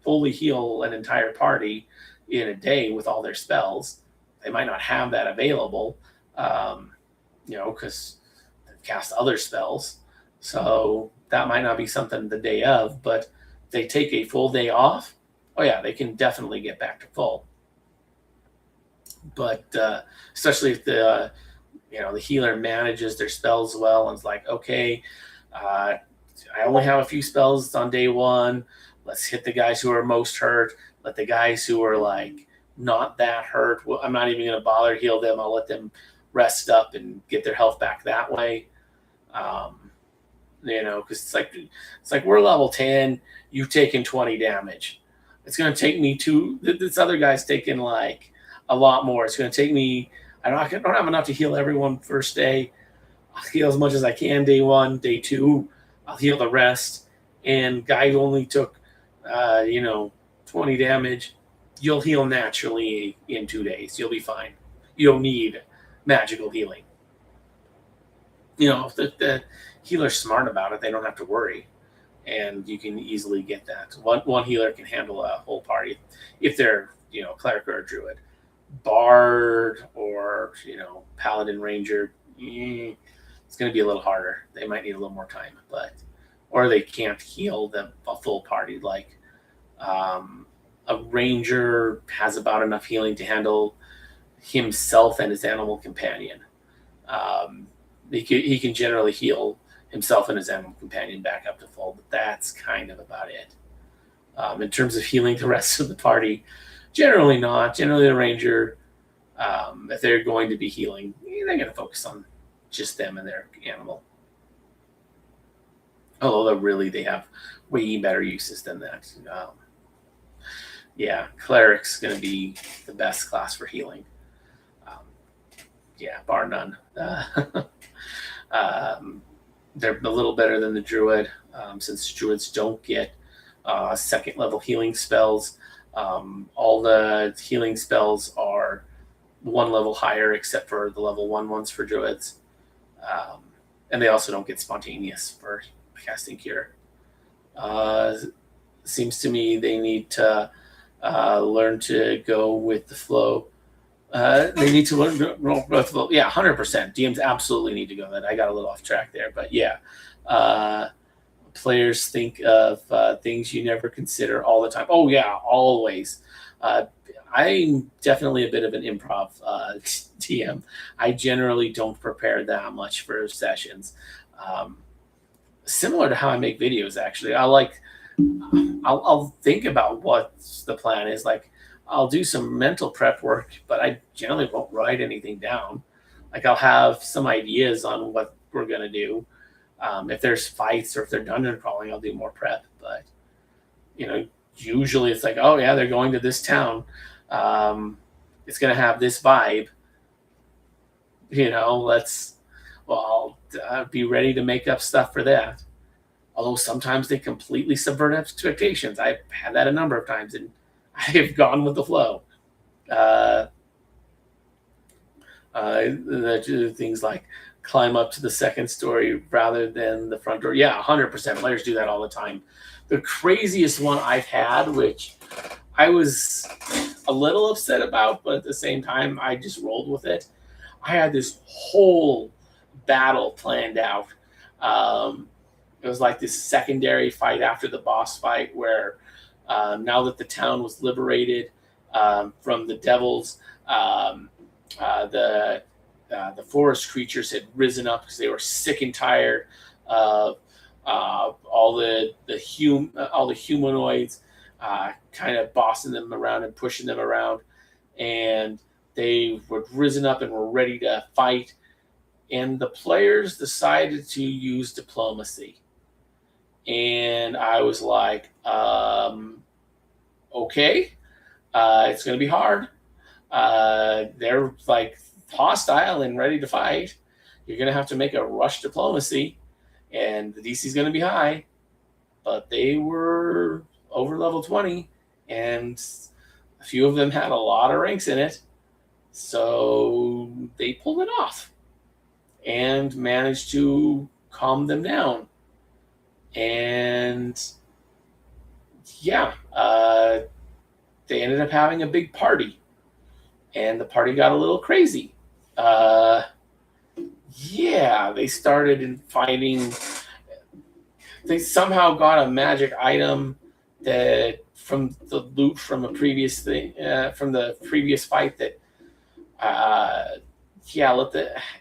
fully heal an entire party in a day with all their spells. They might not have that available, because they've cast other spells. So that might not be something the day of, but they take a full day off. Oh yeah, they can definitely get back to full. But especially if the healer manages their spells well and it's like, okay, I only have a few spells on day one. Let's hit the guys who are most hurt. Let the guys who are like not that hurt, well, I'm not even going to bother heal them. I'll let them rest up and get their health back that way. Because it's like we're level 10. You've taken 20 damage. It's going to take me this other guy's taking like a lot more. It's going to take me. I don't have enough to heal everyone first day. I'll heal as much as I can day 1, day 2. I'll heal the rest. And guy who only took, 20 damage, you'll heal naturally in 2 days. You'll be fine. You don't need magical healing. If the healer's smart about it, they don't have to worry. And you can easily get that. One healer can handle a whole party if they're, cleric or a druid. Bard or, paladin ranger, it's going to be a little harder. They might need a little more time, or they can't heal a full party. Like a ranger has about enough healing to handle himself and his animal companion. He can generally heal himself and his animal companion back up to full, but that's kind of about it. In terms of healing the rest of the party, generally not. Generally, the ranger, if they're going to be healing, they're going to focus on just them and their animal. Although they have way better uses than that. Cleric's going to be the best class for healing. yeah, bar none. They're a little better than the druid, since druids don't get second level healing spells. All the healing spells are one level higher, except for the level 1 ones for druids. And they also don't get spontaneous for casting cure. Seems to me they need to learn to go with the flow. They need to learn to roll with the flow. Yeah, 100%. DMs absolutely need to go that. I got a little off track there, but yeah. Players think of things you never consider all the time. Oh yeah, always. I'm definitely a bit of an improv TM. I generally don't prepare that much for sessions. Similar to how I make videos, actually. I'll think about what the plan is. Like, I'll do some mental prep work, but I generally won't write anything down. Like, I'll have some ideas on what we're gonna do. If there's fights or if they're dungeon crawling, I'll do more prep. But usually it's like, oh yeah, they're going to this town. It's gonna have this vibe. I'll be ready to make up stuff for that. Although sometimes they completely subvert expectations. I've had that a number of times, and I have gone with the flow. Things like climb up to the second story rather than the front door. Yeah, 100%. Players do that all the time. The craziest one I've had, which I was a little upset about, but at the same time, I just rolled with it. I had this whole battle planned out. It was like this secondary fight after the boss fight where now that the town was liberated from the devils, the forest creatures had risen up because they were sick and tired of all the humanoids kind of bossing them around and pushing them around, and they were risen up and were ready to fight. And the players decided to use diplomacy. And I was like, okay, it's going to be hard. They're like hostile and ready to fight. You're going to have to make a rush diplomacy, and the DC is going to be high. But they were over level 20, and a few of them had a lot of ranks in it. So they pulled it off and managed to calm them down. And yeah, they ended up having a big party, and the party got a little crazy. They started fighting. They somehow got a magic item that from the loot from a previous thing, from the previous fight that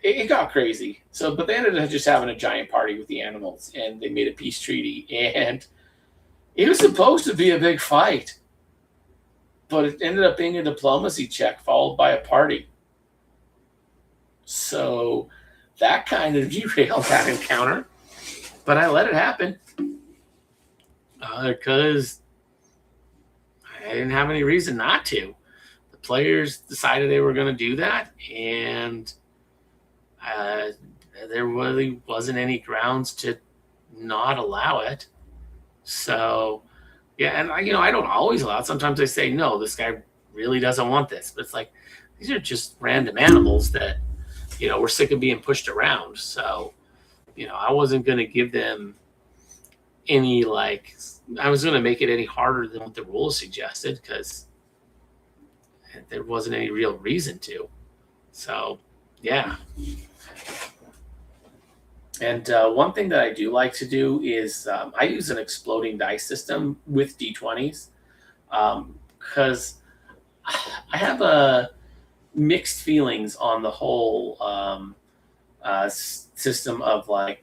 it got crazy. So, but they ended up just having a giant party with the animals, and they made a peace treaty, and it was supposed to be a big fight, but it ended up being a diplomacy check followed by a party. So that kind of derailed that encounter, but I let it happen because I didn't have any reason not to. Players decided they were going to do that, and there really wasn't any grounds to not allow it. So, yeah, and I don't always allow it. Sometimes I say, no, this guy really doesn't want this. But it's like, these are just random animals that, we're sick of being pushed around. So, I wasn't going to give them any, I was going to make it any harder than what the rules suggested, because there wasn't any real reason to. So, yeah. And one thing that I do like to do is I use an exploding dice system with D20s because I have mixed feelings on the whole system of how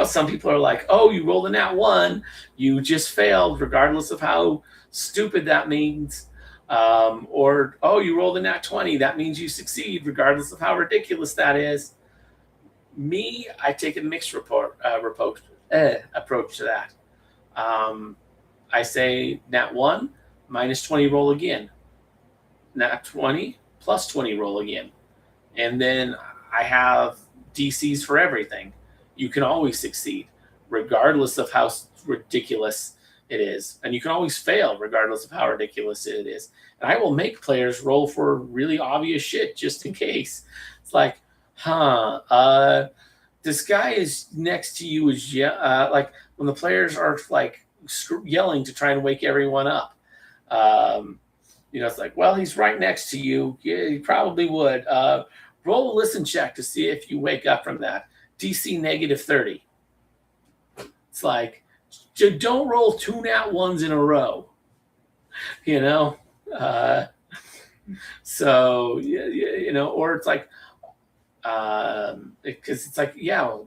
some people are like, oh, you rolled a nat 1, you just failed regardless of how stupid that means, or oh, you rolled a nat 20, that means you succeed regardless of how ridiculous that is. Me, I take a mixed approach to that. I say nat 1 minus 20, roll again. Nat 20 plus 20 roll again. And then I have DCs for everything. You can always succeed, regardless of how ridiculous it is. And you can always fail, regardless of how ridiculous it is. And I will make players roll for really obvious shit just in case. It's like, this guy is next to you is like when the players are like yelling to try and wake everyone up. It's like, well, he's right next to you. Yeah, he probably would. Roll a listen check to see if you wake up from that. DC -30. It's like, don't roll 2 nat 1s in a row. So or it's like, because it's like,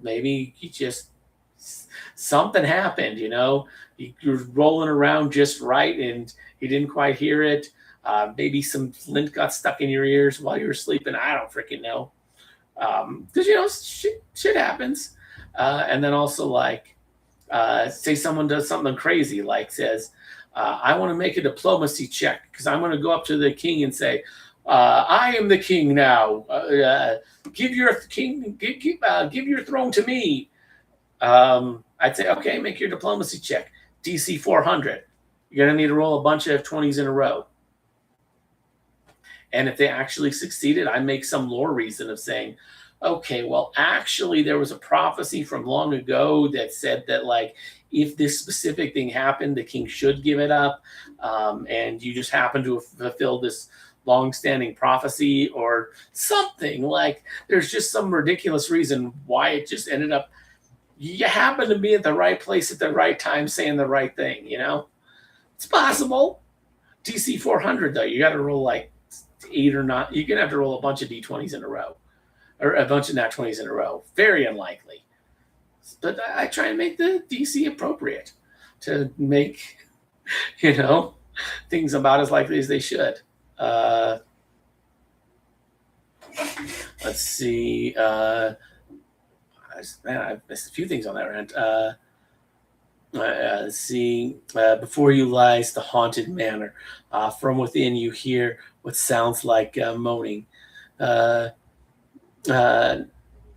maybe he just something happened. You're rolling around just right, and he didn't quite hear it. Maybe some lint got stuck in your ears while you were sleeping. I don't freaking know. Because shit happens. And then also, like, say someone does something crazy, like says, I want to make a diplomacy check because I'm going to go up to the king and say, I am the king now. Give your throne to me. I'd say, okay, make your diplomacy check. DC 400. You're going to need to roll a bunch of 20s in a row. And if they actually succeeded, I make some lore reason of saying, okay, well, actually, there was a prophecy from long ago that said that, like, if this specific thing happened, the king should give it up. And you just happen to have fulfilled this long-standing prophecy or something. Like, there's just some ridiculous reason why it just ended up. You happen to be at the right place at the right time saying the right thing, It's possible. DC 400, though, you got to roll like 8 or 9. You're going to have to roll a bunch of D20s in a row. Or a bunch of nat 20s in a row. Very unlikely. But I try and make the DC appropriate to make, things about as likely as they should. Let's see. I missed a few things on that rant. Let's see. Before you lies the haunted manor. From within you hear what sounds like moaning.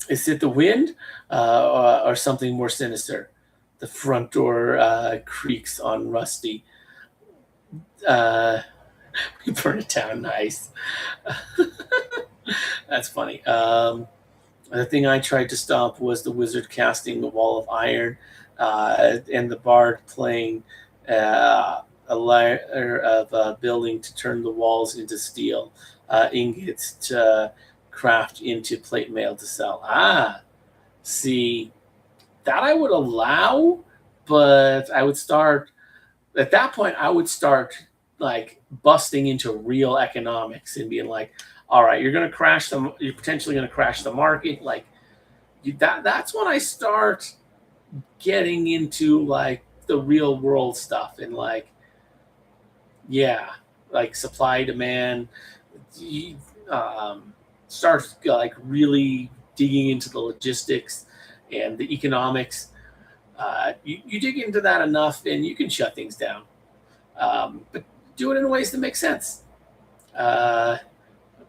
Is it the wind or something more sinister? The front door creaks on Rusty. We burn it down. Nice. That's funny. The thing I tried to stop was the wizard casting the wall of iron and the bard playing a lyre of building to turn the walls into steel ingots to craft into plate mail to sell. See, that I would allow, but I would start at that point. I would start like busting into real economics and being like, all right, you're potentially going to crash the market. Like that's when I start getting into like the real world stuff and like, like supply demand, starts like really digging into the logistics and the economics. You dig into that enough and you can shut things down. But do it in ways that make sense.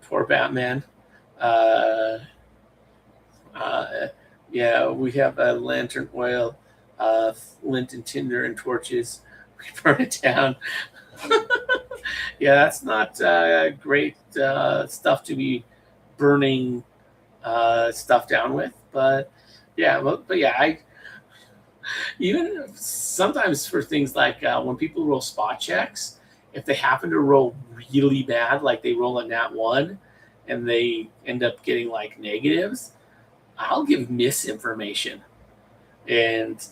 Poor Batman. We have a lantern oil, lint and tinder and torches. We burn it down. That's not great stuff to be burning stuff down with. But I even sometimes for things like when people roll spot checks, if they happen to roll really bad, like they roll a nat 1 and they end up getting like negatives, I'll give misinformation. And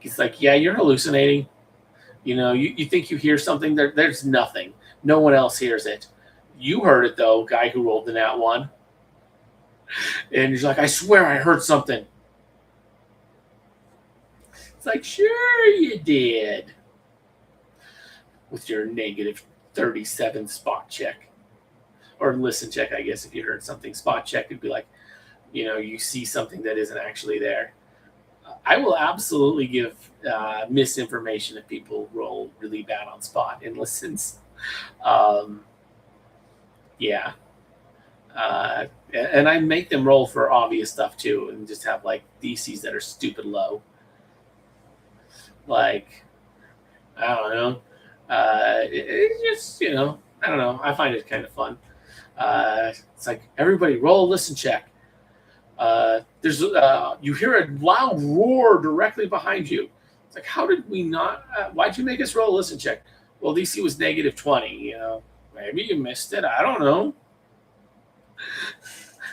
it's like, you're hallucinating. You think you hear something, there's nothing. No one else hears it. You heard it, though, guy who rolled the nat 1. And he's like, I swear I heard something. It's like, sure you did. With your -37 spot check. Or listen check, I guess, if you heard something. Spot check would be like, you see something that isn't actually there. I will absolutely give misinformation if people roll really bad on spot and listens. And I make them roll for obvious stuff too, and just have like DCs that are stupid low. Like, I don't know. It's just, I don't know. I find it kind of fun. It's like, everybody roll a listen check. You hear a loud roar directly behind you. It's like, how did we not? Why'd you make us roll a listen check? Well, DC was -20. Maybe you missed it. I don't know.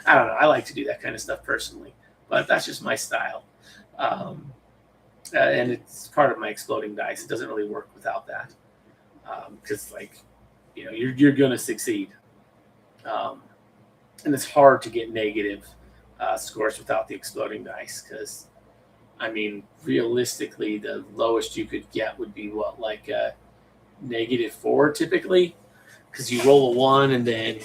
I don't know. I like to do that kind of stuff personally, but that's just my style. And it's part of my exploding dice. It doesn't really work without that, because you're gonna succeed, and it's hard to get negative scores without the exploding dice. Because realistically, the lowest you could get would be what, like -4 typically, because you roll a 1 and then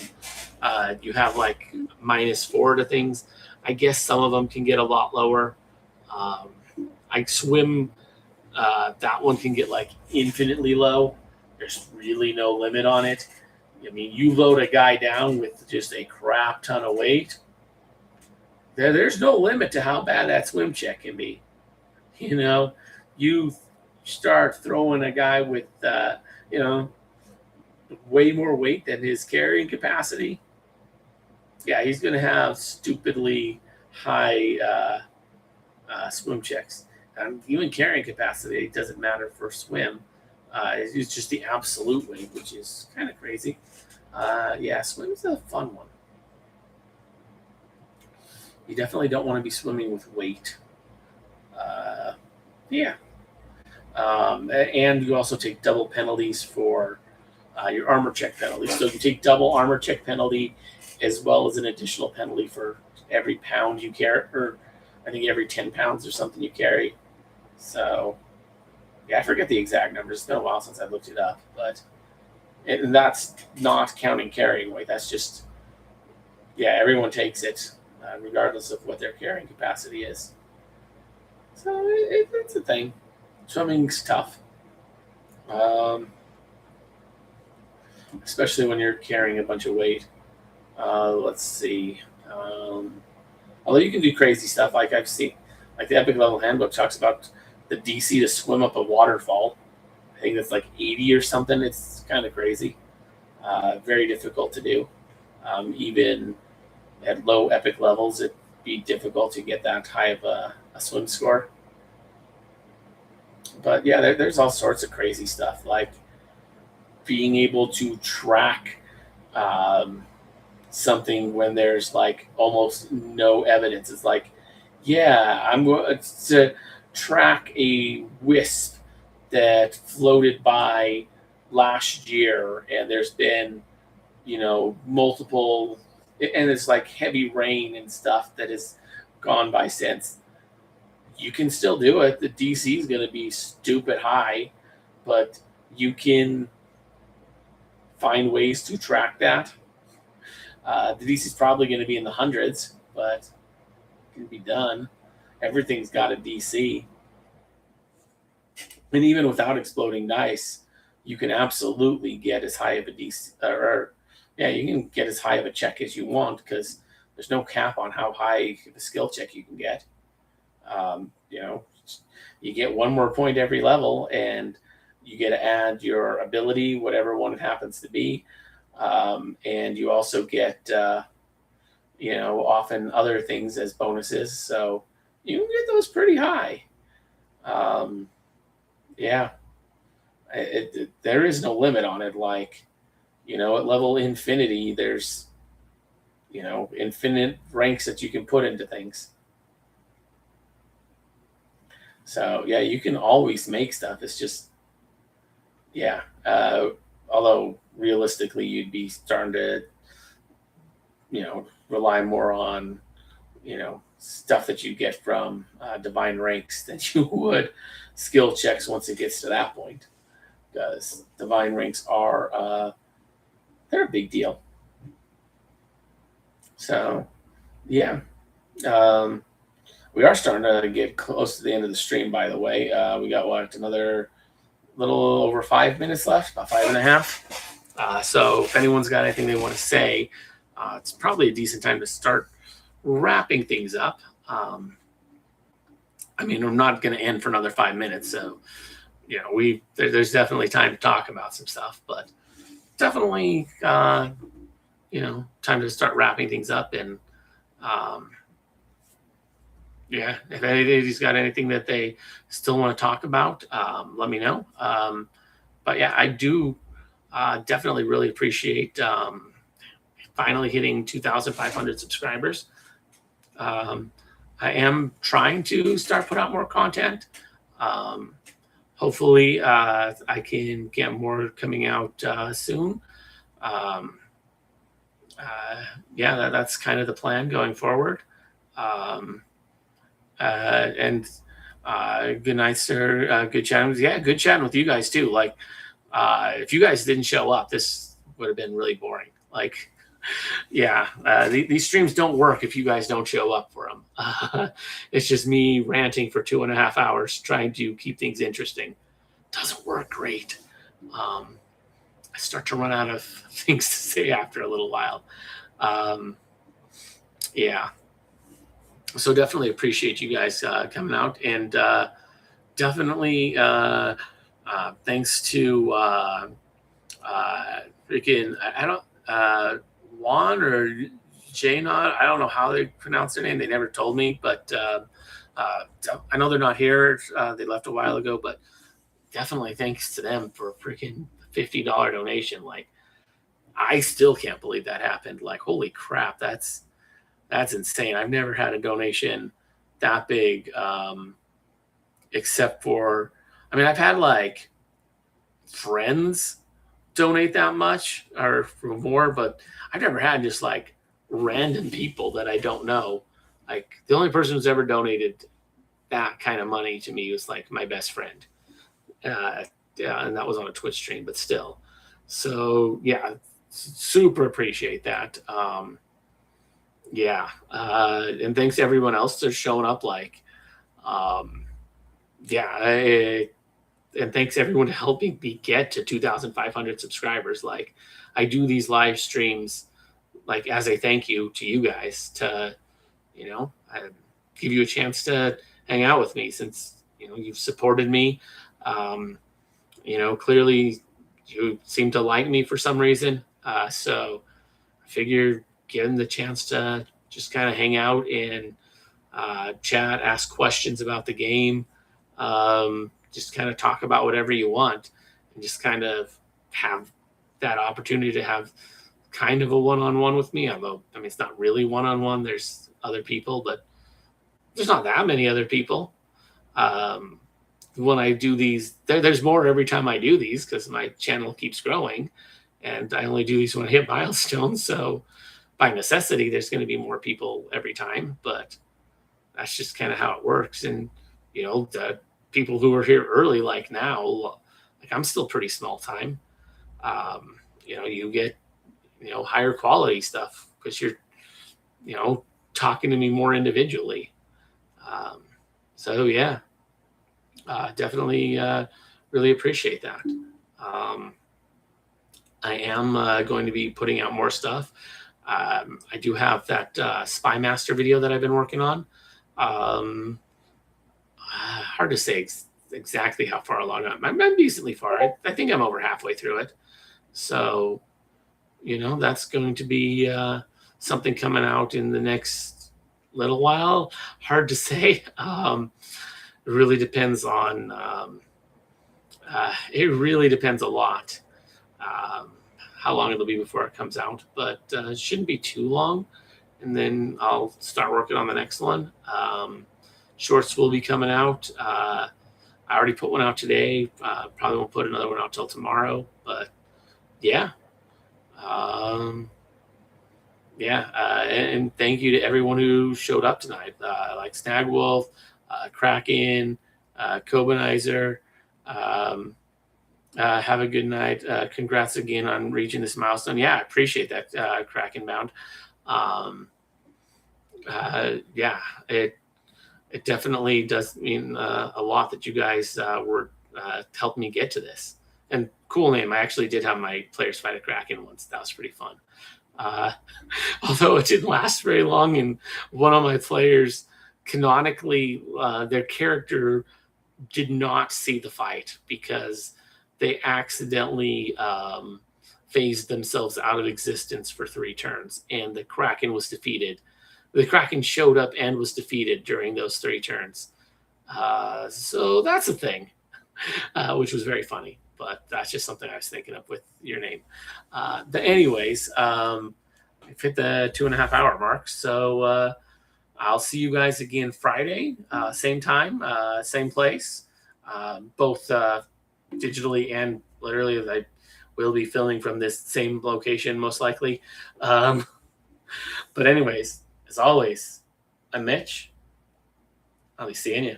you have like -4 to things. I guess some of them can get a lot lower. I swim. That one can get like infinitely low. There's really no limit on it. You load a guy down with just a crap ton of weight. There's no limit to how bad that swim check can be. You start throwing a guy with, way more weight than his carrying capacity. Yeah, he's going to have stupidly high swim checks. Even carrying capacity doesn't matter for swim. It's just the absolute weight, which is kind of crazy. Swim's a fun one. You definitely don't want to be swimming with weight. And you also take double penalties for your armor check penalty. So you take double armor check penalty as well as an additional penalty for every pound you carry, or I think every 10 pounds or something you carry. So, I forget the exact numbers. It's been a while since I looked it up, and that's not counting carrying weight. That's just, everyone takes it, regardless of what their carrying capacity is. So it's a thing. Swimming's tough, especially when you're carrying a bunch of weight. Let's see. Although you can do crazy stuff, like I've seen, like the Epic Level Handbook talks about the DC to swim up a waterfall. I think that's like 80 or something. It's kind of crazy. Very difficult to do. Even at low epic levels, it'd be difficult to get that high of a swim score. But there's all sorts of crazy stuff, like being able to track something when there's like almost no evidence. It's like, I'm going to track a wisp that floated by last year, and there's been, multiple, and it's like heavy rain and stuff that has gone by since. You can still do it. The DC is going to be stupid high, but you can find ways to track that. The DC is probably going to be in the hundreds, but it can be done. Everything's got a DC. And even without exploding dice, you can absolutely get as high of a DC, you can get as high of a check as you want, because there's no cap on how high of a skill check you can get. You get one more point every level, and you get to add your ability, whatever one it happens to be. And you also get, often other things as bonuses. So you can get those pretty high. There is no limit on it. Like, at level infinity, there's, infinite ranks that you can put into things. So, you can always make stuff. It's just, although realistically, you'd be starting to, rely more on, stuff that you get from divine ranks than you would skill checks once it gets to that point. Because divine ranks are, they're a big deal. So, we are starting to get close to the end of the stream, by the way. We got, another little over 5 minutes left, about 5.5. So if anyone's got anything they want to say, it's probably a decent time to start wrapping things up. I mean, I'm not going to end for another 5 minutes, so there's definitely time to talk about some stuff, but definitely time to start wrapping things up. And if anybody's got anything that they still want to talk about, let me know. But yeah, I do definitely really appreciate finally hitting 2,500 subscribers. I am trying to start put out more content. Hopefully I can get more coming out soon. That's kind of the plan going forward. And good night, sir. Good chatting. Yeah, good chatting with you guys too. Like, if you guys didn't show up, this would have been really boring. Like, these streams don't work if you guys don't show up for them. It's just me ranting for 2.5 hours trying to keep things interesting. Doesn't work great. I start to run out of things to say after a little while. So definitely appreciate you guys coming out, and definitely thanks to freaking Juan or Jaynod. I don't know how they pronounce their name. They never told me, but I know they're not here. They left a while ago, but definitely thanks to them for a freaking $50 donation. Like, I still can't believe that happened. Like, holy crap, that's insane. I've never had a donation that big, except for, I mean, I've had like friends donate that much or more, but I've never had just like random people that I don't know. Like, the only person who's ever donated that kind of money to me was like my best friend. And that was on a Twitch stream, but still. So yeah, super appreciate that. And thanks to everyone else that's showing up. Like, and thanks everyone to helping me get to 2,500 subscribers. Like, I do these live streams like as a thank you to you guys to, give you a chance to hang out with me since, you've supported me. Clearly you seem to like me for some reason. So I figured give the chance to just kind of hang out and chat, ask questions about the game, just kind of talk about whatever you want, and just kind of have that opportunity to have kind of a one-on-one with me. Although, I mean, it's not really one-on-one. There's other people, but there's not that many other people. When I do these, there's more every time I do these because my channel keeps growing, and I only do these when I hit milestones. So by necessity, there's going to be more people every time, but that's just kind of how it works. And, the people who are here early, like now, like I'm still pretty small time. You get, higher quality stuff because you're, talking to me more individually. Definitely really appreciate that. I am going to be putting out more stuff. I do have that Spy Master video that I've been working on. Hard to say exactly how far along I'm decently far. I think I'm over halfway through it. So, that's going to be something coming out in the next little while. Hard to say. It really depends on, it really depends a lot how long it'll be before it comes out, but it shouldn't be too long. And then I'll start working on the next one. Shorts will be coming out. I already put one out today. Probably won't put another one out till tomorrow, but yeah. And thank you to everyone who showed up tonight, like Snagwolf, Kraken, Kobanizer. Have a good night. Congrats again on reaching this milestone. Yeah, I appreciate that, Kraken Bound. It definitely does mean a lot that you guys were helping me get to this. And cool name. I actually did have my players fight a Kraken once. That was pretty fun. Although it didn't last very long, and one of my players canonically, their character did not see the fight because they accidentally phased themselves out of existence for 3 turns, and the Kraken was defeated. The Kraken showed up and was defeated during those 3 turns. So that's a thing, which was very funny. But that's just something I was thinking of with your name. Anyways, we've hit the 2.5 hour mark. So I'll see you guys again Friday, same time, same place, both digitally and literally. I will be filming from this same location, most likely. But anyways, as always, I'm Mitch. I'll be seeing you.